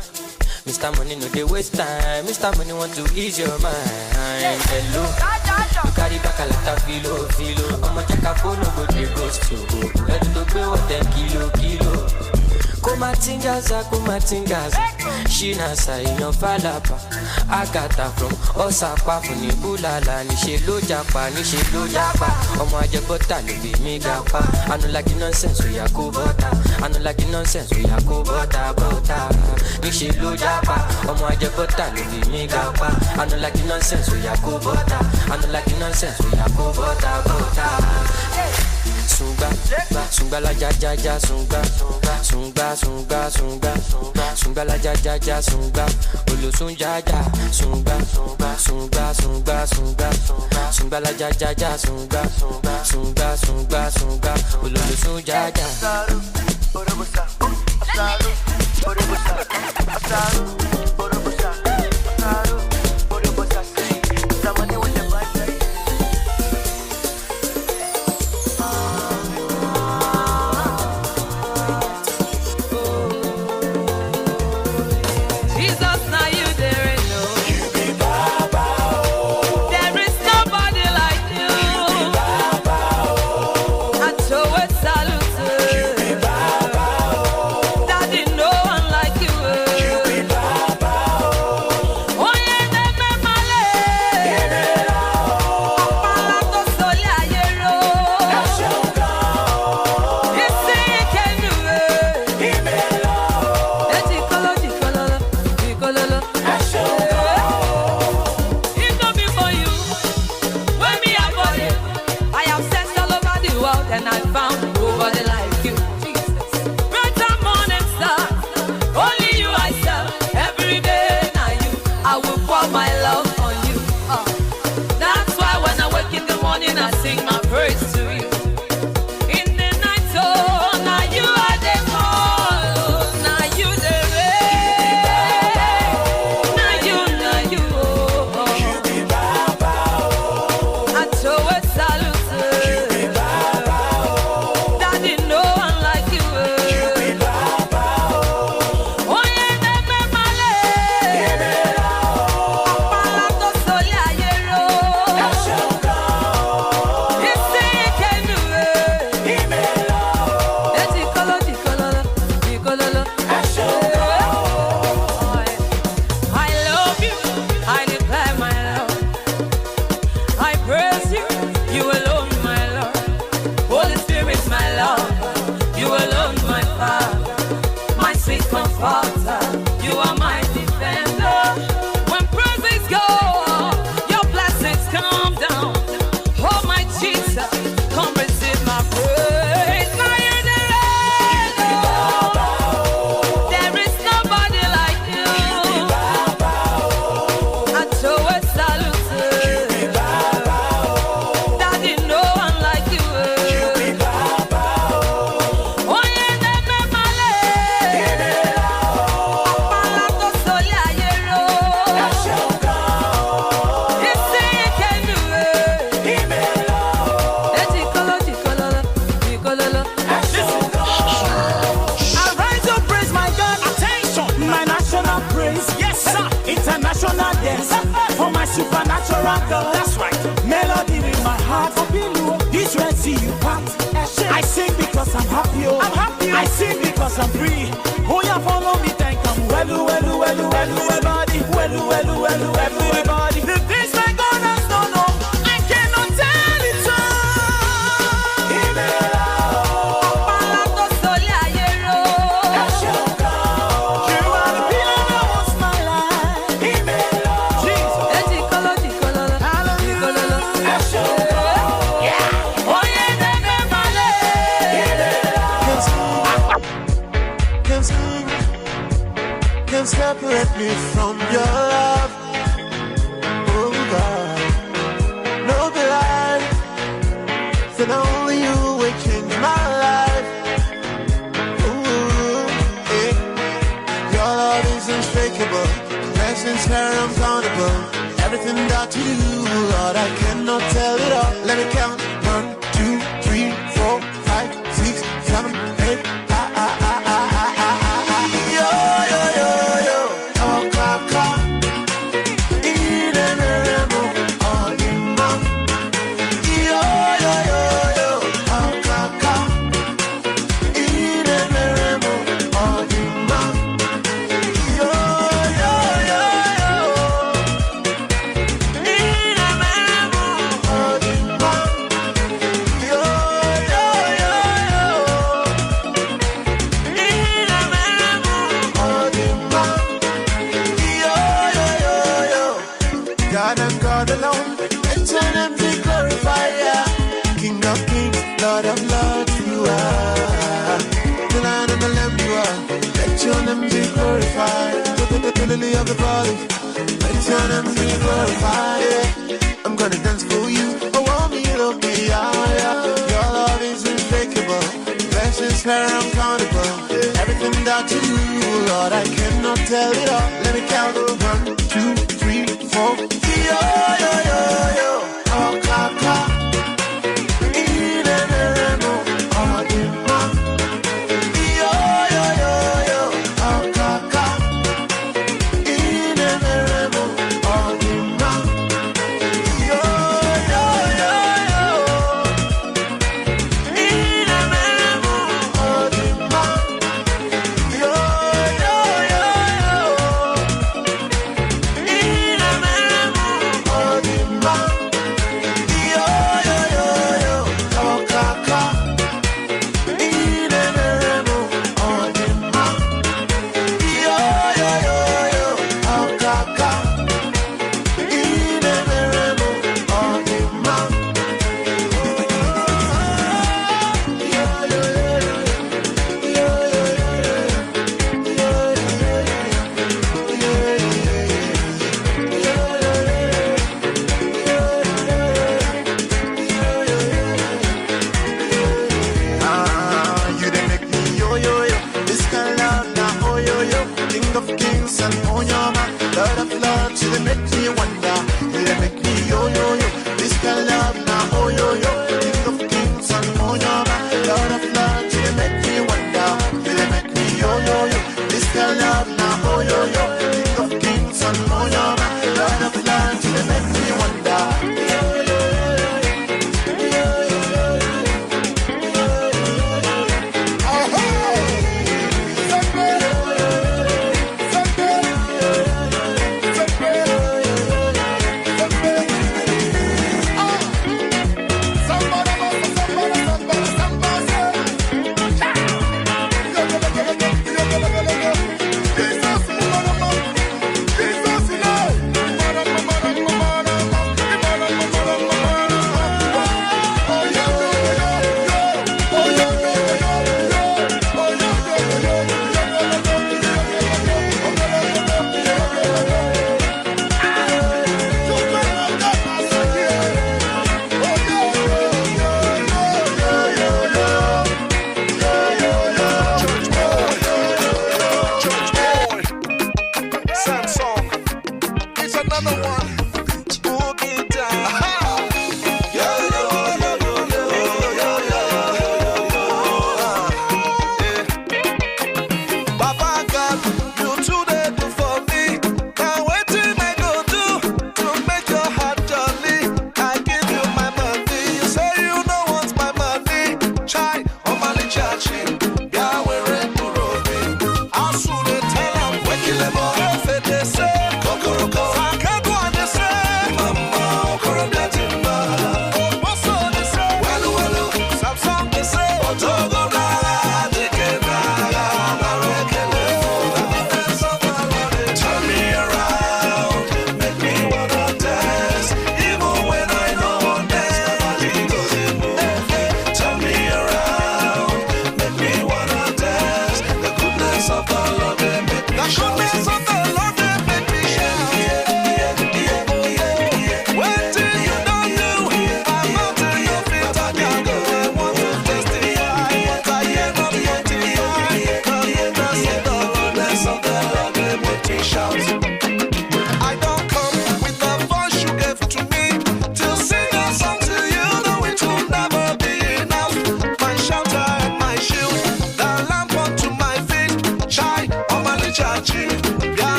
Mr. Money no they waste time, Mr. Money want to ease your mind. Hello, you carry back a lot of filo. I'ma check a phone no go they ghost to. Let it go what them kilo. Kumatingaza, Shina Saino Falapa, Agata from Osaka, Funibulala, Nishelo Japa, Omaja Botani, Migapa, I don't like the nonsense we are Kubota, I don't like the nonsense we are Kubota, Nishelo Japa, Omaja Botani, Migapa, I don't like the nonsense we are Kubota, I don't like the nonsense we are Kubota. Sunga la ja sunga la ja sunga olo sunga la ja sunga olo praise to you. In the night, oh, now you are the call, now you the rain, now you, oh. You be Baba, oh. I told a salute, you be Baba, oh. Daddy, no one like you, you be Baba, oh. Oh, yeah, never male, Apalato solia yero, you say you can do it, Dicolo, I love you, I declare my love. I praise you, you alone, my Lord. Holy Spirit, my love, you alone, my Father, my sweet comforter. You are my defender. When praises go, your blessings come down. Oh, my Jesus, come receive my praise. Now you're the Lord. There is nobody like you. I told a salute. Daddy, no one like you. Oh, yeah, never male. Apalato solia yero. You say you can do it. I rise to praise my God. Attention, my national praise. Yes, sir. International dance for my supernatural God. That's right. Melody in my heart. This Red Sea you part. I sing because I'm happy. Oh. I'm happy. I sing because I'm free. Oh, yeah, follow me, thank you. Everybody. Everybody. The things my God has done, oh, I cannot tell it all. Apalato solia yero. You are the pillar that was my life. Jesus. Oh, yeah, never male. Can't separate me from your love. Oh God, no be lie. Then only you will change my life. Ooh, yeah. Your love is unshakable. Blessings are uncountable. Everything that you do, Lord, I cannot tell it all. Let me count. 1, 2, 3, 4, 5, 6, 7, 8. Yo, yo, yo, yo. Oh, kaka. Ireneremo, oh, ima. Yo, yo, yo, yo. Oh, kaka. Ireneremo, oh, ima. Yo, yo, yo, yo. Ireneremo, oh, ima. Yo, yo, yo, yo. Ireneremo, oh, ima. Yo, yo, yo, yo. God and God alone, let your name be glorified, yeah. King of kings, Lord of lords, you are. The Lion and the Lamb, you are. Let your name be glorified. The lily of the valley, let your name be glorified, yeah. I'm gonna dance for you. Oh, want me, look me, yeah. Your love is unshakable. Blessings are uncountable. Everything that you do, Lord, I cannot tell it all. Let me count. 1, 2, 3, 4. Yo, yo, yo, yo. Oh, kaka. Ireneremo, oh, ima. Yo, yo, yo, yo. Oh, kaka. Ireneremo, oh, ima. Yo, yo, yo, yo. Ireneremo, oh, ima. Yo, yo, yo, yo. Ireneremo.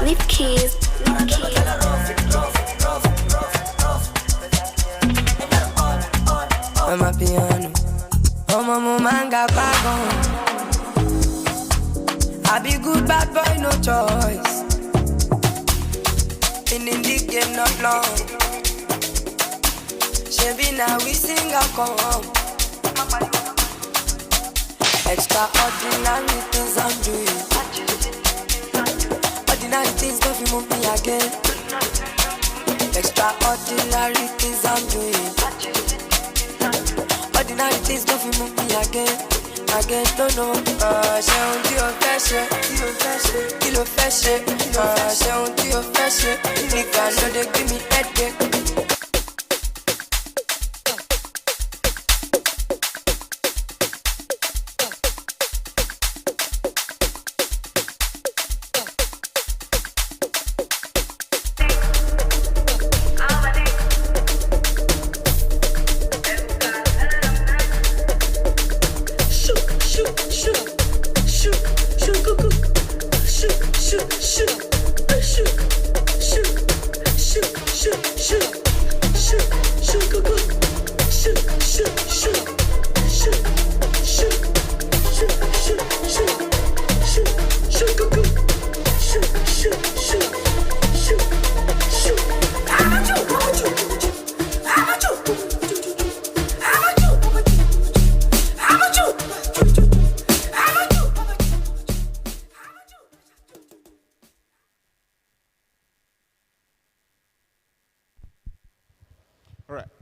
Leave keys. I'm a piano. I'm a manga bagon. I be good bad boy, no choice. Been in the game not long. Shabby now we sing a come. Extraordinary things I'm doing. Ordinary things don't feel move me again. Extraordinary things I'm doing. Ordinary things don't feel move me again. Again, don't know. Ṣé ohun tí o fẹ́ ṣe? Kí ló fẹ́ ṣe? Ṣé ohun tí o fẹ́ ṣe? Nìkan ló dé give me headache.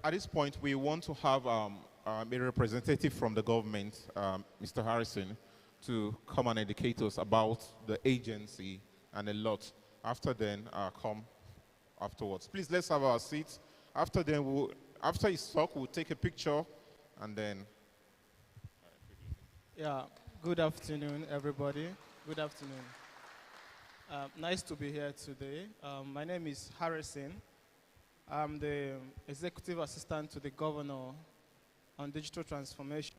At this point, we want to have a representative from the government, Mr. Harrison, to come and educate us about the agency and a lot. After then, come afterwards. Please, let's have our seats. After then, after his talk, we'll take a picture, and then. Yeah, good afternoon, everybody. Good afternoon. Nice to be here today. My name is Harrison. I'm the executive assistant to the governor on digital transformation.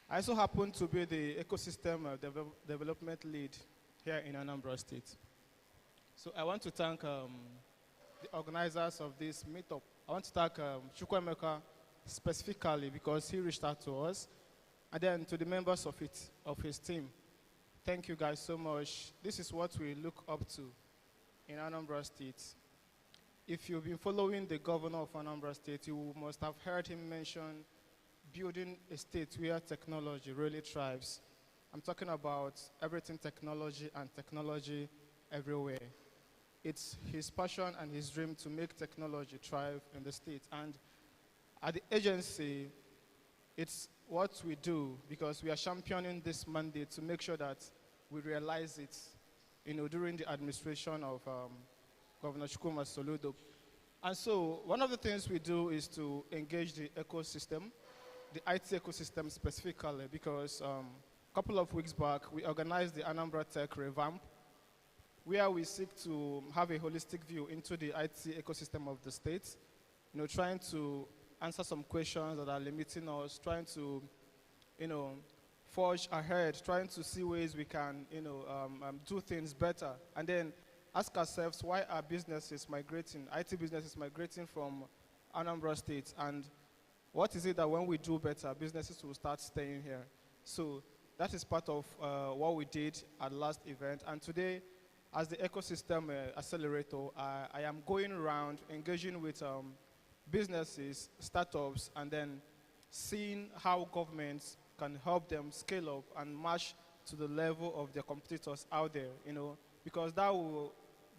I also happen to be the ecosystem development lead here in Anambra State. So I want to thank the organizers of this meetup. I want to thank Chukwemeka specifically because he reached out to us, and then to the members of his team. Thank you guys so much. This is what we look up to in Anambra State. If you've been following the governor of Anambra State, you must have heard him mention building a state where technology really thrives. I'm talking about everything technology and technology everywhere. It's his passion and his dream to make technology thrive in the state. And at the agency, it's what we do because we are championing this mandate to make sure that we realize it, during the administration of Governor Chukwuma Soludo. And so one of the things we do is to engage the ecosystem, the IT ecosystem specifically, because a couple of weeks back, we organized the Anambra Tech Revamp, where we seek to have a holistic view into the IT ecosystem of the state, trying to answer some questions that are limiting us, trying to, forge ahead, trying to see ways we can, do things better. And then ask ourselves, why are businesses migrating, IT businesses migrating from Anambra State? And what is it that when we do better, businesses will start staying here? So that is part of what we did at last event. And today, as the ecosystem accelerator, I am going around engaging with businesses, startups, and then seeing how governments can help them scale up and match to the level of their competitors out there, because that will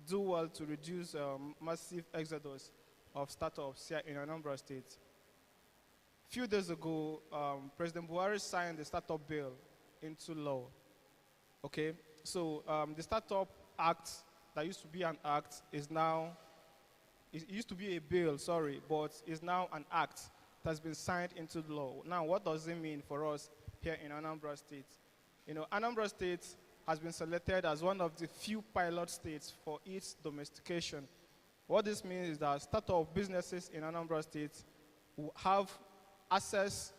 do well to reduce massive exodus of startups here in Anambra State. A few days ago, President Buhari signed the startup bill into law. Okay, so the Startup Act that used to be an act is now, it used to be a bill, sorry, but is now an act that has been signed into law. Now, what does it mean for us here in Anambra State? Anambra State has been selected as one of the few pilot states for its domestication. What this means is that startup businesses in Anambra State will have access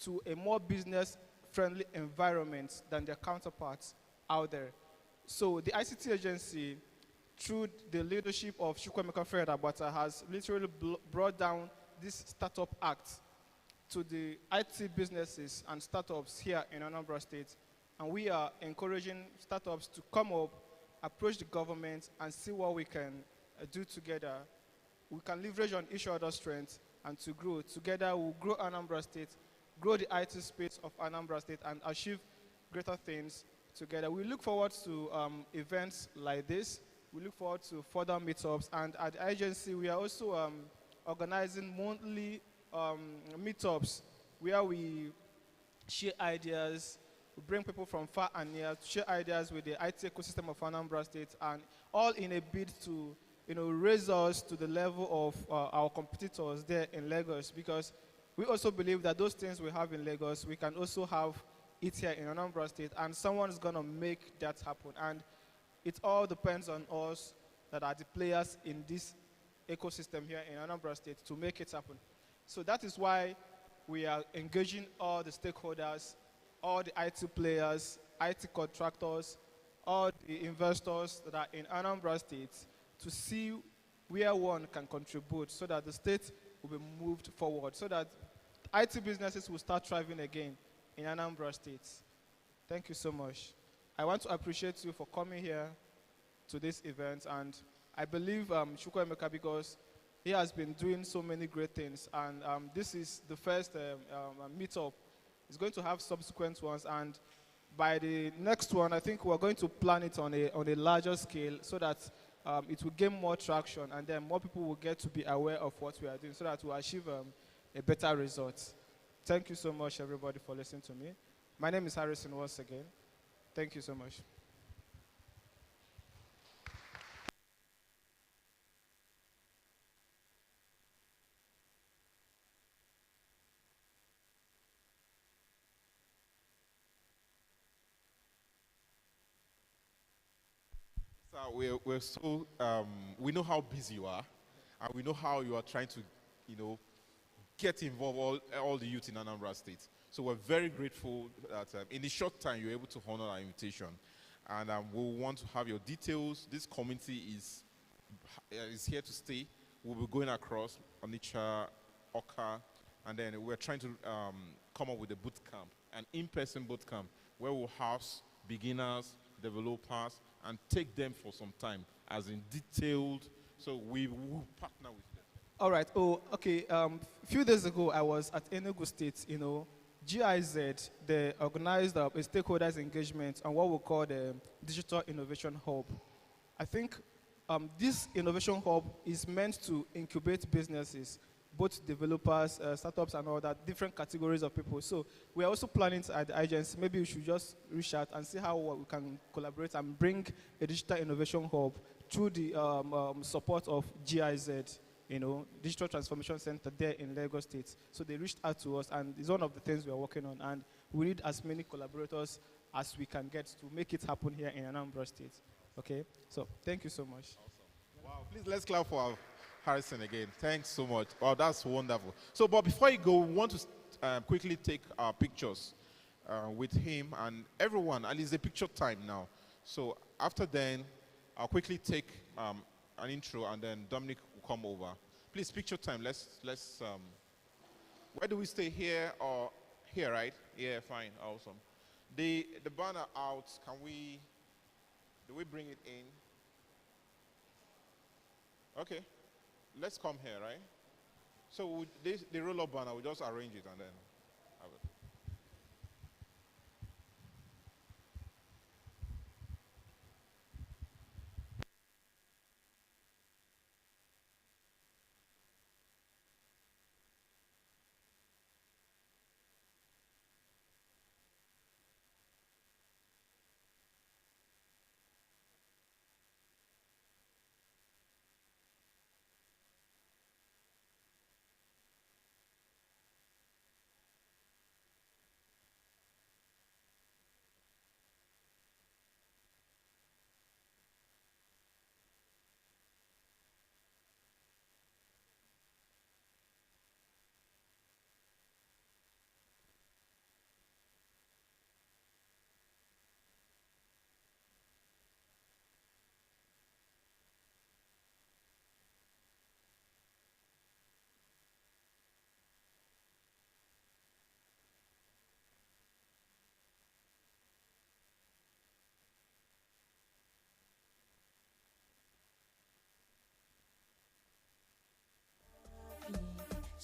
to a more business-friendly environment than their counterparts out there. So the ICT agency, through the leadership of Chukwuemeka Abata, has literally brought down this Startup Act to the IT businesses and startups here in Anambra State. And we are encouraging startups to come up, approach the government, and see what we can do together. We can leverage on each other's strengths and to grow. Together, we'll grow Anambra State, grow the IT space of Anambra State, and achieve greater things together. We look forward to events like this. We look forward to further meetups. And at the agency, we are also organizing monthly meetups where we share ideas. We bring people from far and near to share ideas with the IT ecosystem of Anambra State, and all in a bid to raise us to the level of our competitors there in Lagos, because we also believe that those things we have in Lagos, we can also have it here in Anambra State, and someone's going to make that happen. And it all depends on us that are the players in this ecosystem here in Anambra State to make it happen. So that is why we are engaging all the stakeholders, all the IT players, IT contractors, all the investors that are in Anambra State to see where one can contribute so that the state will be moved forward, so that IT businesses will start thriving again in Anambra State. Thank you so much. I want to appreciate you for coming here to this event, and I believe Chukwuemeka, because he has been doing so many great things, and this is the first meetup. He's going to have subsequent ones, and by the next one, I think we're going to plan it on a larger scale so that it will gain more traction, and then more people will get to be aware of what we are doing so that we'll achieve a better result. Thank you so much, everybody, for listening to me. My name is Harrison once again. Thank you so much. We're so, we know how busy you are, and we know how you are trying to, get involved all the youth in Anambra State. So we're very grateful that in the short time you're able to honor our invitation. And we want to have your details. This committee is here to stay. We'll be going across Onitsha, Oka, and then we're trying to come up with a boot camp, an in-person boot camp, where we'll house beginners, developers, and take them for some time, as in detailed, so we will partner with them. All right, okay, a few days ago, I was at Enugu State, GIZ, they organized a stakeholders engagement on what we call the Digital Innovation Hub. I think this Innovation Hub is meant to incubate businesses, both developers, startups, and all that, different categories of people. So we are also planning at the agency, maybe we should just reach out and see how we can collaborate and bring a digital innovation hub through the support of GIZ, digital transformation center there in Lagos State. So they reached out to us, and it's one of the things we are working on. And we need as many collaborators as we can get to make it happen here in Anambra State. Okay, so thank you so much. Awesome. Wow, please let's clap for Harrison again. Thanks so much. Wow, that's wonderful. So, but before you go, we want to quickly take our pictures with him and everyone, and it's a picture time now. So after then, I'll quickly take an intro, and then Dominic will come over. Please, picture time. Let's. Where do we stay, here or here? Right? Yeah, fine. Awesome. The banner out. Do we bring it in? Okay. Let's come here, right? So the roll-up banner, we just arrange it and then have it.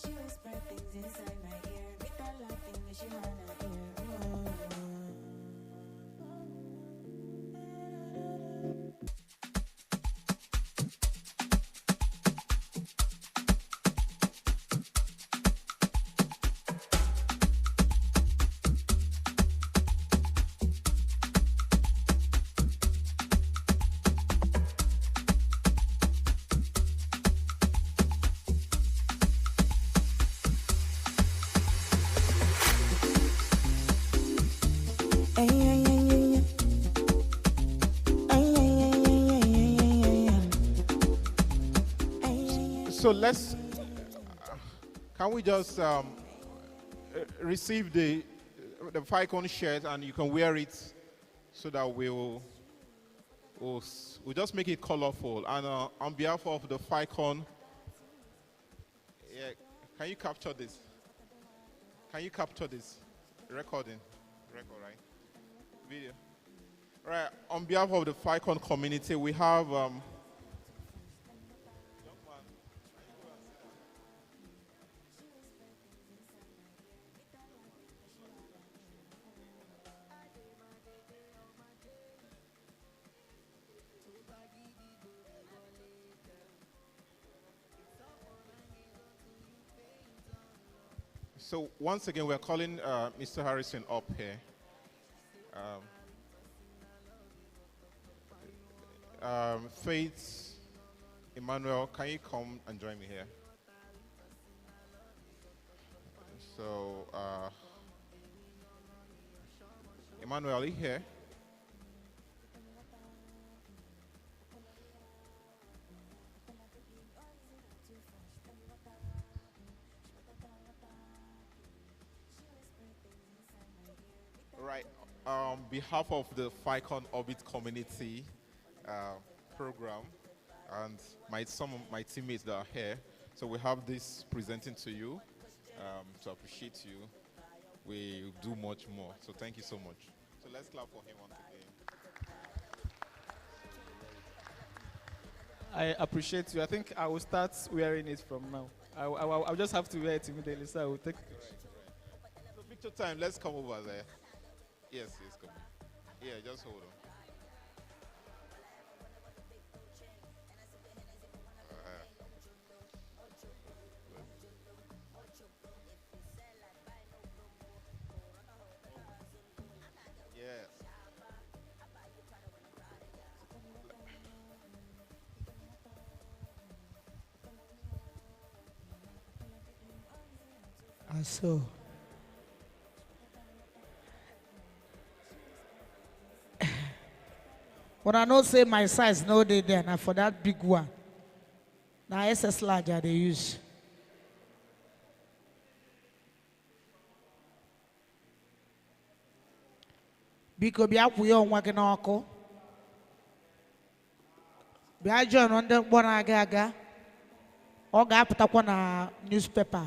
She whisper things inside my ear. With that laughing, she wanna hear. So let's, can we just receive the Filecoin shirt, and you can wear it so that we'll just make it colorful. And on behalf of the Filecoin, yeah, can you capture this? Can you capture this? Record, right? Video. Right, on behalf of the Filecoin community, we have so once again, we're calling Mr. Harrison up here. Faith, Emmanuel, can you come and join me here? So, Emmanuel, are you here? Right. On behalf of the Filecoin Orbit community program, and some of my teammates that are here, so we have this presenting to you to appreciate you. We do much more. So thank you so much. So let's clap for him once again. I appreciate you. I think I will start wearing it from now. I'll just have to wear it immediately, so I will take it. Right. So picture time, let's come over there. Yes, come. Yeah, just hold on. Yes. So. When I know say my size no day there, now for that big one. Now SS larger they use. Because be up we on working on be I join on the one aga or ga put up on a newspaper.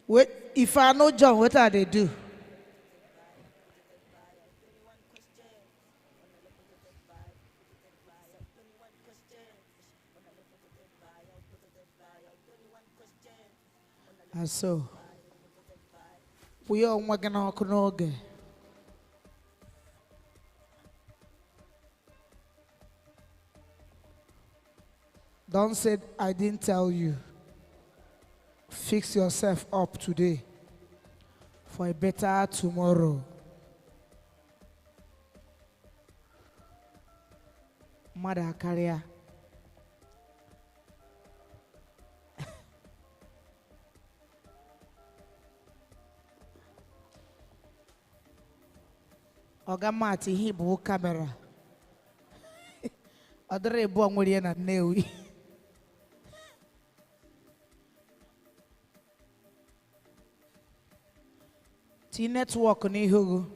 Wait, if I know John, what are they do? And so, we all working on Kunoge. Don't say I didn't tell you. Fix yourself up today for a better tomorrow. Mother career. Ogamati hibu camera. Adore bo ngori na newi. T network ni hugo.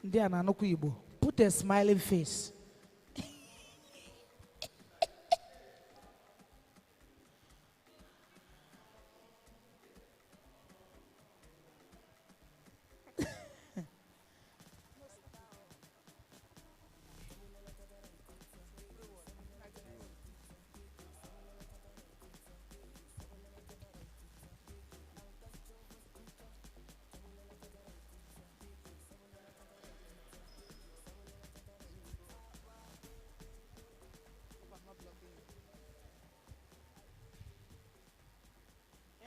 Ndi ananoku Igbo. Put a smiling face.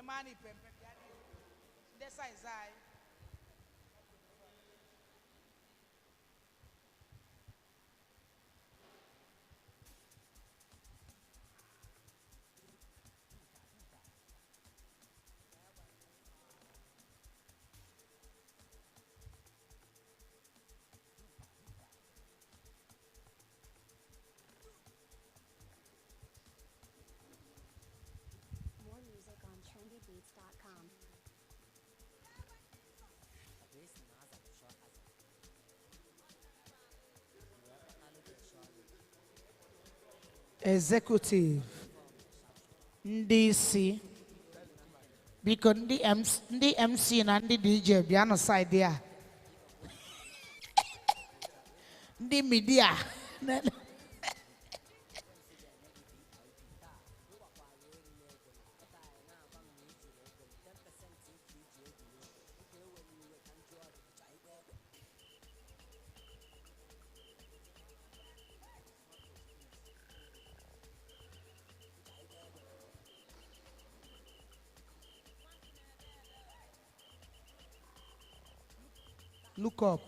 Emani pempe biadi. Desa izai. More music on trendybeats.com. Executive. DC. Because the MC and the DJ be on the side there. The media. Look up.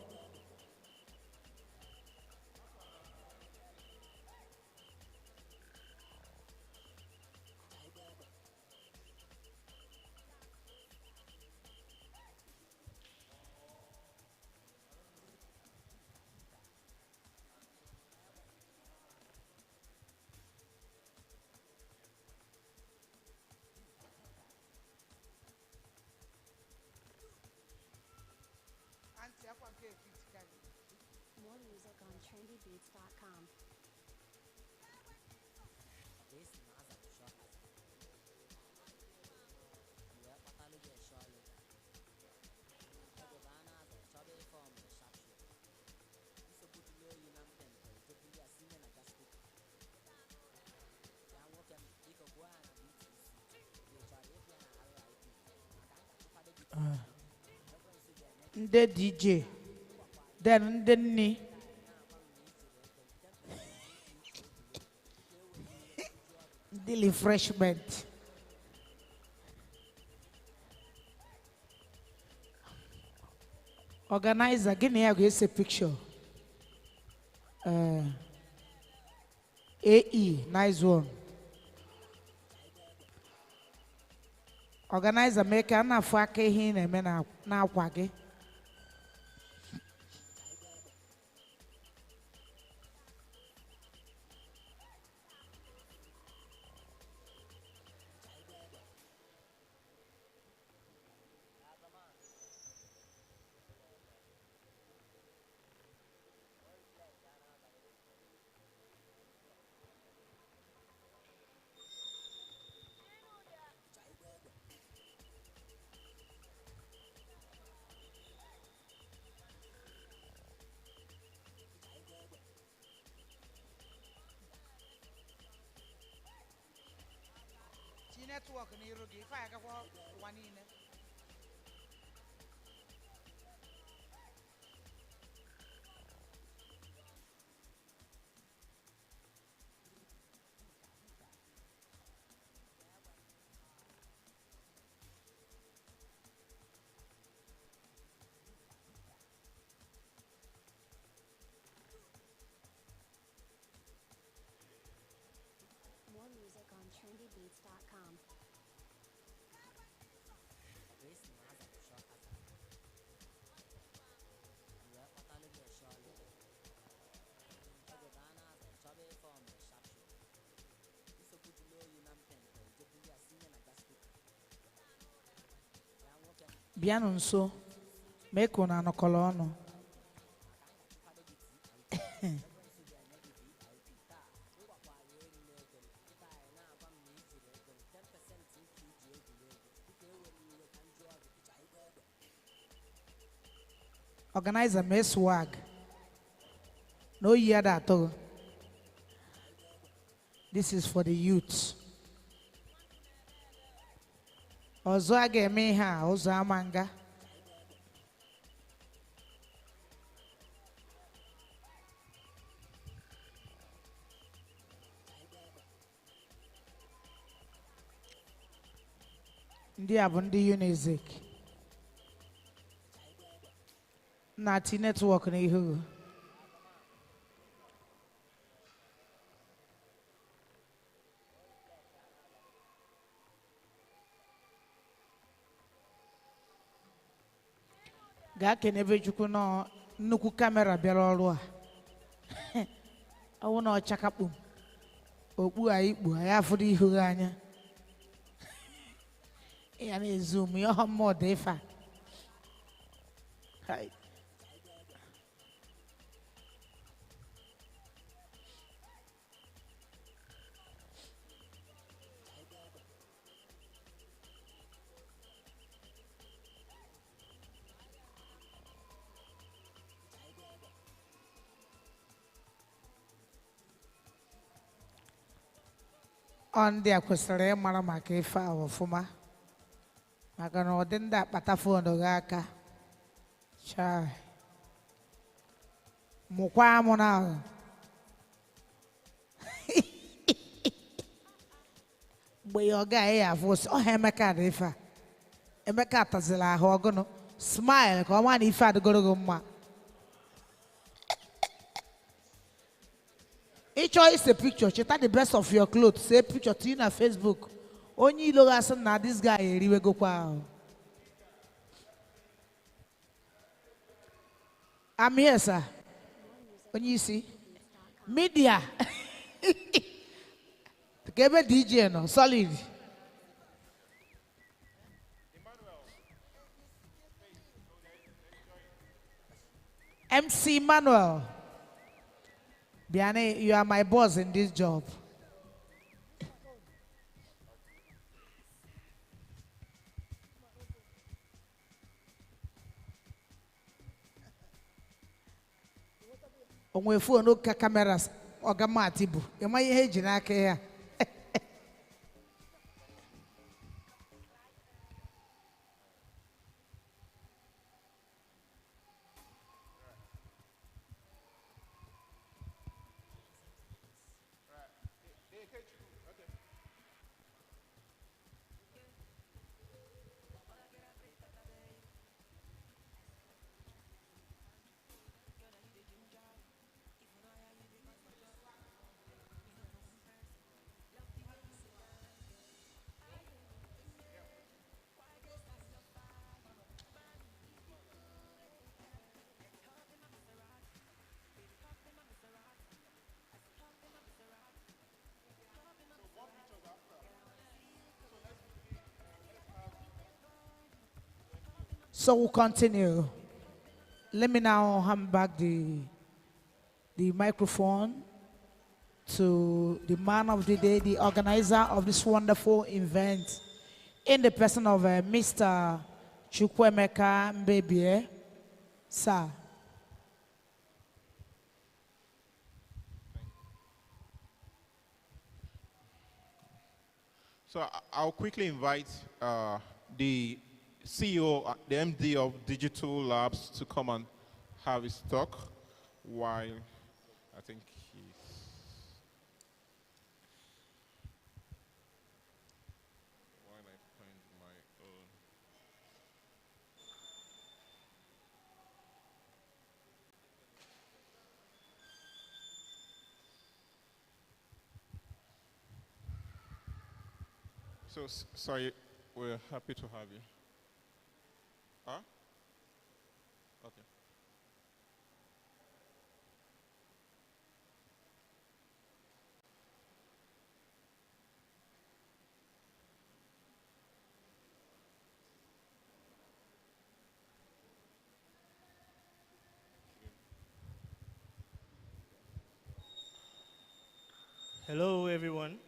More music on trendybeats.com. The DJ. Then the refreshment. Organizer, give me a picture. AE, nice one. Organizer, make an afake hin and men now quaggy. Network in Irogi, if I got one in it. More music on trendybeats.com. Bịanụ nso mee ka unu anọkọrọ ọnụ. Organizer may swag. No year that all. This is for the youths. Ozo age me ha, ozo amanga. Ndị a bụ ndị Unizik. Nati network n'ihu. Gaa kenebe Chukwu nọ nnukwu kamera bịara ọrụ a. Ọwụ na ọchakapụ. Okpu a ikpu a ya fụrụ ihu gị anya. Ya na-ezoom ya ọhọ mmụọ dị ife a. Hai. On the kwesịrị ịmara maka ife a ọfụma maka na ọ dị ndị akpata fon gị aka chai mụkwa amụ na ahụ mgbe ya ọ gaghị ya afụ ọha Emeka dị ife a Emeka atazila ahụ ọgụnụ smile ka ọ ma na ife adịgoro gị mma each is a picture. Cheta the best of your clothes. Say picture to you on Facebook. Only look at now this guy here. Go kwa. I'm here, sir. When you see media, give a DJ no solid. MC Manuel. Biane, you are my boss in this job. Onwe phone no cameras ogama atibu. Ema ihe ji n'aka ya. So we'll continue. Let me now hand back the microphone to the man of the day, the organizer of this wonderful event, in the person of Mr. Chukwemeka Mbebie. Sir. So I'll quickly invite the CEO, the MD of Digital Labs to come and have his talk while I think he's... While I find my own... So, sorry, we're happy to have you. Huh? Okay. Hello, everyone.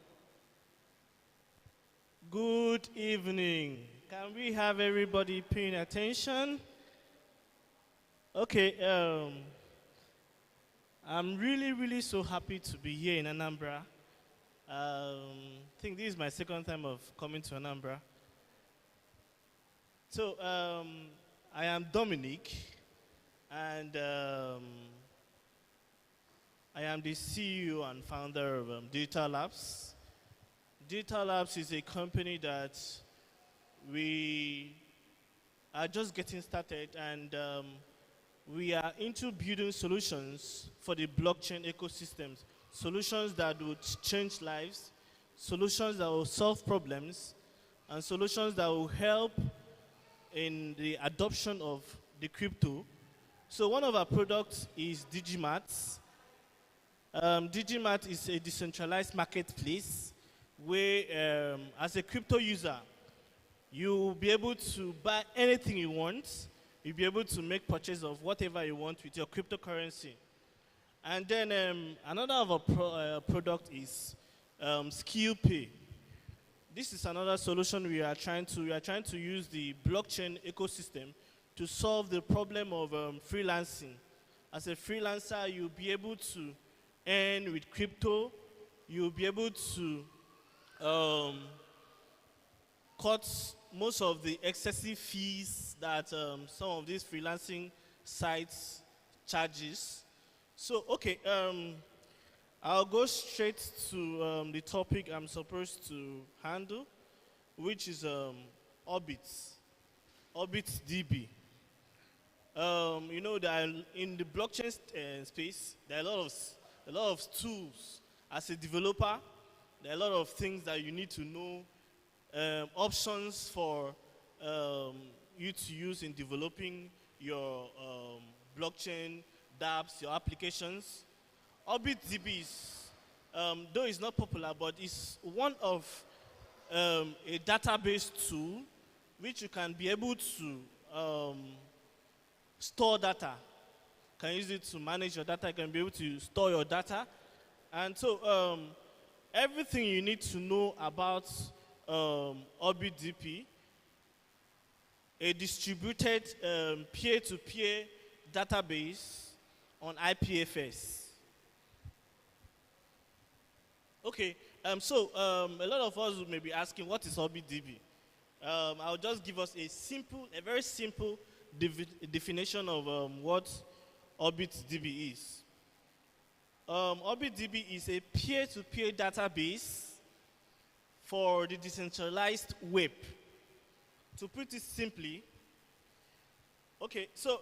Good evening. Can we have everybody paying attention? Okay, I'm really so happy to be here in Anambra. I think this is my second time of coming to Anambra. So, I am Dominic, and I am the CEO and founder of Digital Labs. Digital Labs is a company that we are just getting started, and we are into building solutions for the blockchain ecosystems, solutions that would change lives, solutions that will solve problems, and solutions that will help in the adoption of the crypto. So one of our products is Digimart. Digimart is a decentralized marketplace where, as a crypto user, you'll be able to buy anything you want. You'll be able to make purchase of whatever you want with your cryptocurrency. And then another of our product is Skill Pay. This is another solution we are trying to use the blockchain ecosystem to solve the problem of freelancing. As a freelancer, you'll be able to earn with crypto. You'll be able to cut most of the excessive fees that some of these freelancing sites charges. So, okay, I'll go straight to the topic I'm supposed to handle, which is Orbit DB. You know that in the blockchain space, there are a lot of tools. As a developer, there are a lot of things that you need to know, options for you to use in developing your blockchain dApps, your applications. OrbitDB is, though it's not popular, but it's one of a database tool which you can be able to store data. You can use it to manage your data. You can be able to store your data. And so everything you need to know about OrbitDB, a distributed peer-to-peer database on IPFS. Okay, so a lot of us may be asking, what is OrbitDB? I'll just give us a very simple definition of what OrbitDB is. OrbitDB is a peer-to-peer database for the decentralized web. To put it simply, okay, so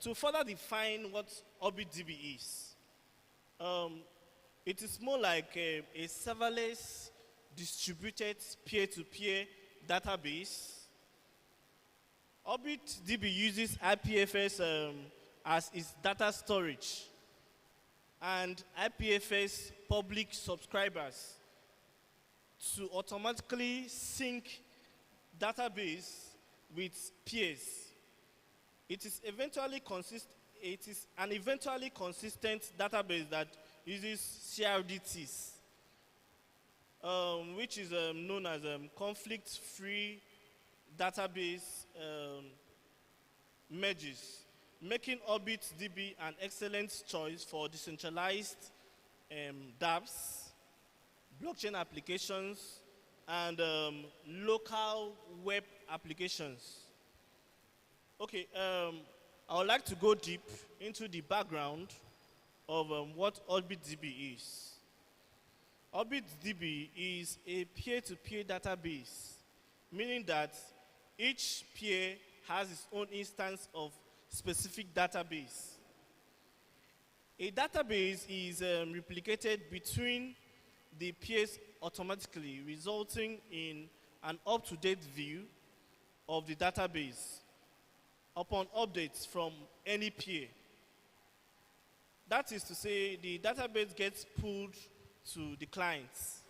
to further define what OrbitDB is, it is more like a serverless distributed peer-to-peer database. OrbitDB uses IPFS as its data storage, and IPFS public subscribers to automatically sync database with peers. It is an eventually consistent database that uses CRDTs, which is known as conflict-free database merges, making OrbitDB an excellent choice for decentralized dApps, blockchain applications, and local web applications. Okay, I would like to go deep into the background of what OrbitDB is. OrbitDB is a peer-to-peer database, meaning that each peer has its own instance of specific database. A database is replicated between the peers automatically, resulting in an up-to-date view of the database upon updates from any peer. That is to say, the database gets pulled to the clients.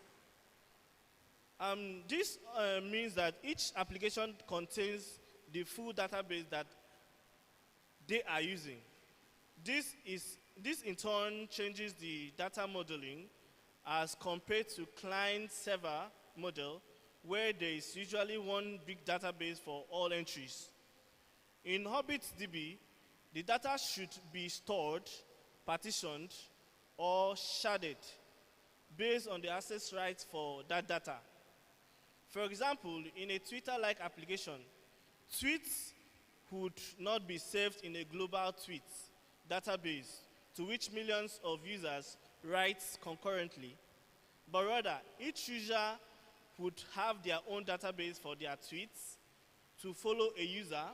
This means that each application contains the full database that they are using. This in turn changes the data modeling as compared to client-server model, where there is usually one big database for all entries. In OrbitDB, the data should be stored, partitioned, or sharded based on the access rights for that data. For example, in a Twitter-like application, tweets would not be saved in a global tweets database to which millions of users write concurrently, but rather each user would have their own database for their tweets to follow a user,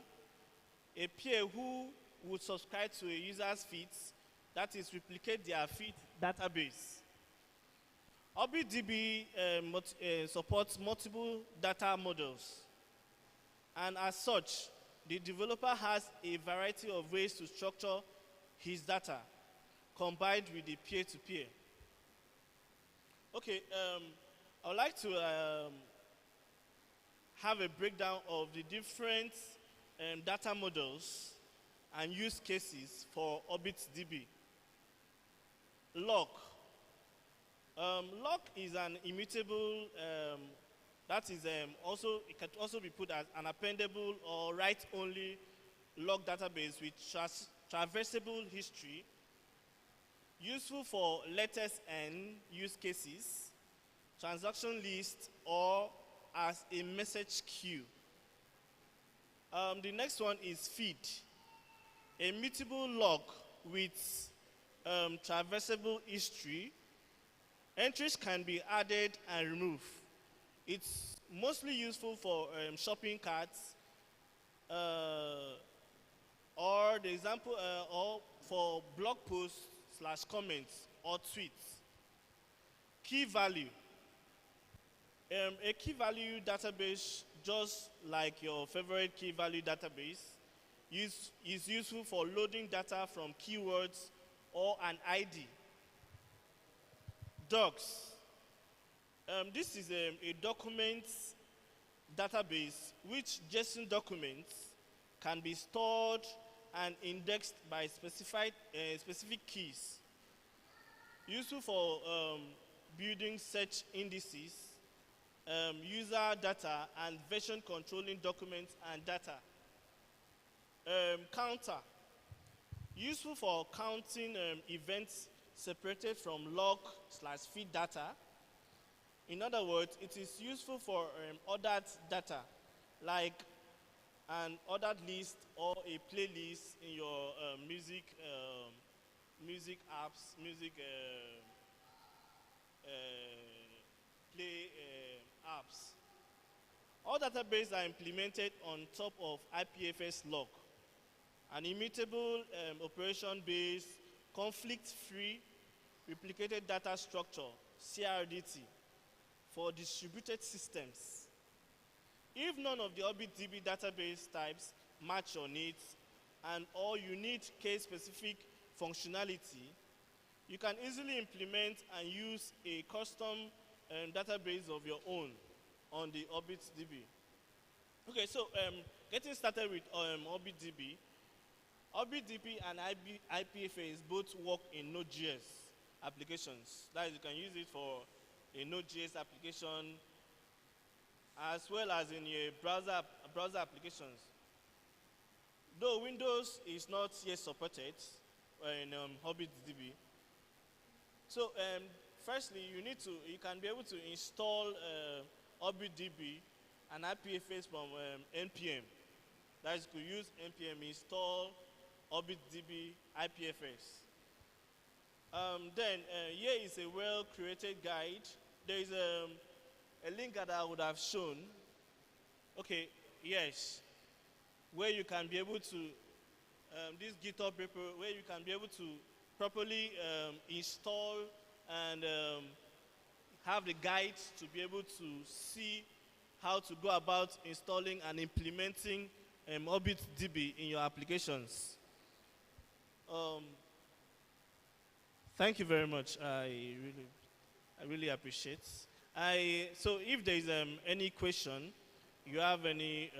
a peer who would subscribe to a user's feeds, that is, replicate their feed database. OrbitDB supports multiple data models, and as such, the developer has a variety of ways to structure his data, combined with the peer-to-peer. Okay, I would like to have a breakdown of the different data models and use cases for OrbitDB. Lock. Lock is an immutable, that is it can also be put as an appendable or write-only log database with traversable history, useful for letters and use cases, transaction list, or as a message queue. The next one is feed, a mutable log with traversable history. Entries can be added and removed. It's mostly useful for shopping carts, or the example, or for blog posts / comments or tweets. Key value. A key value database, just like your favorite key value database, is useful for loading data from keywords or an ID. Docs. This is a document database which JSON documents can be stored and indexed by specific keys. Useful for building search indices, user data, and version controlling documents and data. Counter. Useful for counting events separated from log/feed data. In other words, it is useful for ordered data, like an ordered list or a playlist in your music apps, play apps. All databases are implemented on top of IPFS log, an immutable operation-based, conflict-free, replicated data structure, CRDT, for distributed systems. If none of the OrbitDB database types match your needs or you need case-specific functionality, you can easily implement and use a custom database of your own on the OrbitDB. Okay, so getting started with OrbitDB, OBDB and IPFS both work in Node.js applications. That is, you can use it for a Node.js application as well as in your browser applications. Though Windows is not yet supported in OBDB. So firstly, you can be able to install OBDB and IPFS from NPM. That is, you could use NPM install OBDB IPFS. Then here is a well-created guide. There is a link that I would have shown. Okay, yes, where you can be able to this GitHub repo, where you can be able to properly install and have the guides to be able to see how to go about installing and implementing OBDB in your applications. Thank you very much. I really appreciate. So if there is any question, you have any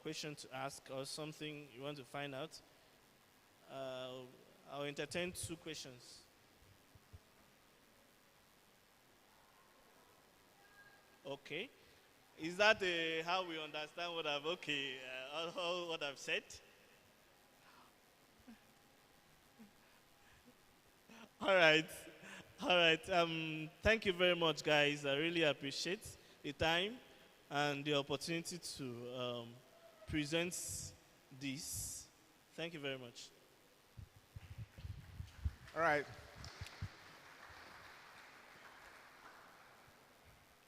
question to ask or something you want to find out, I'll entertain 2 questions. Okay. Is that how we understand what what I've said? All right. Thank you very much, guys. I really appreciate the time and the opportunity to present this. Thank you very much. All right.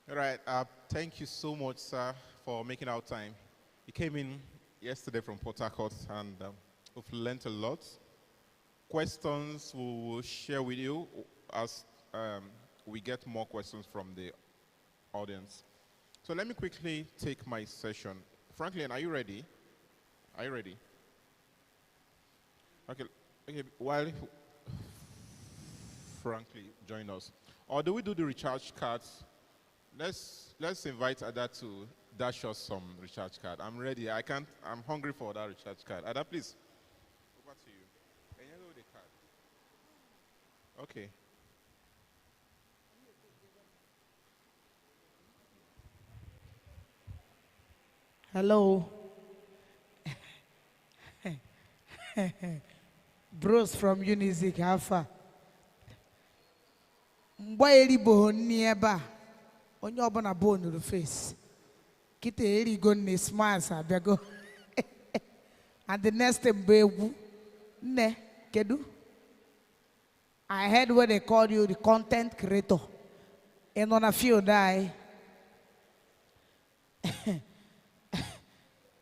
All right. Thank you so much, sir, for making our time. You came in yesterday from Port Harcourt and we've learned a lot. Questions we will share with you as we get more questions from the audience. So let me quickly take my session. Franklin, are you ready? Are you ready? Okay. While Franklin join us, or do we do the recharge cards? Let's invite Ada to dash us some recharge card. I'm ready. I'm hungry for that recharge card. Ada, please. Over to you. And you know the card. Okay. Hello. Bros from Unizik Alpha. Mgbe bo nieba. Onye ọbụla bone the face. Kite erigo ne smiles abego. And the next thing ne kedu. I heard where they call you the content creator. And on a few die.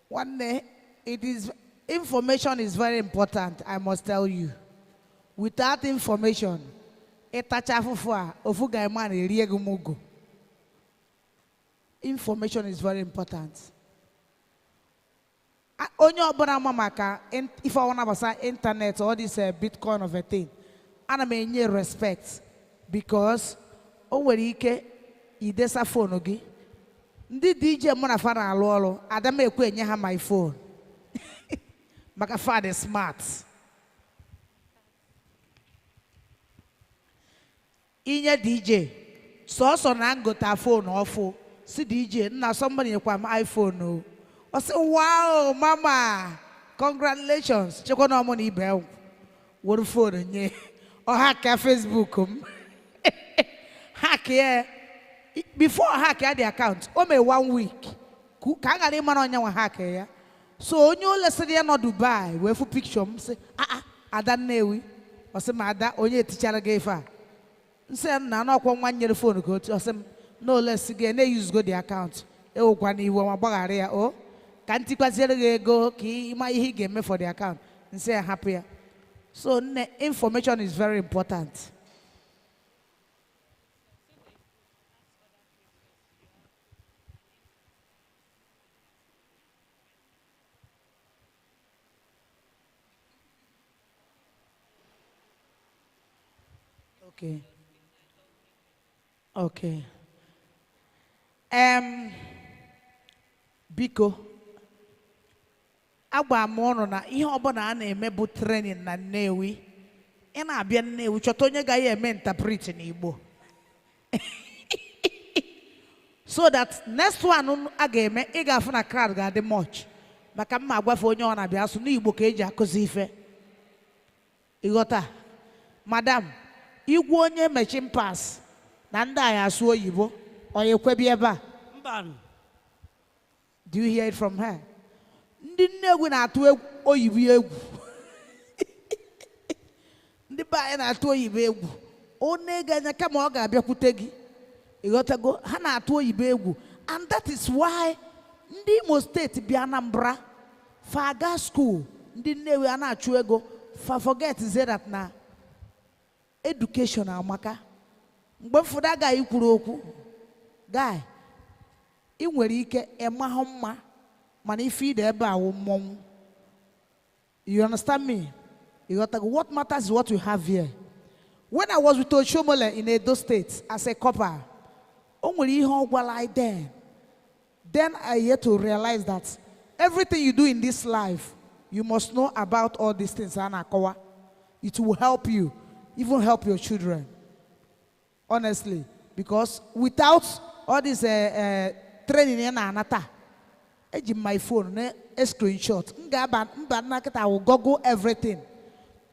One day, information is very important, I must tell you. Without information, information is very important. If I want to say internet or this Bitcoin of a thing, I may respect because idesa phone ogi. Ndi DJ mona fana alolo adama ekwe nye ha my phone. Maka father smart. Inye DJ so na ngota phone ofo si DJ na somebody ekwa my iPhone no. I say wow mama congratulations chekwa na mo ni ibe wo phone nye o hack Facebook hack here. Before I hack the account, only 1 week. Kangari man on your hack here. So you listen here no Dubai, where for picture say I don't know. Or some other only teacher gave her. Say na no 1 year phone go to some no less again they use go the account. Oh kwani wo mabagare oh can't go ki my he game me for the account and say happy. So information is very important. Okay. Okay. Biko, agba m ọnụ na ihe ọbụla a na-eme bụ training na Nnewi ị na-abịa Nnewi chọta onye ga ya eme interpret n'Igbo so that next one a ga-eme ị ga-afụ na crowd ga-adị much maka mma agwafe onye ọ na-abịa asụ n'Igbo ka eji akụzi ife ịghọta madam igwe onye mechin pass na ndị agha asụ oyibo ọ ya ekwebi ebe a do you hear it from her? Ndị Nnewi na-atụ oyibo egwu ndị be anyị na-atụ oyibo egwu onye ga-anya kama ọ ga-abịakwute gị ịghọtago ha na-atụ oyibo egwu and that is why ndị Imo steeti bịa Anambra faga school ndị Nnewi a na-achụ ego forget say that na education amaka mgbe mfụda agaghị kwuru okwu guy ị nwere ike ịmahụ mma mana ife ide ebe a wụ mmọnwụ. You understand me? You got to, what matters is what you have here. When I was with Oshomole in Edo State as a copper, only like then I had to realize that everything you do in this life, you must know about all these things. It will help you, even help your children. Honestly, because without all this training in anata, my phone, a screenshot, I will Google everything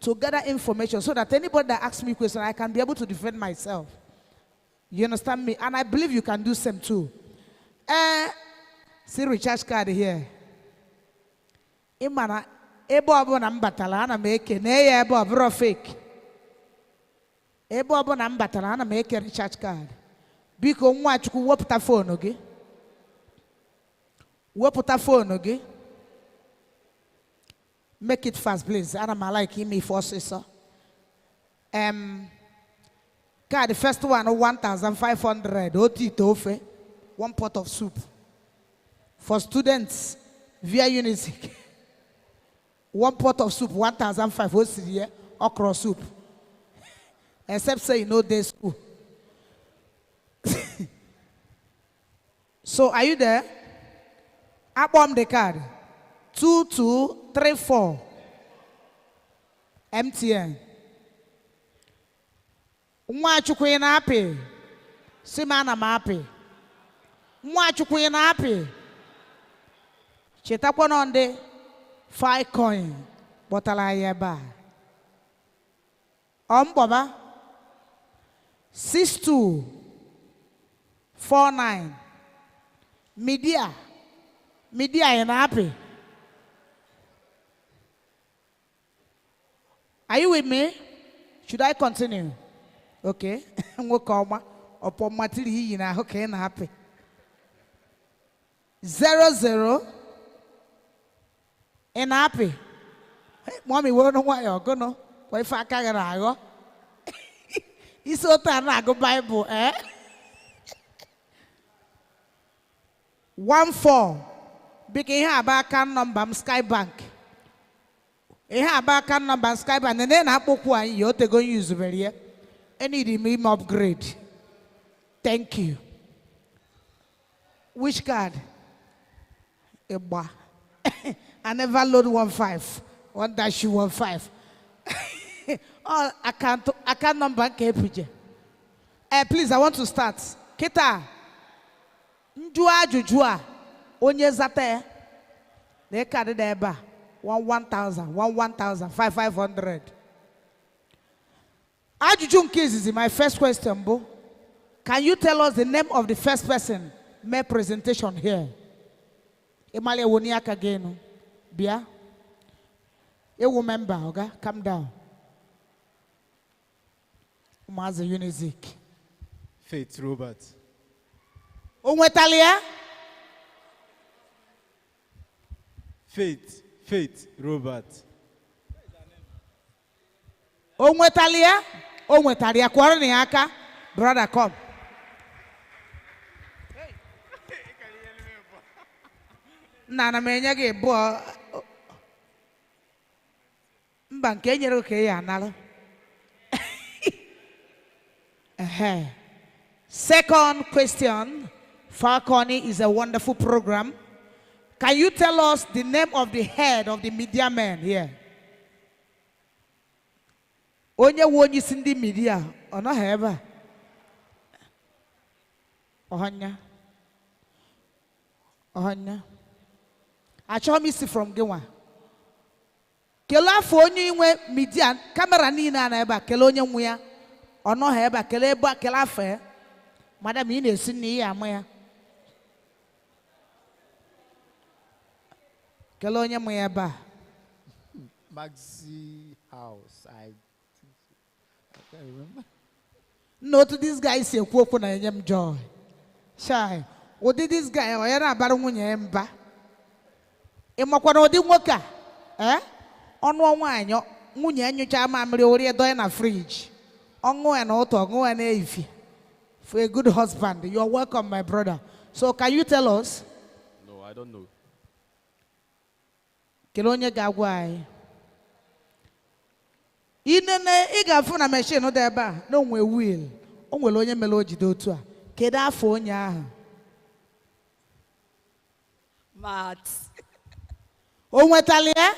to gather information so that anybody that asks me questions, I can be able to defend myself. You understand me? And I believe you can do same too. See recharge card here. Imana ebo abo na mbatala ana meke ne ebo abro fake. Ebo abo na mbatala ana meke recharge card. Biko nwa chukwu wepụta phone oge. Wepụta phone oge. Make it fast, please. I don't like me for so. The first one 1,500. Oti tofe, 1 pot of soup. For students via Unizik, 1 pot of soup 1,500. Okra soup. Except say you know day school. So are you there? I bomb the card. 2234 MTN. Nwa chukwu na api. Simana mapi. Nwa chukwu na api. Chetakwa nonde Filecoin. Botala yeba. Baba 6249 Media in happy. Are you with me? Should I continue? Okay. Upon material, okay, and happy. 00 and happy. Mommy, we don't know why you're going to. Why if I can't go? It's so time I go Bible, eh? 14. Big ihe about account number Sky Bank. Ihe about account number Sky Bank. And then I put one you to go use very. I need him upgrade. Thank you. Which card? Eba. I never load 15. 1-15. Oh, account number KPJ. Please, I want to start. Kita. Njua jujua. Onye zate. They carry the eba. 1,000. 500. Ajujun case is my first question, Bo. Can you tell us the name of the first person made presentation here? Emale woniaka again. Bia. You remember, okay? Calm down. Master Unizik. Faith Robert. Umwetalia? Faith Robert. Umwetalia? Umwetalia kwarani aka. Brother, come. Nana menyage bo. Mbanke nyero ke ya nalo. Second question. Filecoin is a wonderful program Can you tell us the name of the head of the media man here? Onye wonyi sindi media, ono heba. Ohanya. Ohanya. Acho me see from Gewa. Kela fonyi we media camera ni na eba kela onye nwa ono heba kela eba kela fe. Madam ị na-esi n'ihe ama ya. Kele onye mụ ya ebe a. Maxi House. I can't remember. No, to this guy si ekwu okwu na enye m joy. Shy. Ụdị this guy ọ ya na-abara nwunye ya mba. Ị makwa na ụdị nwoke a? Ọnụ nwaanyị nwunye ya nyocha mamịrị ori edo ya na fridge. Ọṅụ ya na ụtọ ọṅụ ya na efi. For a good husband. You are welcome, my brother. So can you tell us? No, I don't know. Kelonye gagwai. Inene igafu na machine no deba no nwe wheel. Onwere onye mele ojide otu a. Kedu afọ onye ahụ? Maths. Onwetalia?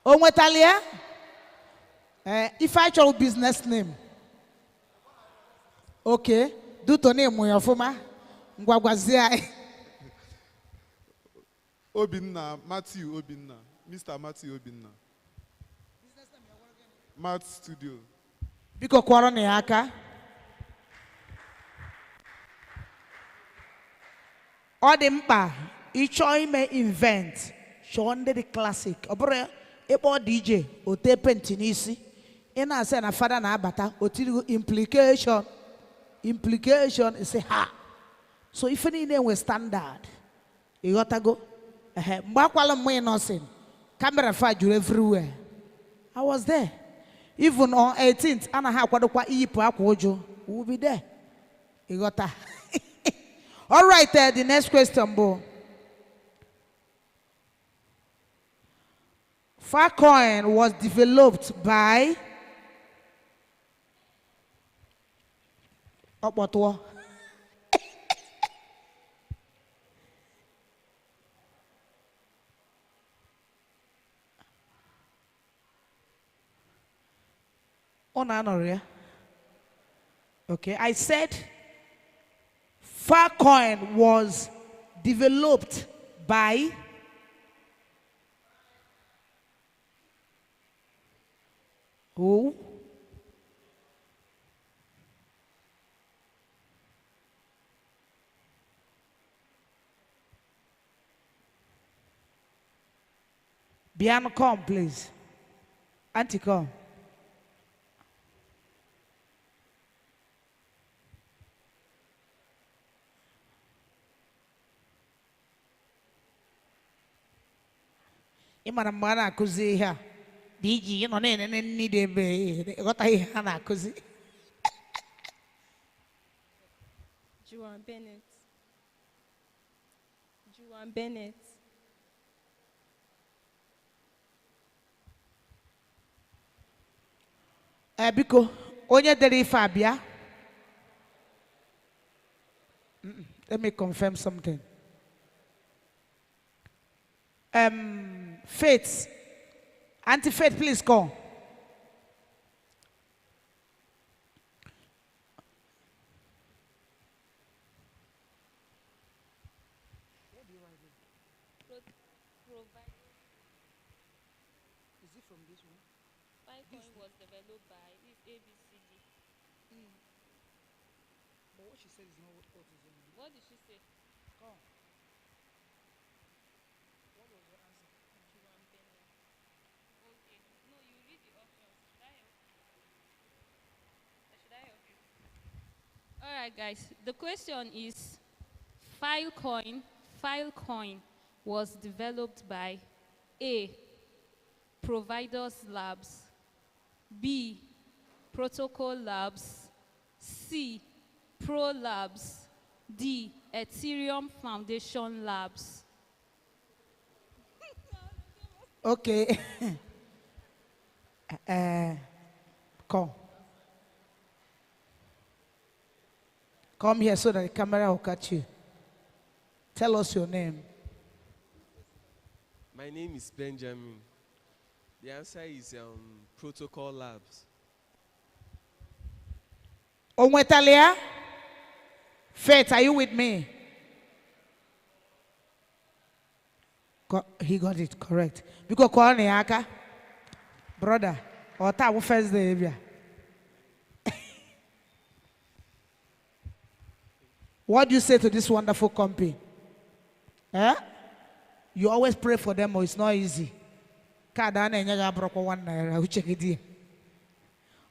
Onwetalia? If I choose business name. Okay. Do to name mo yofuma. Ngwagwazia. Obinna, Matthew Obinna. Mr. Matthew Obinna. Matt Studio. Biko kwaro ne aka. Ọ dị mkpa ịchọ ime invent chọọ ndị dị classic. Ọ bụrụ ịkpọ DJ ote penti n'isi. Ị na-asị na fada na-abata otiri implication. Implication is a ha. So if any name was standard, you got to go. Mbakwala mwe nothing. Camera fajuru everywhere. I was there. Even on 18th, Anna ha kwado kwa iyipu akwojo. We'll be there. You got to. All right, the next question, Bo. Filecoin was developed by Opotwo. Okay, I said Filecoin was developed by who? Biano, come, please. Auntie, come. Imana mwana akuzi ha. DG, you know, need be. What I hana akuzi. Juan Bennett. Juan Bennett. Biko, onye dere ife abia. Let me confirm something. Faith. Auntie Faith, please come. Is it from this one? Filecoin was developed by this ABCD. But what she said is not what is on. What did she say? Come. What was your answer? Juan Bennett. Okay. No, you read the options. Should I help you? Should I help you? All right, guys. The question is, Filecoin was developed by A, Providers Labs, B, Protocol Labs, C, Pro Labs, D, Ethereum Foundation Labs. Okay. Come. Come here so that the camera will catch you. Tell us your name. My name is Benjamin. The answer is Protocol Labs. Onwetalia? Faith, are you with me? He got it correct. Because Kwaniaka, brother, or Tabu first day. What do you say to this wonderful company? Eh? You always pray for them, or it's not easy.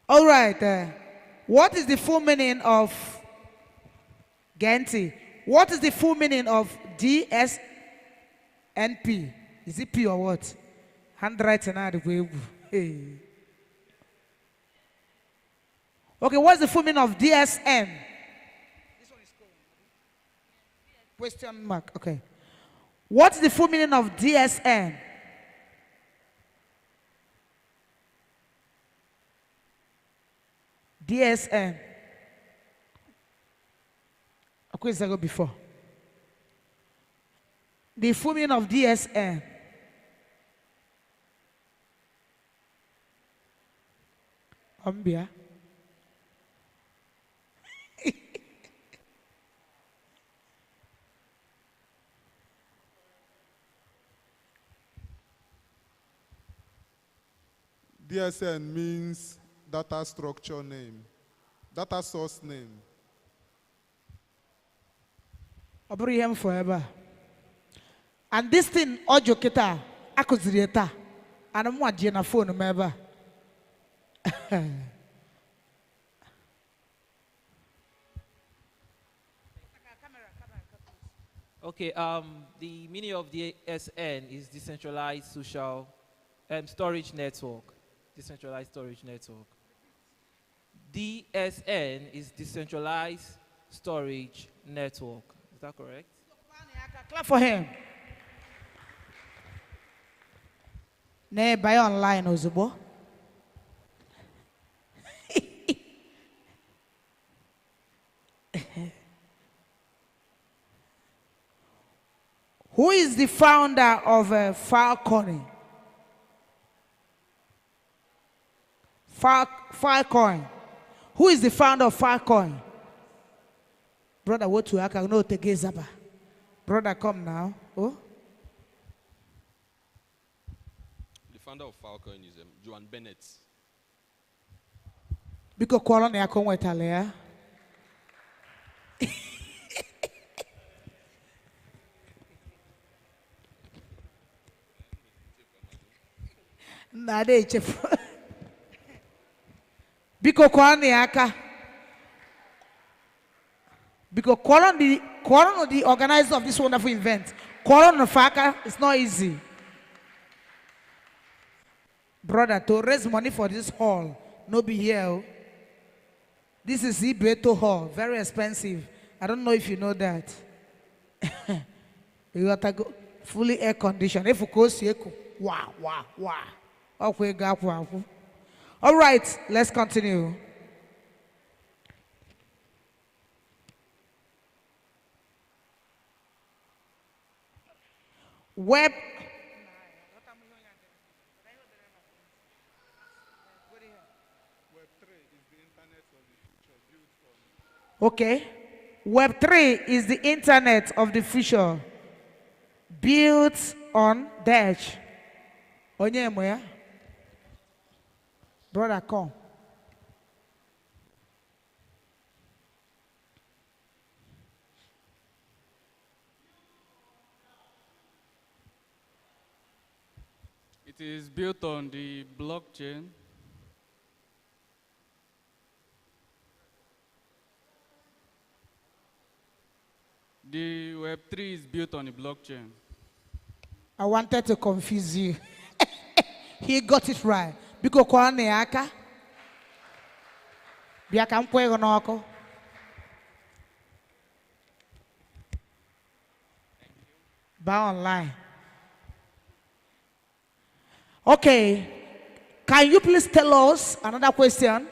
All right. What is the full meaning of Genti? What is the full meaning of DSNP? Is it P or what? Handwriting out the way. Hey. Okay, what's the full meaning of DSN? Question mark. Okay. What's the full meaning of DSN? DSN. A question ago before. The full meaning of DSN. Ambia. DSN means data structure name, data source name. Abraham forever. And this thing, audio kita, akuzirieta, and I'm watching a phone, remember. Okay, the meaning of DSN is decentralized social storage network. Decentralized storage network. DSN is decentralized storage network. Is that correct? Clap for him. Ne buy online Ozubo. Who is the founder of Filecoin? Filecoin. Who is the founder of Filecoin? Brother, what to I know take Zaba. Brother, come now. Oh. The founder of Filecoin is Joan Bennett. Because Colon Yakon Wetalia. Nade chef. Because Kwaniaka. Because Colon the organizer of this wonderful event. Colon Faka, it's not easy. Brother, to raise money for this hall, no be here. This is Ibeto Hall, very expensive. I don't know if you know that. You got to go fully air conditioned. If you go see, wow. Okay, all right, let's continue. Web. Okay. Web3 is the internet of the future built on Dash. Onyemoya. Brother, come. It is built on the blockchain. The Web3 is built on the blockchain. I wanted to confuse you. He got it right. Because kwa neaka. Biaka mpwego noko. Buy online. Okay. Can you please tell us another question?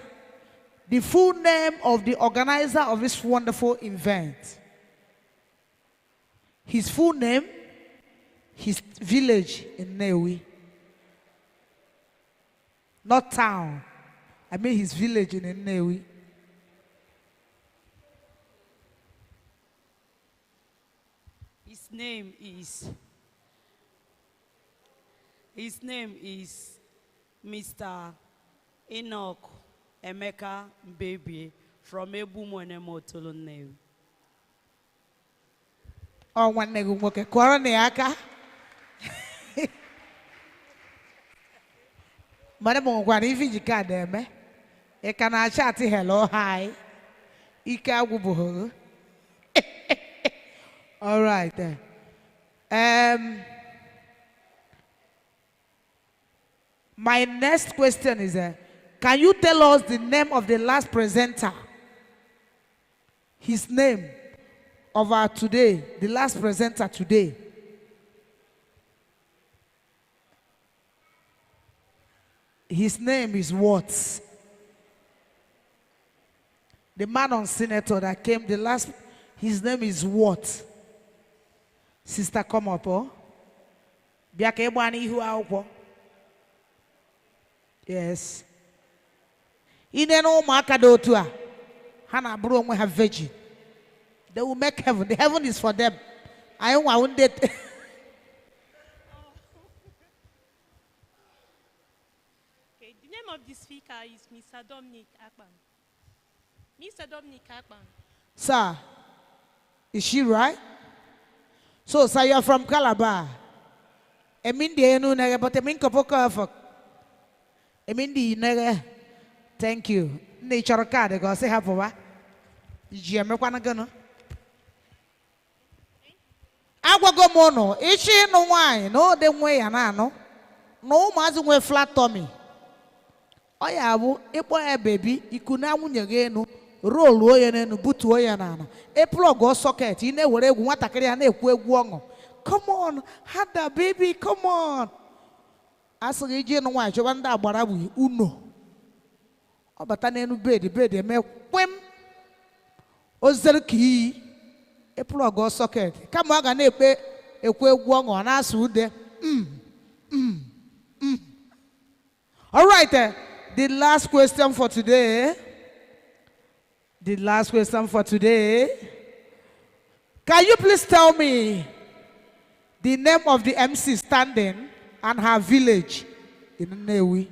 The full name of the organizer of this wonderful event. His full name, his village in Nnewi. Not town. I mean his village in Nnewi. His name is Mr. Enoch Emeka Mbebie from Ebumwenemo Tolonnewi. Oh, one nigga nwoke kwọrọ na ya aka. Madam gwara ife ji kaadị eme. Ị ka na-acha ati hello hi. Ike agwụbụghị. All right then. My next question is, can you tell us the name of the last presenter? His name of our today, the last presenter today. His name is what? The man on senator that came the last, his name is what? Sister, come up, oh. Biaka ebwani ihu akwụkwọ. Yes. Ine no ụmụaka dị otu a, ha na-abụrụ onwe ha virgin. They will make heaven. The heaven is for them. I won't date. Okay, the name of the speaker is Mr. Dominic Akpan. Mr. Dominic Akpan. Sir, is she right? So, sir, you are from Calabar. I mean the enu nega, but I mean kapoka. I mean the nega. Thank you. Nature card, go say half of what? Jimmy Quanagano. Agwago mono, ishi no wine, no them way anano. No mazin we flat tummy. Oh yeah, epo a baby, ikuna munyageno, roll woyen and boot woyanana. A plug or socket, you know where you want to carry an equal. Come on, had that baby, come on. As a region, why you want that barabu, uno. Oh, but I know bed, me whim. Ozerki. A plug or socket. Come on, and a quick one on us would there. All right, the last question for today. The last question for today. Can you please tell me the name of the MC standing and her village in Nnewi?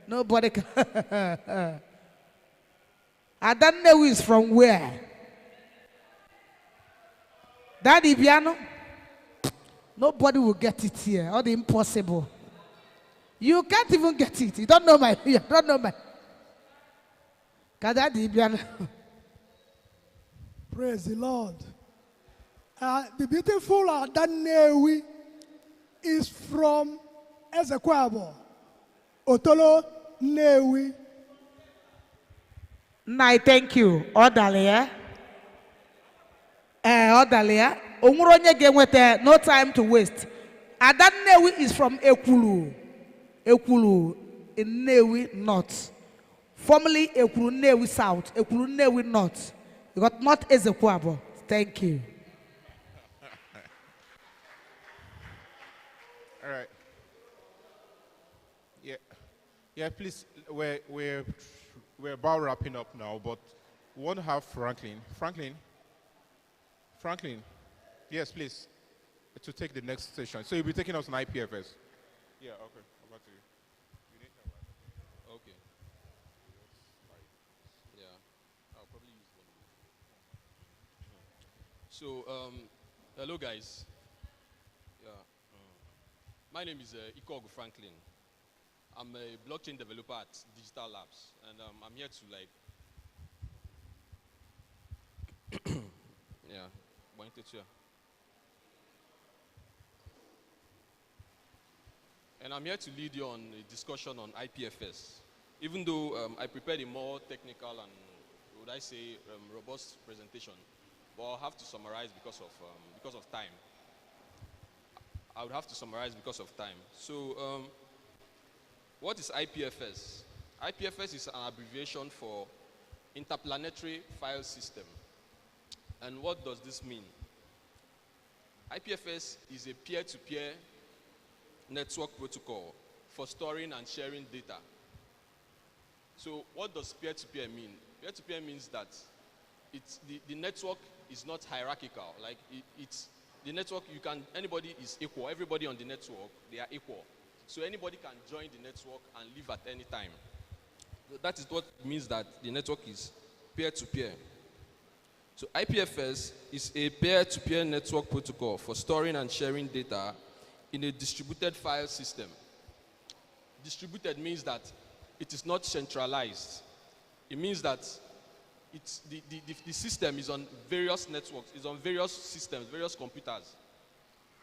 Nobody can. Adan Nnewi is from where? Daddy Biano? Nobody will get it here. Or the impossible. You can't even get it. You don't know my. You don't know my. Daddy Biano. Praise the Lord. The beautiful Adan Nnewi is from Ezekwabo, Otolo Nnewi. Nai, thank you. Odalia. Odalia. Umuronye game with no time to waste. Adan Nnewi is from Ekulu. Ekulu in Nnewi North. Formerly Ekulu Nnewi South. Ekulu Nnewi North. You got not Ezekwabo. Thank you. All right. Yeah. Please. We're about wrapping up now, but we want to have Franklin. Franklin. Yes, please. To take the next session. So you'll be taking us on IPFS. Yeah. Okay. Over to you. Okay. Yeah. I'll probably use one. So, hello guys. Yeah. My name is Ikogu Franklin. I'm a blockchain developer at Digital Labs, and I'm here to yeah, and I'm here to lead you on a discussion on IPFS. Even though I prepared a more technical and, would I say, robust presentation, but I'll have to summarize because of time. I would have to summarize because of time. So, what is IPFS? IPFS is an abbreviation for Interplanetary File System. And what does this mean? IPFS is a peer-to-peer network protocol for storing and sharing data. So what does peer-to-peer mean? Peer-to-peer means that the network is not hierarchical. Like it's the network, anybody is equal. Everybody on the network, they are equal. So anybody can join the network and leave at any time. So that is what means that the network is peer-to-peer. So IPFS is a peer-to-peer network protocol for storing and sharing data in a distributed file system. Distributed means that it is not centralized. It means that the system is on various networks, is on various systems, various computers.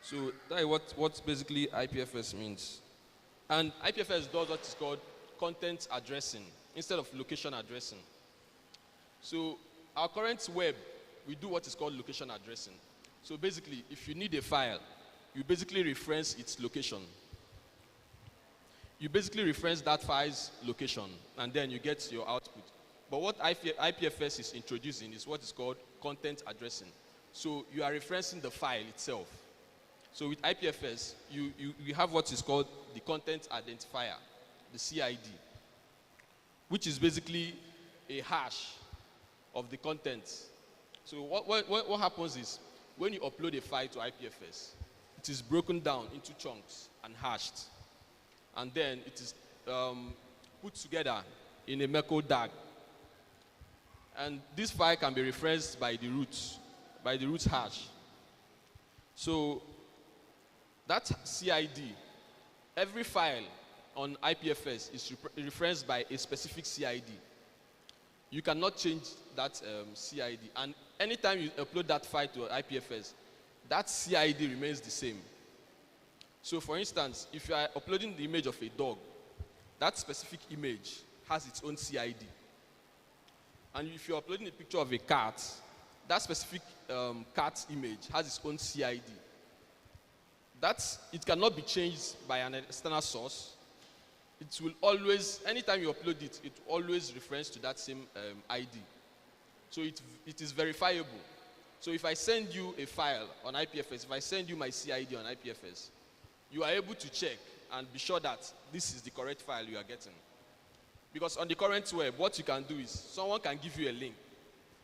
So that is what basically IPFS means. And IPFS does what is called content addressing instead of location addressing. So our current web, we do what is called location addressing. So basically, if you need a file, you basically reference its location. You basically reference that file's location, and then you get your output. But what IPFS is introducing is what is called content addressing. So you are referencing the file itself. So with IPFS, you have what is called the content identifier, the CID, which is basically a hash of the content. So what happens is, when you upload a file to IPFS, it is broken down into chunks and hashed. And then it is put together in a Merkle DAG. And this file can be referenced by the root hash. So that CID, every file on IPFS is referenced by a specific CID. You cannot change that CID. And anytime you upload that file to IPFS, that CID remains the same. So for instance, if you are uploading the image of a dog, that specific image has its own CID. And if you're uploading a picture of a cat, that specific cat image has its own CID. It cannot be changed by an external source. It will always, anytime you upload it, it always refers to that same ID. So it is verifiable. So if I send you a file on IPFS, if I send you my CID on IPFS, you are able to check and be sure that this is the correct file you are getting. Because on the current web, what you can do is, someone can give you a link.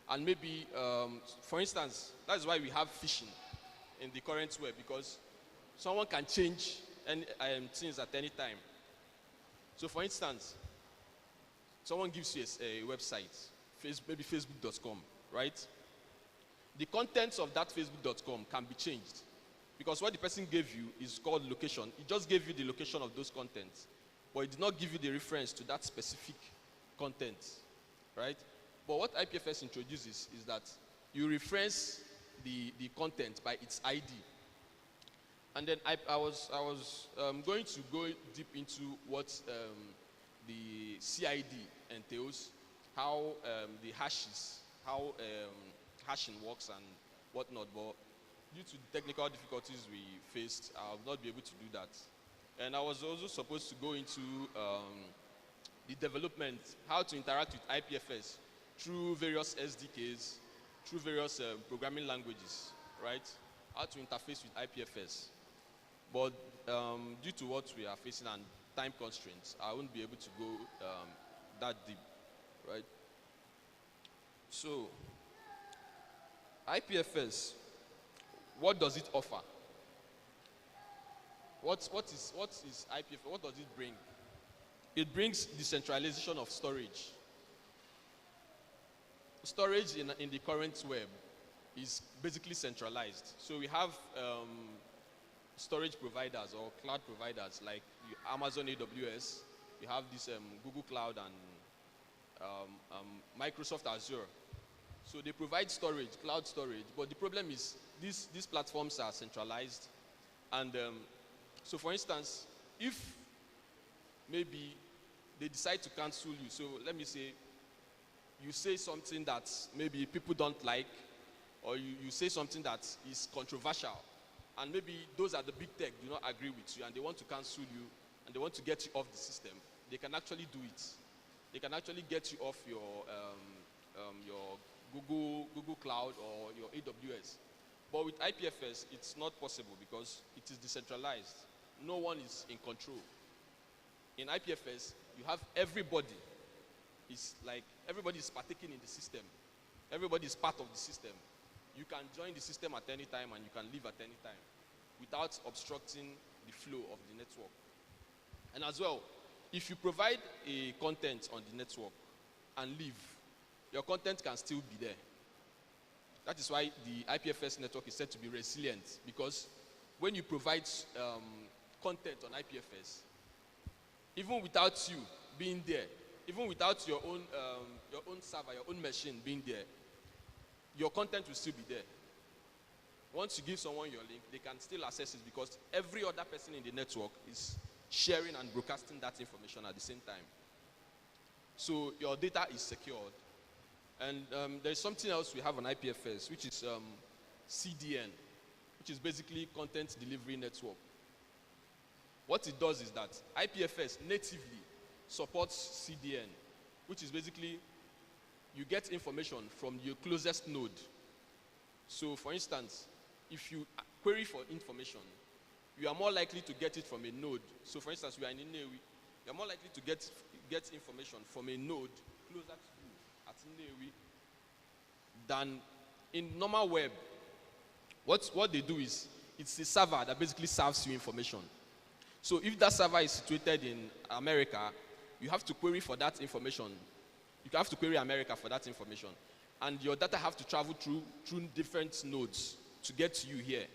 And maybe, for instance, that's why we have phishing in the current web, because someone can change things at any time. So for instance, someone gives you a website, maybe facebook.com, right? The contents of that facebook.com can be changed, because what the person gave you is called location. It just gave you the location of those contents, but it did not give you the reference to that specific content, right? But what IPFS introduces is that you reference the content by its ID. And then I was going to go deep into what the CID entails, how the hashes, how hashing works and whatnot. But due to the technical difficulties we faced, I'll not be able to do that. And I was also supposed to go into the development, how to interact with IPFS through various SDKs, through various programming languages, right? How to interface with IPFS. But due to what we are facing and time constraints, I won't be able to go that deep, right? So, IPFS, what does it offer? What is IPFS? What does it bring? It brings decentralization of storage. Storage in the current web is basically centralized. So we have storage providers or cloud providers like Amazon AWS. We have this Google Cloud and Microsoft Azure. So they provide storage, cloud storage, but the problem is these platforms are centralized. And so for instance, if maybe they decide to cancel you, so let me say, you say something that maybe people don't like, or you say something that is controversial, and maybe those at the big tech do not agree with you, and they want to cancel you, and they want to get you off the system, they can actually do it. They can actually get you off your Google Cloud or your AWS. But with IPFS, it's not possible because it is decentralized. No one is in control. In IPFS, you have everybody. It's like everybody is partaking in the system. Everybody is part of the system. You can join the system at any time and you can leave at any time without obstructing the flow of the network. And as well, if you provide a content on the network and leave, your content can still be there. That is why the IPFS network is said to be resilient, because when you provide content on IPFS, even without you being there, even without your own server, your own machine being there, your content will still be there. Once you give someone your link, they can still access it because every other person in the network is sharing and broadcasting that information at the same time. So your data is secured. And there's something else we have on IPFS, which is CDN, which is basically Content Delivery Network. What it does is that IPFS natively supports CDN, which is basically you get information from your closest node. So for instance, if you query for information, you are more likely to get it from a node. So for instance, we are in Nnewi, you are more likely to get information from a node closer to you at Nnewi than in normal web. What they do is, it's a server that basically serves you information. So if that server is situated in America, you have to query for that information. You have to query America for that information. And your data have to travel through different nodes to get to you here.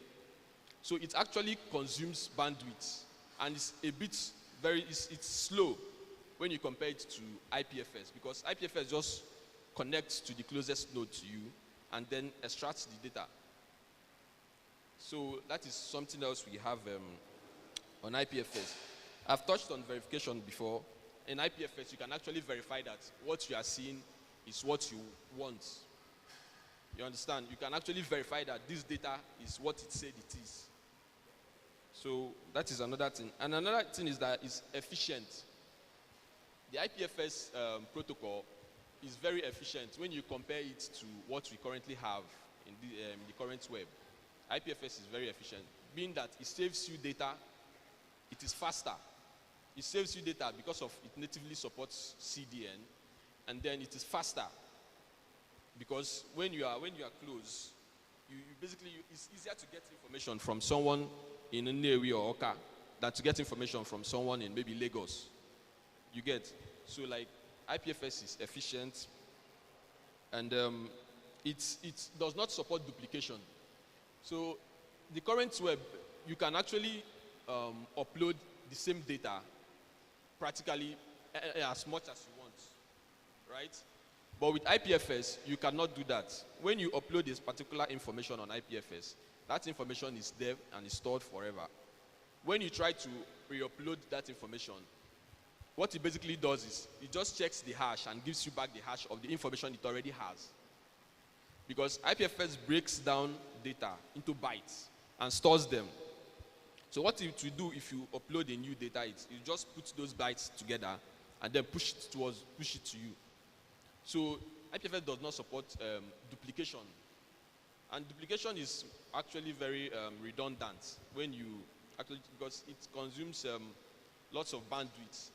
So it actually consumes bandwidth. And it's a bit it's slow when you compare it to IPFS, because IPFS just connects to the closest node to you and then extracts the data. So that is something else we have on IPFS. I've touched on verification before. In IPFS, you can actually verify that what you are seeing is what you want. You understand? You can actually verify that this data is what it said it is. So that is another thing. And another thing is that it's efficient. The IPFS protocol is very efficient when you compare it to what we currently have in the current web. IPFS is very efficient, meaning that it saves you data, it is faster. It saves you data because of it natively supports CDN, and then it is faster because when you are close, it's easier to get information from someone in Nnewi or Oka than to get information from someone in maybe Lagos. You get? So like IPFS is efficient, and it does not support duplication. So the current web, you can actually upload the same data practically as much as you want, right? But with IPFS, you cannot do that. When you upload this particular information on IPFS, that information is there and is stored forever. When you try to re-upload that information, what it basically does is it just checks the hash and gives you back the hash of the information it already has. Because IPFS breaks down data into bytes and stores them. So what it will do if you upload a new data, it just puts those bytes together and then push it to you. So IPFS does not support duplication. And duplication is actually very redundant because it consumes lots of bandwidth,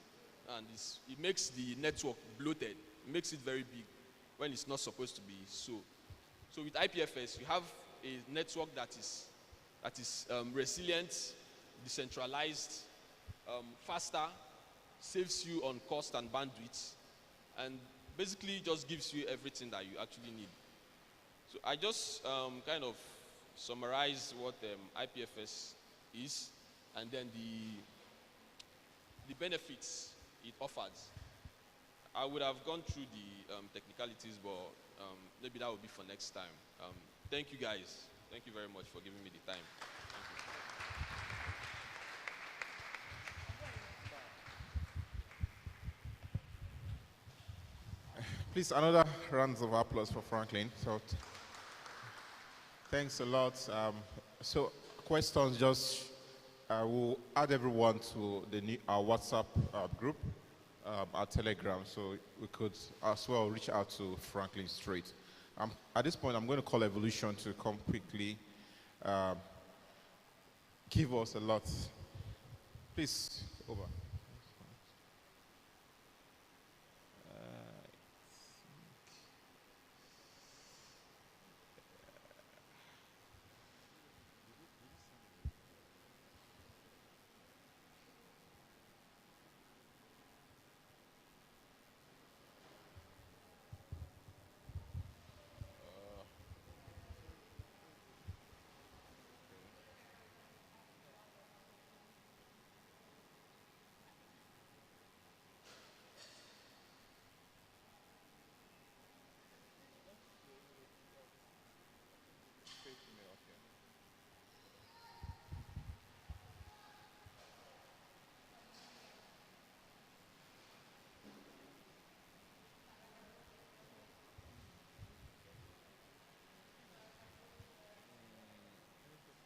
and it makes the network bloated. It makes it very big when it's not supposed to be so. So with IPFS, you have a network that is resilient, decentralized, faster, saves you on cost and bandwidth, and basically just gives you everything that you actually need. So I just kind of summarize what IPFS is, and then the benefits it offers. I would have gone through the technicalities, but maybe that will be for next time. Thank you guys. Thank you very much for giving me the time. Please, another round of applause for Franklin. So, thanks a lot. So, questions, just we'll add everyone to our WhatsApp group, our Telegram, so we could as well reach out to Franklin straight. At this point, I'm going to call Evolution to come quickly um, give us a lot. Please, over.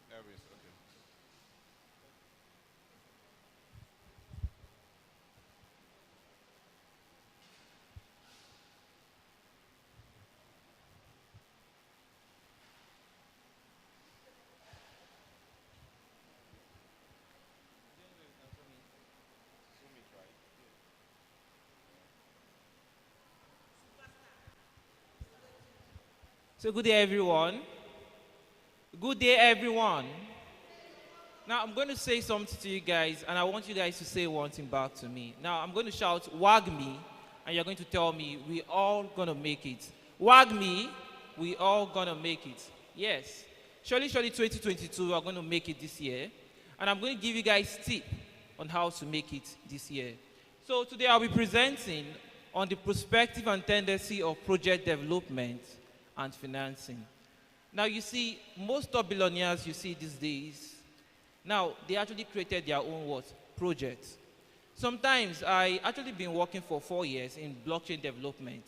There is, okay. So good day, everyone. Good day, everyone. Now, I'm going to say something to you guys, and I want you guys to say one thing back to me. Now, I'm going to shout, wag me, and you're going to tell me, we all going to make it. Wag me, we all going to make it. Yes. Surely 2022, we are going to make it this year. And I'm going to give you guys tips on how to make it this year. So today I'll be presenting on the perspective and tendency of project development and financing. Now you see, most top billionaires you see these days, now they actually created their own what? Projects. Sometimes I actually been working for 4 years in blockchain development.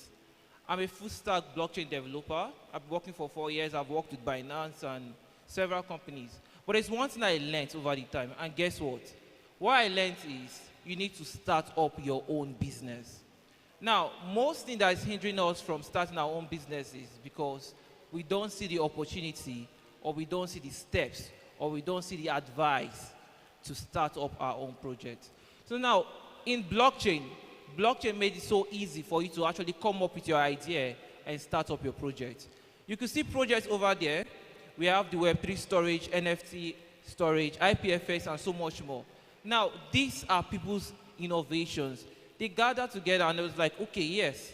I'm a full stack blockchain developer. I've been working for 4 years. I've worked with Binance and several companies. But there's one thing I learned over the time, and guess what? What I learned is you need to start up your own business. Now, most thing that is hindering us from starting our own business is because we don't see the opportunity, or we don't see the steps, or we don't see the advice to start up our own project. So now, in blockchain made it so easy for you to actually come up with your idea and start up your project. You can see projects over there. We have the Web3 storage, NFT storage, IPFS, and so much more. Now, these are people's innovations. They gathered together and it was like, okay, yes,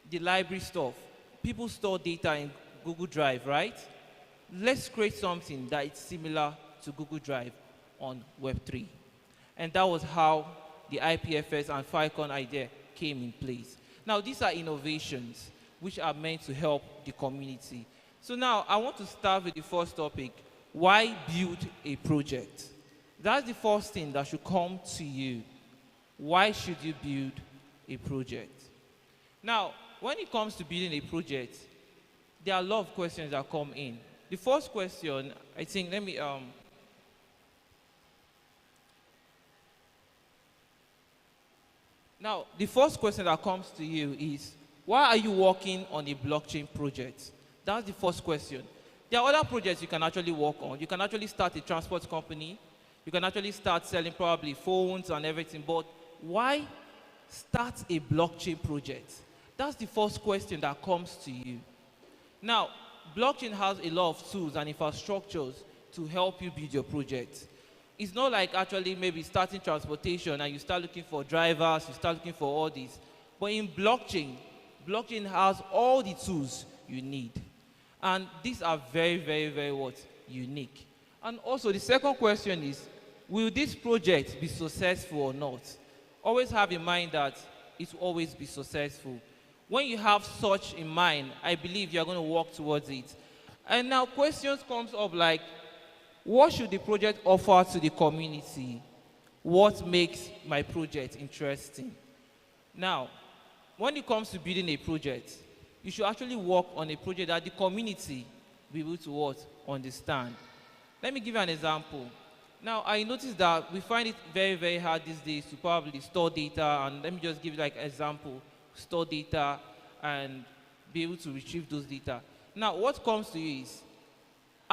the library stuff. People store data in Google Drive, right? Let's create something that is similar to Google Drive on Web3. And that was how the IPFS and Filecoin idea came in place. Now, these are innovations which are meant to help the community. So now, I want to start with the first topic. Why build a project? That's the first thing that should come to you. Why should you build a project? Now, when it comes to building a project, there are a lot of questions that come in. The first question, I think, Now, the first question that comes to you is, why are you working on a blockchain project? That's the first question. There are other projects you can actually work on. You can actually start a transport company. You can actually start selling probably phones and everything. But why start a blockchain project? That's the first question that comes to you. Now, blockchain has a lot of tools and infrastructures to help you build your project. It's not like actually maybe starting transportation and you start looking for drivers, you start looking for all these. But in blockchain has all the tools you need. And these are very, very, very unique. And also the second question is, will this project be successful or not? Always have in mind that it will always be successful. When you have such in mind, I believe you're going to work towards it. And now questions comes up like, what should the project offer to the community? What makes my project interesting? Now, when it comes to building a project, you should actually work on a project that the community will be able to understand. Let me give you an example. Now, I noticed that we find it very, very hard these days to probably store data, and let me just give you like an example, store data and be able to retrieve those data. Now, what comes to you is,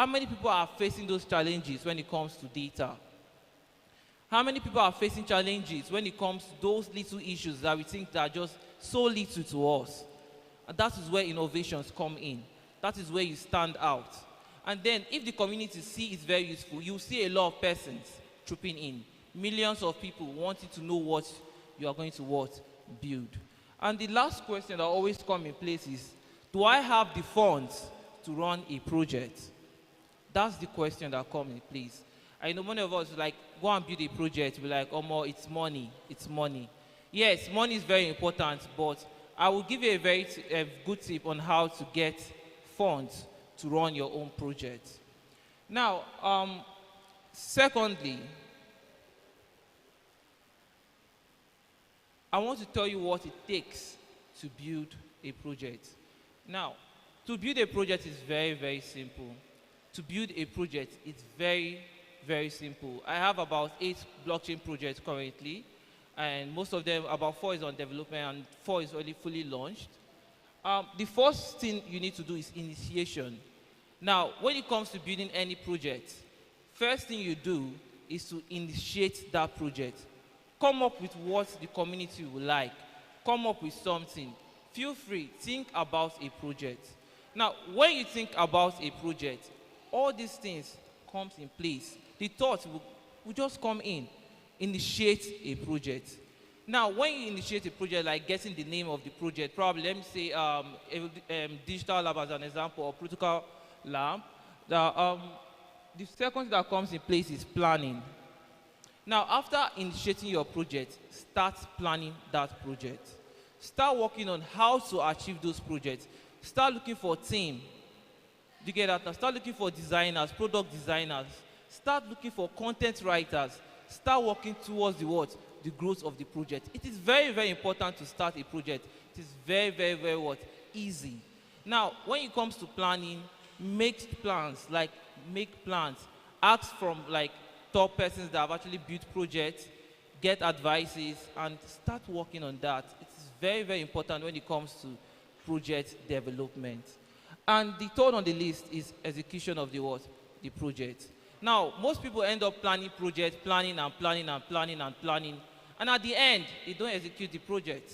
how many people are facing those challenges when it comes to data? How many people are facing challenges when it comes to those little issues that we think that are just so little to us? And that is where innovations come in. That is where you stand out. And then if the community see it's very useful, you see a lot of persons trooping in. Millions of people wanting to know what you are going to build. And the last question that always comes in place is, do I have the funds to run a project? That's the question that comes in place. I know many of us like go and build a project, be like, oh, more, it's money, it's money. Yes, money is very important, but I will give you a very good tip on how to get funds to run your own project. Now, secondly, I want to tell you what it takes to build a project. Now, to build a project is very, very simple. To build a project, it's very, very simple. I have about 8 blockchain projects currently, and most of them, about 4 is on development and 4 is already fully launched. The first thing you need to do is initiation. Now, when it comes to building any project, first thing you do is to initiate that project. Come up with what the community will like. Come up with something. Feel free, think about a project. Now, when you think about a project, all these things comes in place. The thoughts will just come in. Initiate a project. Now, when you initiate a project, like getting the name of the project, probably let me say digital lab as an example, or protocol lab, the second thing that comes in place is planning. Now, after initiating your project, start planning that project. Start working on how to achieve those projects. Start looking for a team. Do you get that? Now, start looking for designers, product designers. Start looking for content writers. Start working towards the what? The growth of the project. It is very, very important to start a project. It is very, very, very what? Easy. Now, when it comes to planning, make plans. Ask from like top persons that have actually built projects, get advices, and start working on that. It is very, very important when it comes to project development. And the third on the list is execution of the what? The project. Now, most people end up planning projects, planning and planning and planning and planning. And at the end, they don't execute the project.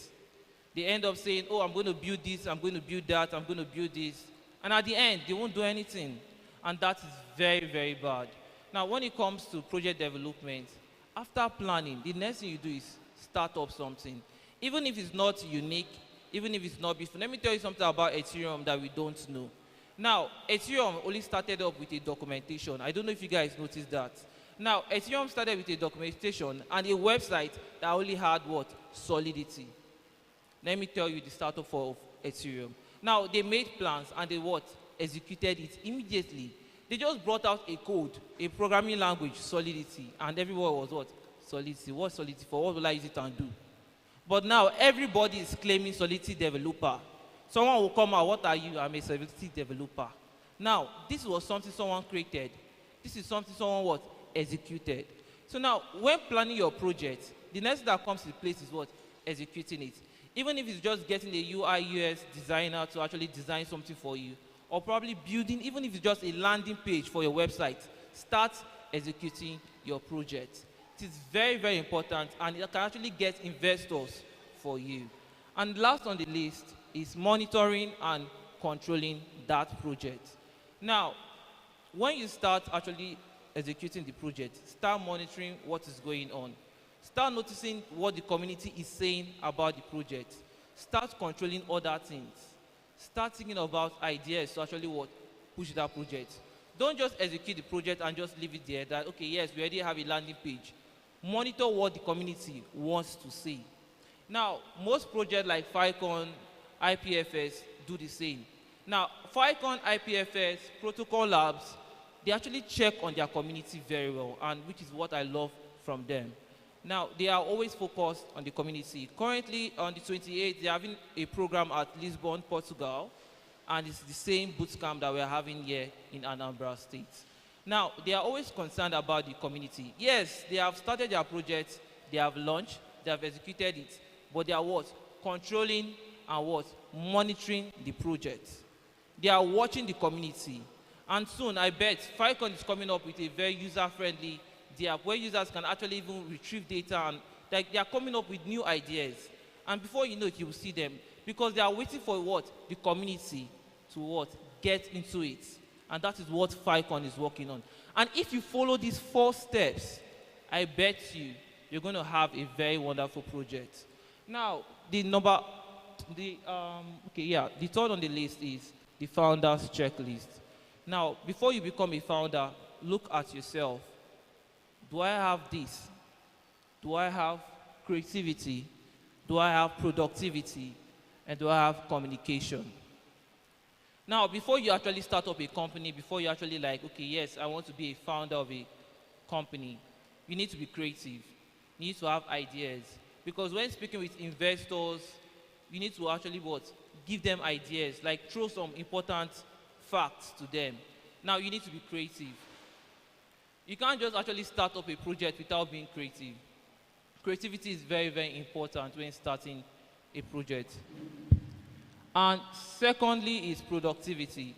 They end up saying, oh, I'm going to build this, I'm going to build that, I'm going to build this. And at the end, they won't do anything. And that is very, very bad. Now, when it comes to project development, after planning, the next thing you do is start up something. Even if it's not unique, even if it's not beautiful. Let me tell you something about Ethereum that we don't know. Now, Ethereum only started up with a documentation. I don't know if you guys noticed that. Now, Ethereum started with a documentation and a website that only had what? Solidity. Let me tell you the startup of Ethereum. Now, they made plans and they what? Executed it immediately. They just brought out a code, a programming language, Solidity, and everyone was what? Solidity. What Solidity for? What will I use it and do? But now everybody is claiming Solidity developer. Someone will come out, what are you? I'm a Solidity developer. Now, this was something someone created. This is something someone what? Executed. So now, when planning your project, the next thing that comes in place is what? Executing it. Even if it's just getting a UI UX designer to actually design something for you, or probably building, even if it's just a landing page for your website, start executing your project. It is very, very important, and it can actually get investors for you. And last on the list is monitoring and controlling that project. Now, when you start actually executing the project, start monitoring what is going on. Start noticing what the community is saying about the project. Start controlling other things. Start thinking about ideas to actually what? Push that project. Don't just execute the project and just leave it there that, okay, yes, we already have a landing page. Monitor what the community wants to see. Now, most projects like Filecoin, IPFS do the same. Now, Filecoin, IPFS, Protocol Labs, they actually check on their community very well, and which is what I love from them. Now, they are always focused on the community. Currently, on the 28th, they're having a program at Lisbon, Portugal, and it's the same bootcamp that we're having here in Anambra State. Now, they are always concerned about the community. Yes, they have started their project, they have launched, they have executed it, but they are what? Controlling and what? Monitoring the project. They are watching the community. And soon, I bet, Filecoin is coming up with a very user-friendly app where users can actually even retrieve data, and like they are coming up with new ideas. And before you know it, you will see them, because they are waiting for what? The community to what? Get into it. And that is what Filecoin is working on. And if you follow these 4 steps, I bet you're going to have a very wonderful project. Now, the third on the list is the founder's checklist. Now, before you become a founder, look at yourself. Do I have this? Do I have creativity? Do I have productivity? And do I have communication? Now, before you actually start up a company, before you actually like, okay, yes, I want to be a founder of a company, you need to be creative. You need to have ideas. Because when speaking with investors, you need to actually what? Give them ideas, like throw some important facts to them. Now, you need to be creative. You can't just actually start up a project without being creative. Creativity is very, very important when starting a project. And secondly is productivity.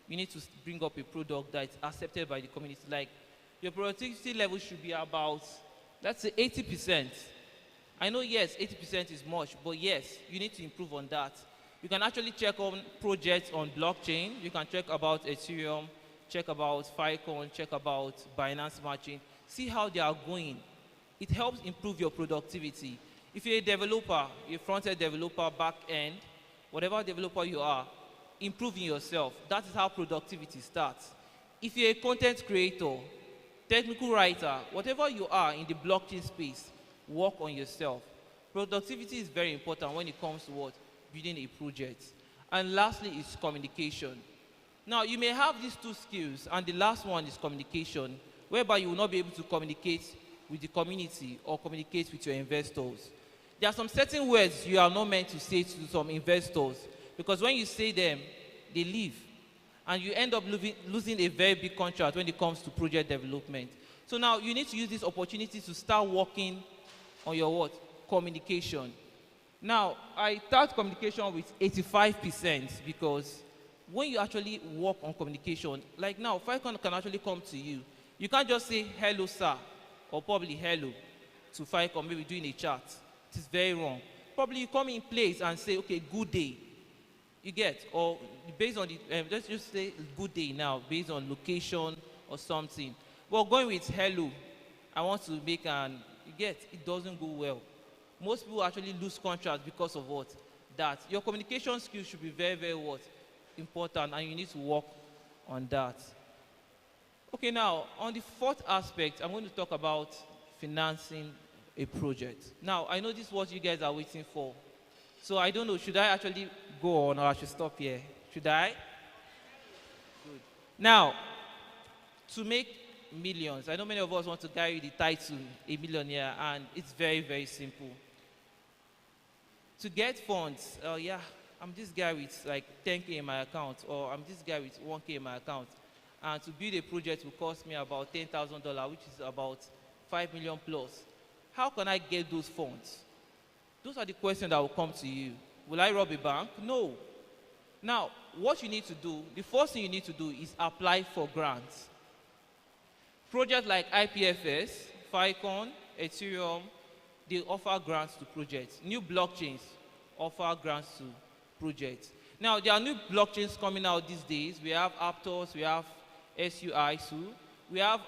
You need to bring up a product that is accepted by the community. Like, your productivity level should be about, let's say, 80%. I know, yes, 80% is much, but yes, you need to improve on that. You can actually check on projects on blockchain. You can check about Ethereum, check about Filecoin, check about Binance Matching. See how they are going. It helps improve your productivity. If you're a developer, you're a front-end developer, back-end, whatever developer you are, improving yourself. That is how productivity starts. If you're a content creator, technical writer, whatever you are in the blockchain space, work on yourself. Productivity is very important when it comes to what? Building a project. And lastly is communication. Now, you may have these 2 skills, and the last one is communication, whereby you will not be able to communicate with the community or communicate with your investors. There are some certain words you are not meant to say to some investors, because when you say them, they leave. And you end up losing a very big contract when it comes to project development. So now you need to use this opportunity to start working on your what? Communication. Now, I start communication with 85% because when you actually work on communication, like now, Filecoin can actually come to you. You can't just say, hello, sir, or probably hello to Filecoin, maybe doing a chat. It is very wrong. Probably you come in place and say, okay, good day. You get, or based on the, let's just say good day now, based on location or something. But going with hello, I want to make an, you get, it doesn't go well. Most people actually lose contracts because of what? That. Your communication skills should be very, very what? Important, and you need to work on that. Okay, now, on the 4th aspect, I'm going to talk about financing a project. Now, I know this is what you guys are waiting for. So I don't know, should I actually go on or I should stop here? Should I? Good. Now, to make millions, I know many of us want to carry the title, a millionaire, and it's very, very simple. To get funds, I'm this guy with like 10K in my account, or I'm this guy with 1K in my account. And to build a project will cost me about $10,000, which is about 5 million plus. How can I get those funds? Those are the questions that will come to you. Will I rob a bank? No. Now, what you need to do, the first thing you need to do is apply for grants. Projects like IPFS, Filecoin, Ethereum, they offer grants to projects. New blockchains offer grants to projects. Now, there are new blockchains coming out these days. We have Aptos, we have SUI, we have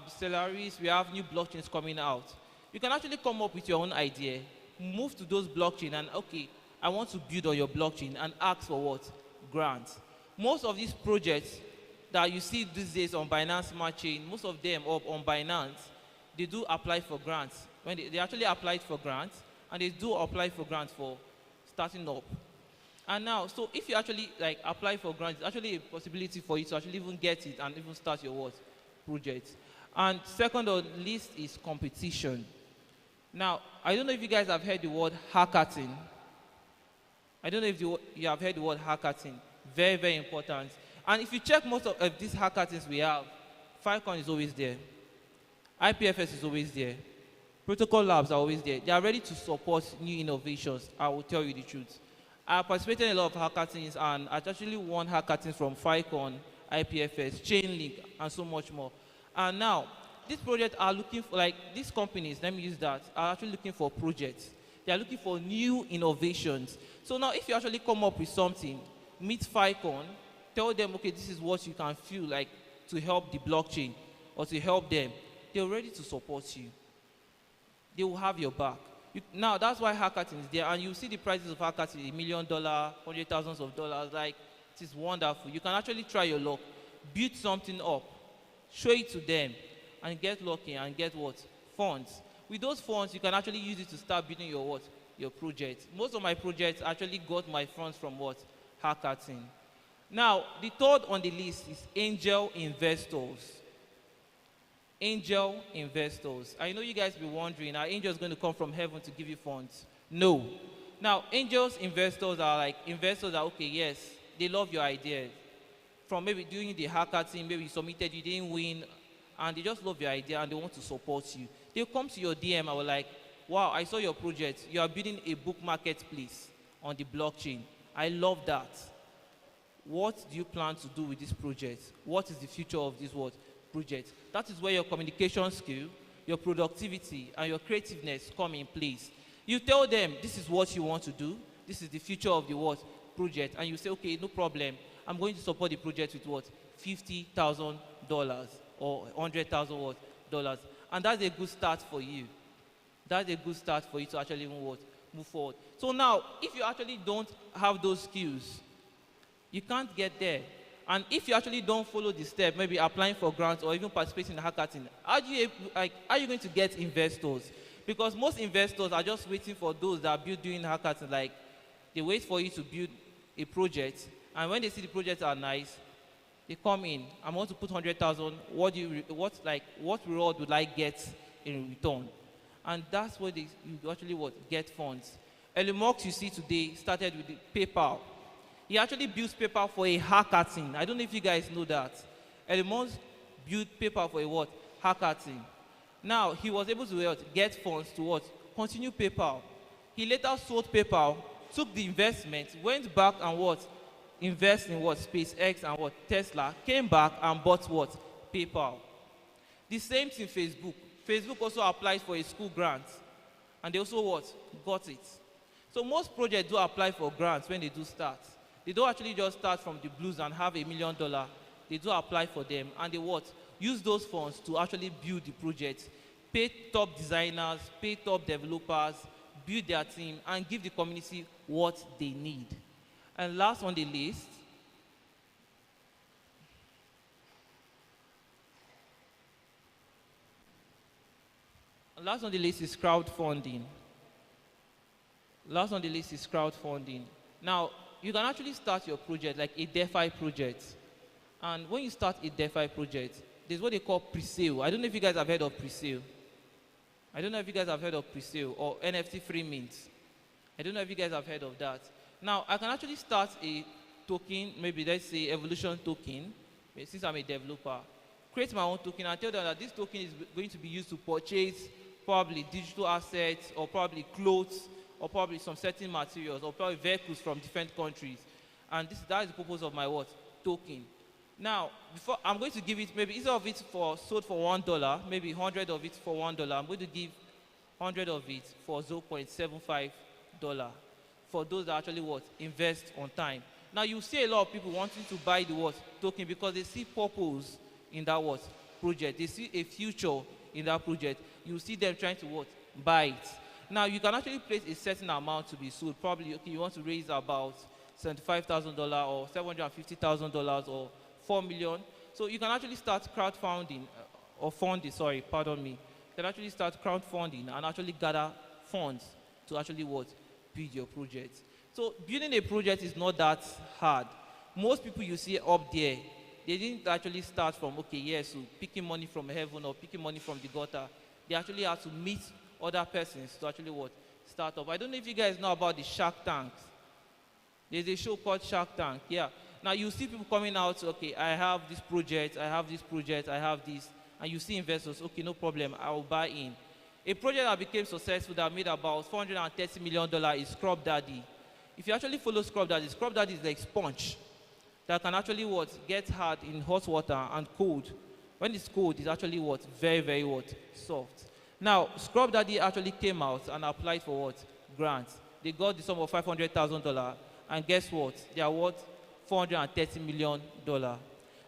Stellaris, we have new blockchains coming out. You can actually come up with your own idea, move to those blockchains, and okay, I want to build on your blockchain, and ask for what? Grants. Most of these projects that you see these days on Binance Smart Chain, most of them on Binance, they do apply for grants. When they actually applied for grants, and they do apply for grants for starting up. And now, so if you actually like apply for grants, it's actually a possibility for you to actually even get it and even start your what? Project. And second on the list is competition. Now, I don't know if you guys have heard the word hackathon. I don't know if you have heard the word hackathon. Very, very important. And if you check most of these hackathons we have, Filecoin is always there. IPFS is always there. Protocol labs are always there. They are ready to support new innovations. I will tell you the truth. I participated in a lot of hackathons, and I actually won hackathons from Filecoin, IPFS, Chainlink, and so much more. And now, these projects are looking for, like, these companies, let me use that, are actually looking for projects. They are looking for new innovations. So now, if you actually come up with something, meet Filecoin, tell them, okay, this is what you can feel like to help the blockchain or to help them, they're ready to support you. They will have your back. Now, that's why hackathon is there, and you see the prices of hackathon, $1 million, $100,000, like, it is wonderful. You can actually try your luck, build something up, show it to them, and get lucky and get what? Funds. With those funds, you can actually use it to start building your what? Your project. Most of my projects actually got my funds from what? Hackathon. Now, the third on the list is angel investors. Angel investors. I know you guys be wondering, are angels going to come from heaven to give you funds? No. Now, angels investors are like investors that, okay, yes, they love your ideas. From maybe doing the hackathon, maybe you submitted, you didn't win, and they just love your idea and they want to support you. They'll come to your DM and were like, wow, I saw your project. You are building a book marketplace on the blockchain. I love that. What do you plan to do with this project? What is the future of this project? That is where your communication skill, your productivity, and your creativeness come in place. You tell them this is what you want to do. This is the future of the project. And you say, okay, no problem. I'm going to support the project with what? $50,000 or $100,000. And that's a good start for you. That's a good start for you to actually move forward. So now, if you actually don't have those skills, you can't get there. And if you actually don't follow the step, maybe applying for grants or even participating in the hackathon, how are you going to get investors? Because most investors are just waiting for those that are built during hackathon. Like, they wait for you to build a project, and when they see the projects are nice, they come in. I want to put 100,000. What reward would I get in return? And that's where you actually get funds. Elon Musk, you see today, started with the PayPal. He actually built PayPal for a hackathon. I don't know if you guys know that. Elon Musk built PayPal for a hackathon. Now, he was able to get funds to continue PayPal. He later sold PayPal, took the investment, went back and invest in SpaceX and Tesla, came back and bought PayPal. The same thing Facebook. Facebook also applied for a school grant, and they also got it. So most projects do apply for grants when they do start. They don't actually just start from the blues and have $1 million. They do apply for them, and they use those funds to actually build the project, pay top designers, pay top developers, build their team, and give the community what they need. And last on the list, is crowdfunding. Last on the list is crowdfunding. Now, you can actually start your project like a DeFi project. And when you start a DeFi project, there's what they call pre-sale. I don't know if you guys have heard of pre-sale. I don't know if you guys have heard of pre-sale or NFT free mint. I don't know if you guys have heard of that. Now, I can actually start a token, maybe let's say Evolution token, since I'm a developer, create my own token and tell them that this token is going to be used to purchase probably digital assets or probably clothes or probably some certain materials or probably vehicles from different countries. And that is the purpose of my token. Now, before I'm going to give it, maybe instead of it sold for $1, maybe 100 of it for $1, I'm going to give 100 of it for $0.75 for those that actually invest on time. Now you see a lot of people wanting to buy the token because they see purpose in that project. They see a future in that project. You see them trying to buy it. Now you can actually place a certain amount to be sold. Probably you want to raise about $75,000 or $750,000 or $4 million. So you can actually start crowdfunding You can actually start crowdfunding and actually gather funds to actually build your project. So building a project is not that hard. Most people you see up there, they didn't actually start from, so picking money from heaven or picking money from the gutter. They actually have to meet other persons to actually start up. I don't know if you guys know about the Shark Tanks. There's a show called Shark Tank, yeah. Now you see people coming out, I have this project, I have this, and you see investors, no problem, I will buy in. A project that became successful that made about $430 million is Scrub Daddy. If you actually follow Scrub Daddy is like Sponge. that can actually what? Get hard in hot water and cold. When it's cold, it's actually what? Very, very what? Soft. Now, Scrub Daddy actually came out and applied for what? Grants. They got the sum of $500,000, and guess what? They are worth $430 million.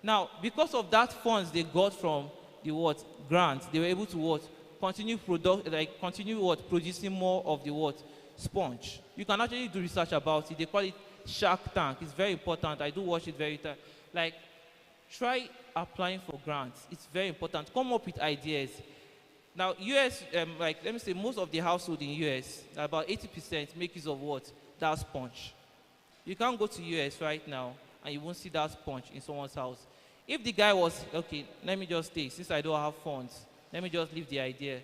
Now, because of that funds they got from the what? Grants, they were able to what? Continue producing more of the what? Sponge. You can actually do research about it. They call it Shark Tank. It's very important. I do watch it very time. Like, try applying for grants. It's very important. Come up with ideas. Now, US, like, let me say, most of the household in US, about 80% make use of what? That sponge. You can't go to US right now and you won't see that sponge in someone's house. If the guy was, okay, let me just stay, since I don't have funds, let me just leave the idea.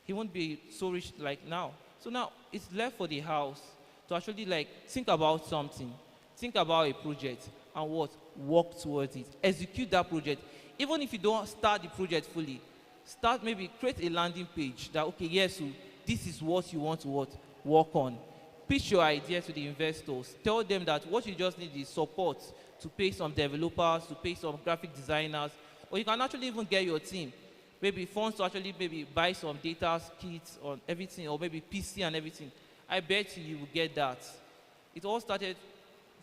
He won't be so rich like now. So now, it's left for the house to actually, like, think about something. Think about a project and what? Work towards it. Execute that project. Even if you don't start the project fully, start, maybe create a landing page that, okay, yes, so this is what you want to what? Work on. Pitch your idea to the investors. Tell them that what you just need is support to pay some developers, to pay some graphic designers, or you can actually even get your team. Maybe funds to actually maybe buy some data kits on everything, or maybe PC and everything. I bet you will get that. It all started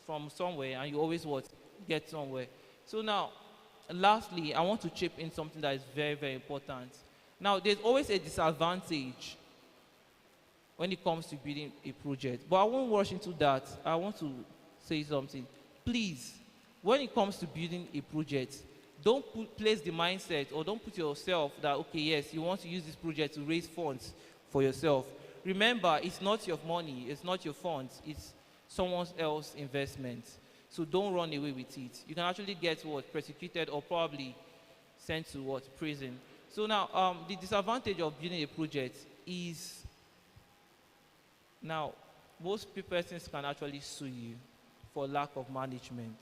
from somewhere, and you always what? Get somewhere. So now, lastly, I want to chip in something that is very, very important. Now, there's always a disadvantage when it comes to building a project. But I won't rush into that. I want to say something. Please, when it comes to building a project, don't place the mindset, or don't put yourself that, okay, yes, you want to use this project to raise funds for yourself. Remember, it's not your money, it's not your funds, it's someone else's investment. So don't run away with it. You can actually get what? Persecuted, or probably sent to what? Prison. So now, the disadvantage of building a project is, now, most persons can actually sue you for lack of management.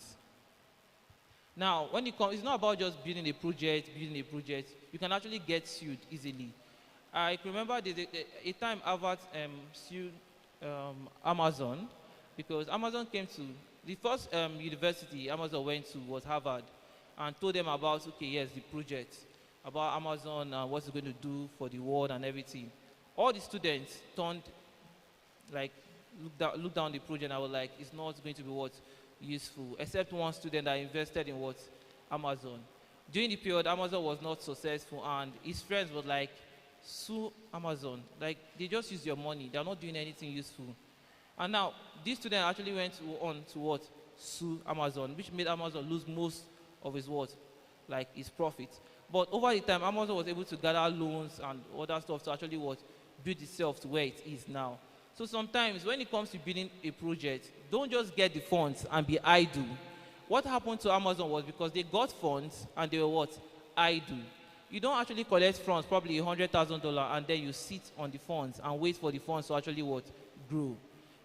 Now, when it comes, it's not about just building a project. You can actually get sued easily. I remember there's a time Harvard sued Amazon, because Amazon came to, the first university Amazon went to was Harvard, and told them about, okay, yes, the project, about Amazon and what's it going to do for the world and everything. All the students turned, like, looked down the project, and I was like, it's not going to be what? Useful, except one student that invested in what? Amazon. During the period, Amazon was not successful, and his friends were like, sue Amazon. Like, they just use your money. They're not doing anything useful. And now, this student actually went on to what? Sue Amazon, which made Amazon lose most of his what? Like, his profit. But over the time, Amazon was able to gather loans and other stuff to actually what? Build itself to where it is now. So sometimes, when it comes to building a project, don't just get the funds and be idle. What happened to Amazon was because they got funds and they were what? Idle. You don't actually collect funds, probably $100,000, and then you sit on the funds and wait for the funds to actually what? Grow.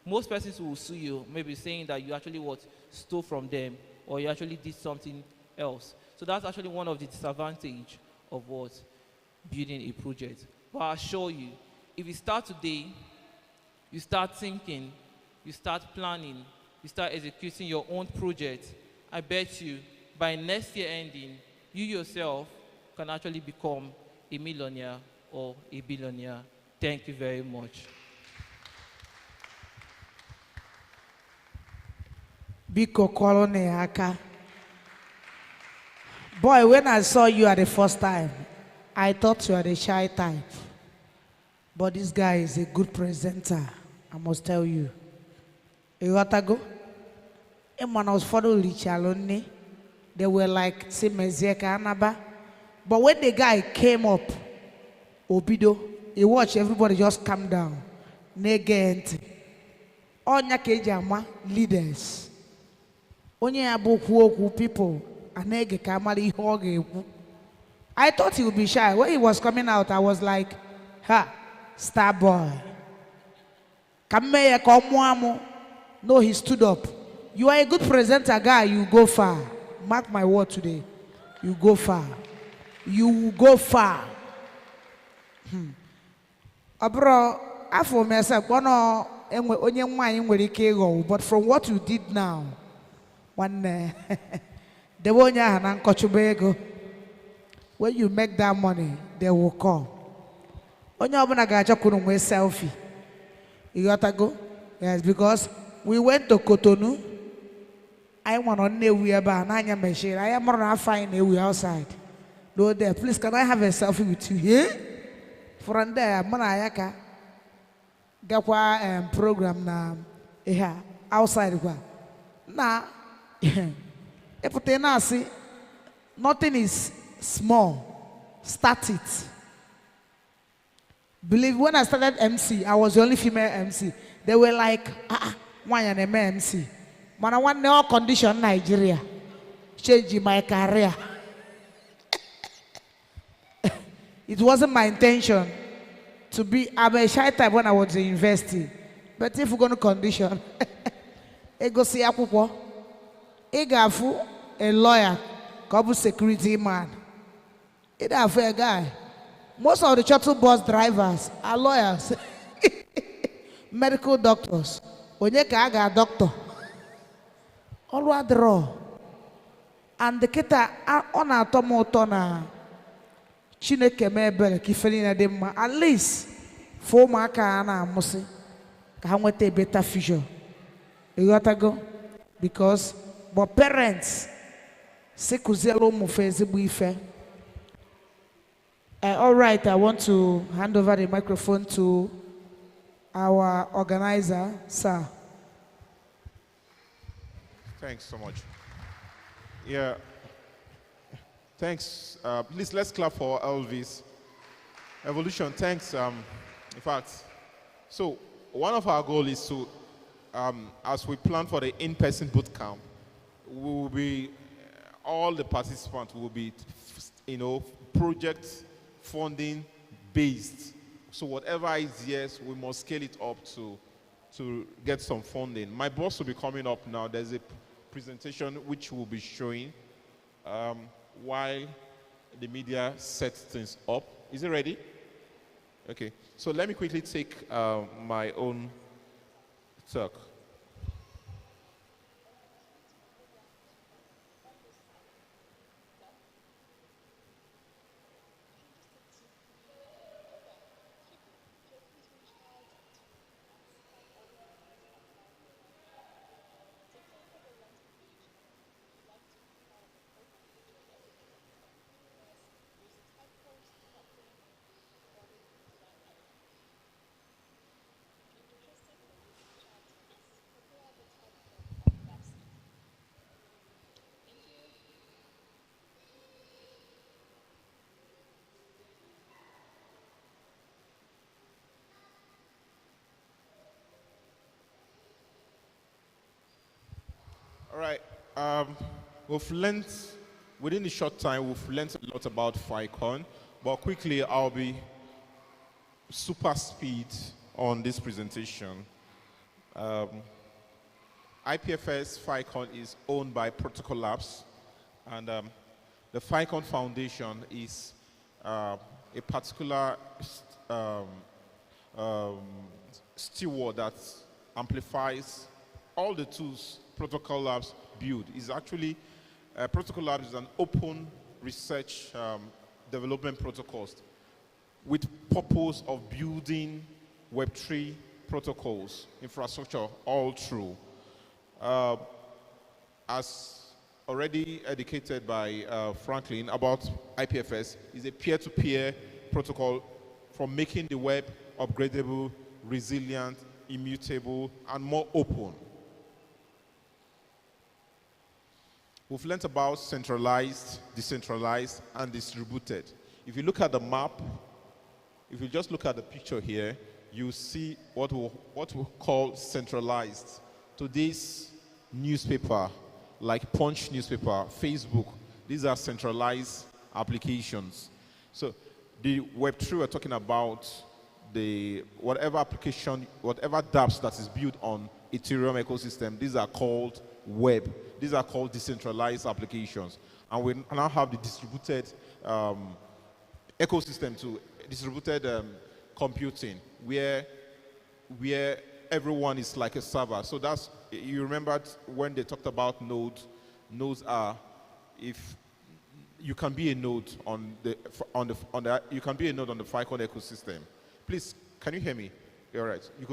Most persons will sue you, maybe saying that you actually what? Stole from them, or you actually did something else. So that's actually one of the disadvantages of what? Building a project. But I assure you, if you start today, you start thinking, you start planning, you start executing your own project, I bet you by next year ending, you yourself can actually become a millionaire or a billionaire. Thank you very much. Biko Kolone Aka. Boy, when I saw you at the first time, I thought you were the shy type. But this guy is a good presenter, I must tell you. You got to go? And when I was following Richalone, they were like, say Mezieka Anaba. But when the guy came up, Obido, he watched everybody just calm down. Negent. Onya Kejama, leaders. Onya Abuku people, Anege Kamali Hoge. I thought he would be shy. When he was coming out, I was like, ha, star boy. Kameye Komwamo. No, he stood up. You are a good presenter guy, you go far. Mark my word today. You go far. You will go far. Abro, after myself, but from what you did now, One the one ya hanan kochubego. When you make that money, they will come. Onye obuna gacha kunu nwe selfie. You got to go? Yes, because we went to Cotonou. I want on we about Nanya machine. I am not fine we outside. No there. Please, can I have a selfie with you here? From there, Manayaka. Gakwa program na outside kwa. Na if see nothing is small. Start it. Believe when I started MC, I was the only female MC. They were like, why an MC? Man, I want no condition Nigeria. Changing my career. It wasn't my intention to be. I'm a shy type when I was in university. But if we're going to condition, I go see Akupo. I got a lawyer, couple security man. It have a guy. Most of the shuttle bus drivers are lawyers, medical doctors. Onyeka aga doctor. All draw. And the kita on a tomoto na Chineke mebele kifeli na demma. At least 4 maka na musi ka nwete better future. You got to go because but parents se kuzelo mu fezi bu ife. All right, I want to hand over the microphone to our organizer, sir. Thanks so much. Yeah. Thanks. Please, let's clap for Elvis. Evolution, thanks. In fact, so one of our goals is to, as we plan for the in-person boot camp, we will be, all the participants will be, project funding based. So whatever is yes, we must scale it up to get some funding. My boss will be coming up now. There's a presentation which we'll be showing while the media sets things up. Is it ready? Okay. So let me quickly take my own talk. All right. We've learned, within a short time, we've learned a lot about Filecoin, but quickly I'll be super speed on this presentation. IPFS Filecoin is owned by Protocol Labs, and the Filecoin Foundation is a particular steward that amplifies all the tools Protocol Labs build. Is actually Protocol Labs is an open research development protocols with purpose of building Web3 protocols infrastructure all through. As already educated by Franklin about IPFS, is a peer-to-peer protocol for making the web upgradable, resilient, immutable, and more open. We've learned about centralized, decentralized, and distributed. If you look at the map, if you just look at the picture here, you see what we call centralized. Today's newspaper, like Punch newspaper, Facebook, these are centralized applications. So the Web3 we're talking about, the whatever application, whatever dApps that is built on Ethereum ecosystem, these are called web. These are called decentralized applications. And we now have the distributed ecosystem to distributed computing, where everyone is like a server. So that's you remembered when they talked about nodes are, if you can be a node you can be a node on the Filecoin ecosystem. Please, can you hear me? You're right. You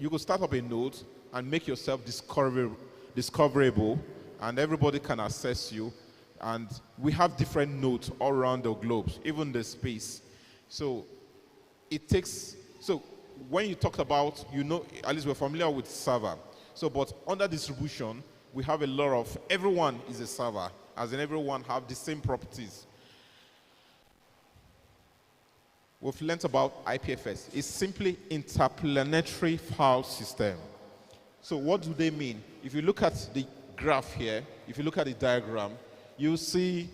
could start up a node and make yourself discoverable, and everybody can access you. And we have different nodes all around the globe, even the space. So when you talked about, at least we're familiar with server. So, but under distribution, we have a lot of, everyone is a server, as in everyone have the same properties. We've learned about IPFS. It's simply interplanetary file system. So what do they mean? If you look at the graph here, if you look at the diagram, you see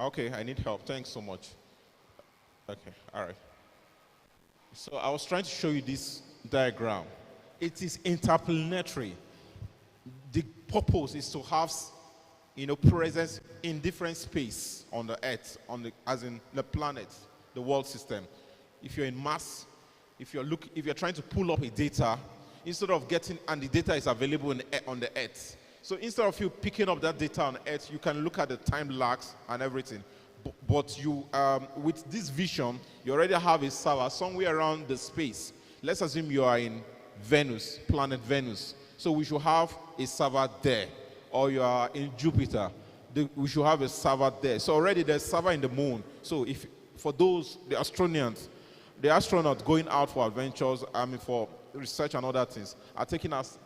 okay, I need help. Thanks so much. Okay, all right. So I was trying to show you this diagram. It is interplanetary. The purpose is to have, presence in different space on the Earth, as in the planet, the world system. If you're in Mars, if you're trying to pull up a data, instead of and the data is available on the Earth. So instead of you picking up that data on Earth, you can look at the time lags and everything. But you, with this vision, you already have a server somewhere around the space. Let's assume you are in Venus, planet Venus. So we should have a server there. Or you are in Jupiter, we should have a server there. So already there's a server in the moon. So for those, the astronauts going out for adventures, for research and other things, are taking us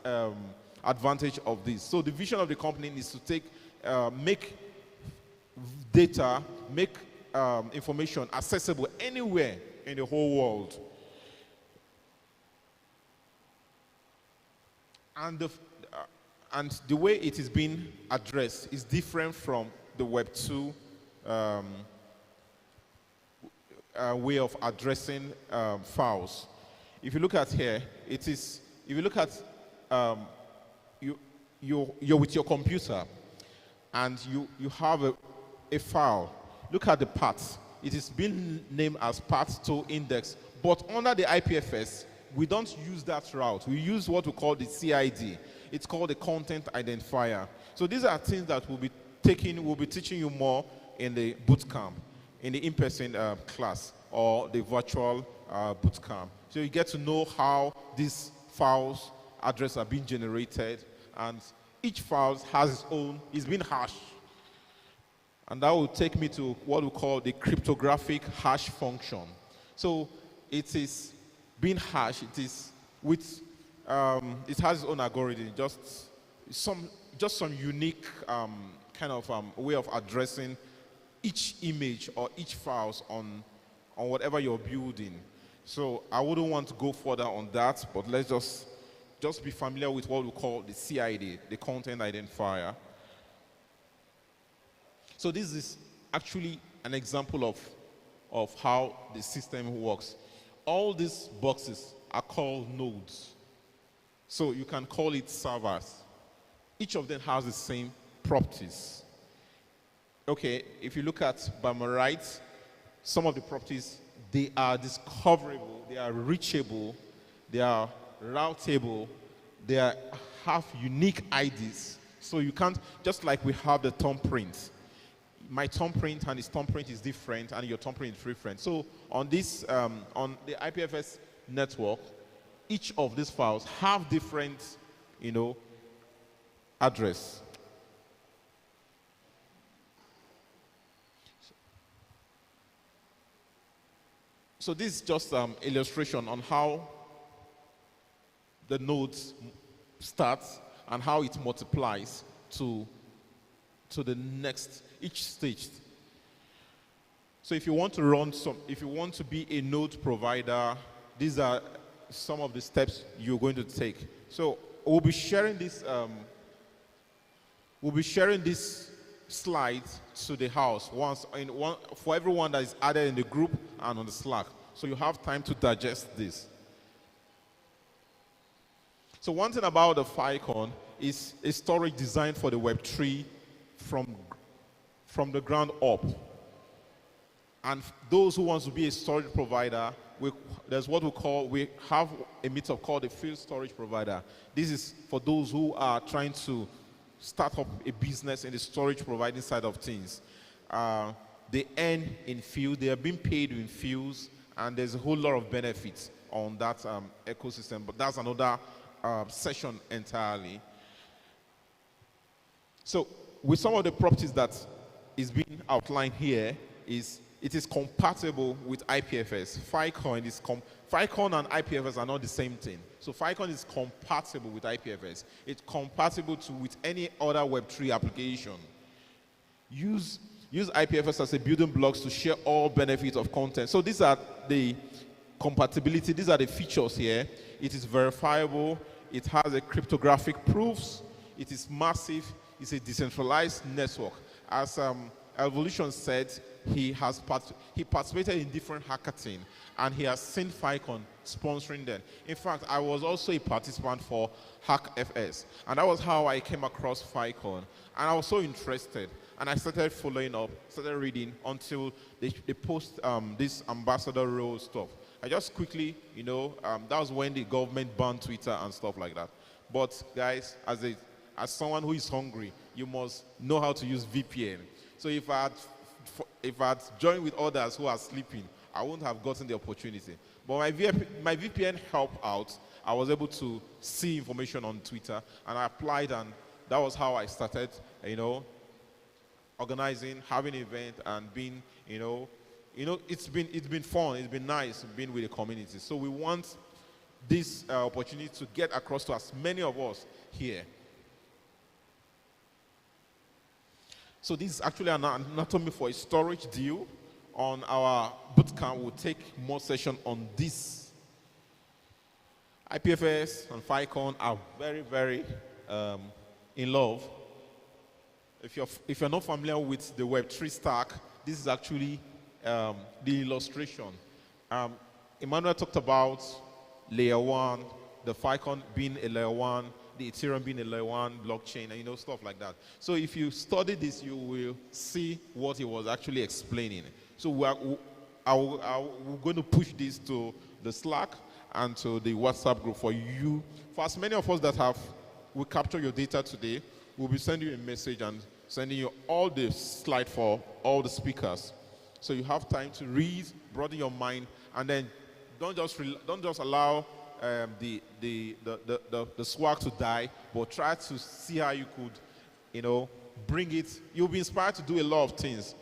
advantage of this. So the vision of the company is to make data, make information accessible anywhere in the whole world. And the way it is being addressed is different from the Web 2 way of addressing files. If you look at here, if you look at you're with your computer and you have a file. Look at the path. It is being named as path to index, but under the IPFS, we don't use that route. We use what we call the CID. It's called the content identifier. So these are things that we'll be teaching you more in the bootcamp, in the in-person class or the virtual bootcamp. So you get to know how these files address are being generated, and each file has its own, is being hashed. And that will take me to what we call the cryptographic hash function. So it is being hashed, it has its own algorithm, just some unique kind of way of addressing each image or each files on whatever you're building. So I wouldn't want to go further on that, but let's just be familiar with what we call the CID, the content identifier. So this is actually an example of how the system works. All these boxes are called nodes. So you can call it servers. Each of them has the same properties. Okay, if you look at by my right, some of the properties, they are discoverable, they are reachable, they are routable, they have unique IDs. So you can't, just like we have the thumbprint. My thumbprint and his thumbprint is different, and your thumbprint is different. So on this, on the IPFS network, each of these files have different, address. So this is just illustration on how the nodes start and how it multiplies to the next, each stage. So if you want to run if you want to be a node provider, these are some of the steps you're going to take. So we'll be sharing this. We'll be sharing this slide to the house for everyone that is added in the group and on the Slack. So you have time to digest this. So one thing about the Filecoin is a storage designed for the Web3 from the ground up. And those who want to be a storage provider, there's what we have a meetup called the FIL storage provider. This is for those who are trying to start up a business in the storage providing side of things. They earn in FIL, they are being paid in FILs, and there's a whole lot of benefits on that ecosystem, but that's another session entirely. So with some of the properties that is being outlined here, it is compatible with IPFS. Filecoin and IPFS are not the same thing. So Filecoin is compatible with IPFS. It's compatible with any other Web3 application. Use IPFS as a building blocks to share all benefits of content. So these are the compatibility. These are the features here. It is verifiable. It has a cryptographic proofs. It is massive. It's a decentralized network. As Evolution said, he participated in different hackathons, and he has seen Filecoin sponsoring them. In fact, I was also a participant for HackFS, and that was how I came across Filecoin. And I was so interested, and I started following up, started reading until they post this ambassador role stuff. I just quickly, that was when the government banned Twitter and stuff like that. But guys, as someone who is hungry, you must know how to use VPN. So if I had joined with others who are sleeping, I wouldn't have gotten the opportunity. But my VPN helped out. I was able to see information on Twitter, and I applied, and that was how I started, organizing, having an event, and being, it's been fun. It's been nice being with the community. So we want this opportunity to get across to as many of us here. So this is actually an anatomy for a storage deal. On our bootcamp, we'll take more session on this. IPFS and Filecoin are very, very in love. If you're not familiar with the Web3 stack, this is actually the illustration. Emmanuel talked about layer 1, the Filecoin being a layer 1, the Ethereum being a layer 1 blockchain, and stuff like that. So if you study this, you will see what he was actually explaining. So we're going to push this to the Slack and to the WhatsApp group for you. For as many of us that we capture your data today, we'll be sending you a message and sending you all the slides for all the speakers. So you have time to read, broaden your mind, and then don't just allow the swag to die, but try to see how you could, bring it. You'll be inspired to do a lot of things.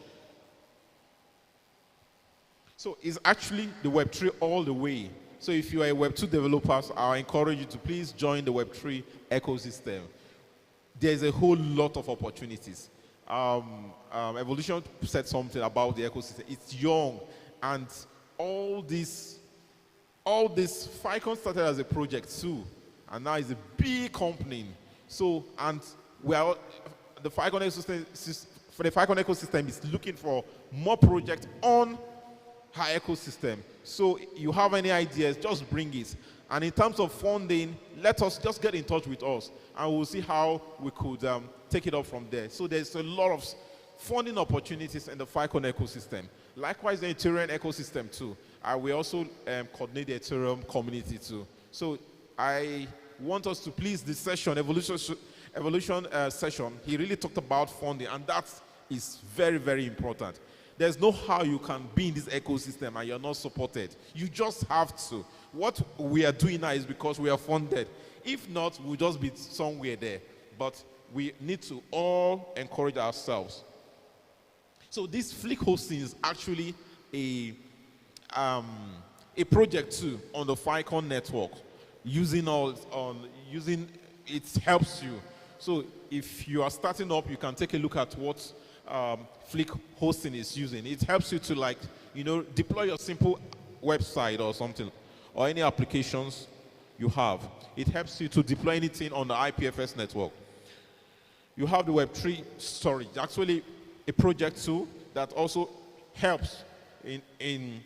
So it's actually the Web3 all the way. So if you are a Web2 developer, I encourage you to please join the Web3 ecosystem. There's a whole lot of opportunities. Evolution said something about the ecosystem. It's young, and all this Filecoin started as a project too, and now it's a big company. So, and the Filecoin ecosystem is looking for more projects on her ecosystem. So you have any ideas, just bring it. And in terms of funding, let us just get in touch with us, and we'll see how we could take it up from there. So there's a lot of funding opportunities in the Filecoin ecosystem. Likewise, the Ethereum ecosystem too. We also coordinate the Ethereum community too. So I want us to please this session, evolution session. He really talked about funding, and that is very, very important. There's no how you can be in this ecosystem and you're not supported. You just have to. What we are doing now is because we are funded. If not, we'll just be somewhere there. But we need to all encourage ourselves. So this Flick hosting is actually a project too on the Filecoin network. Using it helps you. So if you are starting up, you can take a look at what Flick hosting is using. It helps you to deploy your simple website or something, or any applications you have. It helps you to deploy anything on the IPFS network. You have the Web3 storage, actually a project too that also helps in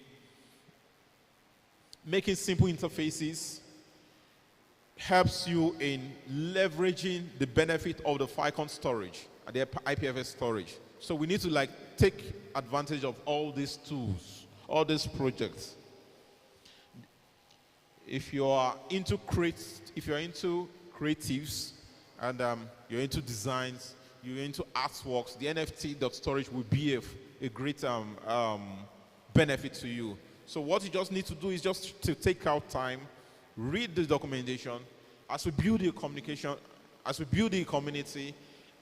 making simple interfaces, helps you in leveraging the benefit of the Filecoin storage, the IPFS storage. So we need to like take advantage of all these tools, all these projects. If you are into creatives and you're into designs, you're into artworks, the NFT.storage will be a great benefit to you. So what you just need to do is just to take out time, read the documentation, as we build the communication, as we build the community,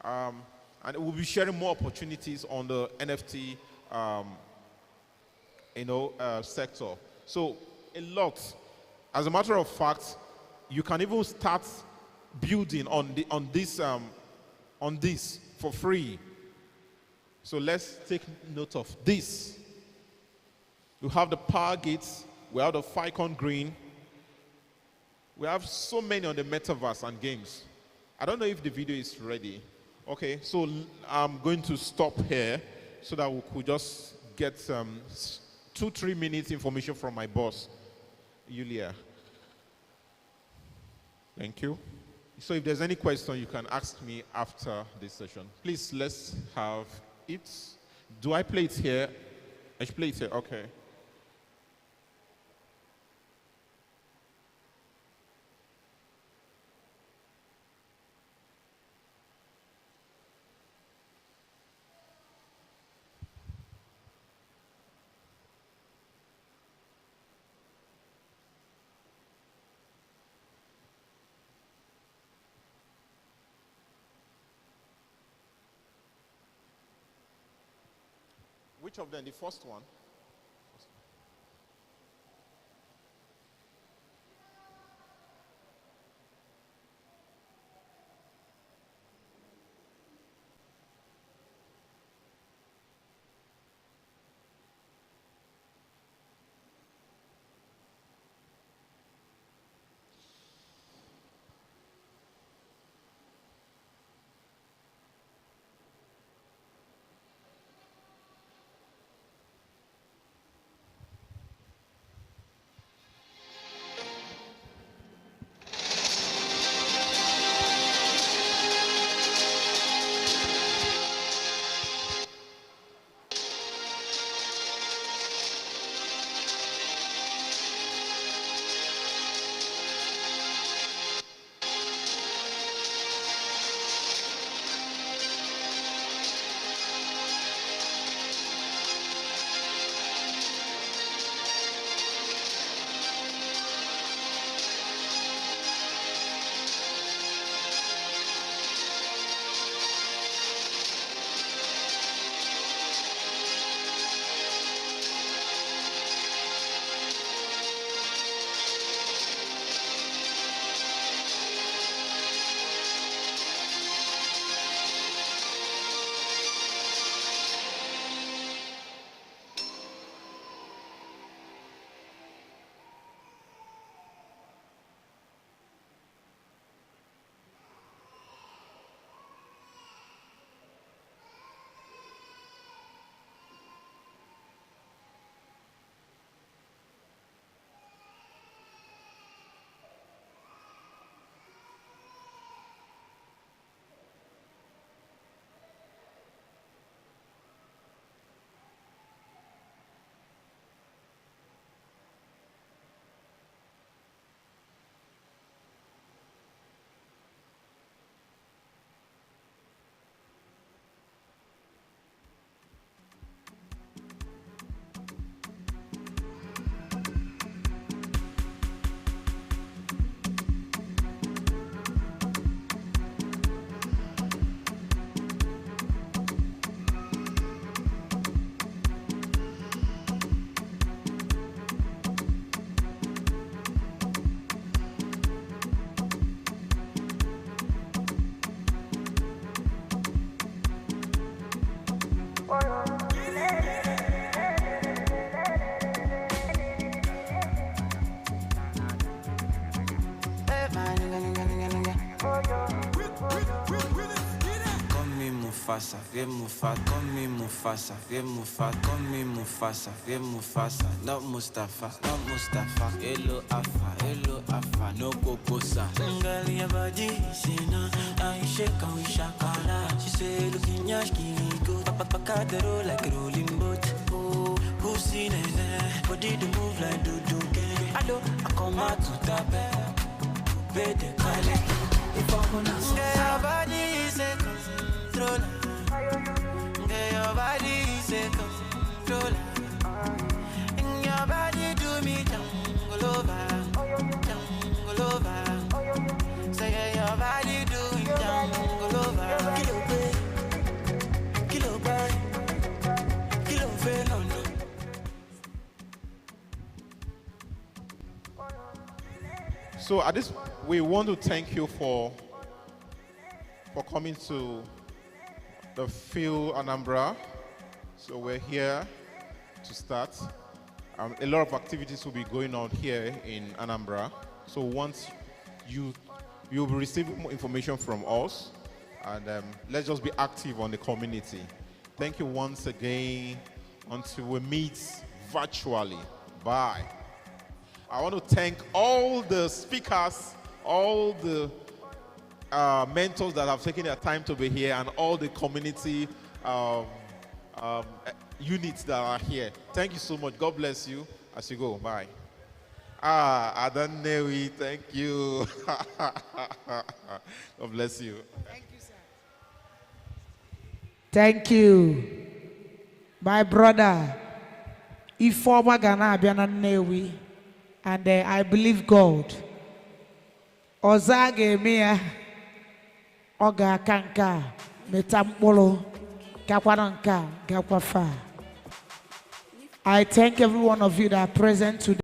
and we'll be sharing more opportunities on the NFT, sector. So a lot. As a matter of fact, you can even start building on this for free. So let's take note of this. We have the Power Gates, we have the Filecoin Green. We have so many on the metaverse and games. I don't know if the video is ready. Okay, so I'm going to stop here so that we could just get 2-3 minutes information from my boss, Yulia. Thank you. So if there's any question, you can ask me after this session. Please, let's have it. Do I play it here? I should play it here, okay. Which of them? The first one? Mufasa, fear Mufasa, call me Mufasa, fear Mufasa, call me Mufasa, fear Mufasa, not Mustafa, not Mustafa. Hello Afa, no Kokosa. Ngali ya badi sina, aisheka wishakala. She say looking yashki go, papa roll like a rolling boat. Oh, pussy nene, body to move like do gang. Hello, I come out to tape. Bede kale, if I'm gonna say your body is a controller, your body is a controller, and your body do me jungle over, say your body do me jungle over. Kilo fail on. So at this, we want to thank you for coming to the FIL Anambra. So we're here to start. A lot of activities will be going on here in Anambra. So once you'll be receiving more information from us, and let's just be active on the community. Thank you once again. Until we meet virtually. Bye. I want to thank all the speakers, all the mentors that have taken their time to be here, and all the community units that are here. Thank you so much. God bless you as you go. Bye. Adanewi, thank you. God bless you. Thank you, sir. Thank you. My brother, Ifeoma Ghana Abiana Newi. And I believe God. Ozage mea oga kanka metampolo kakwananka gakwafa. I thank every one of you that are present today.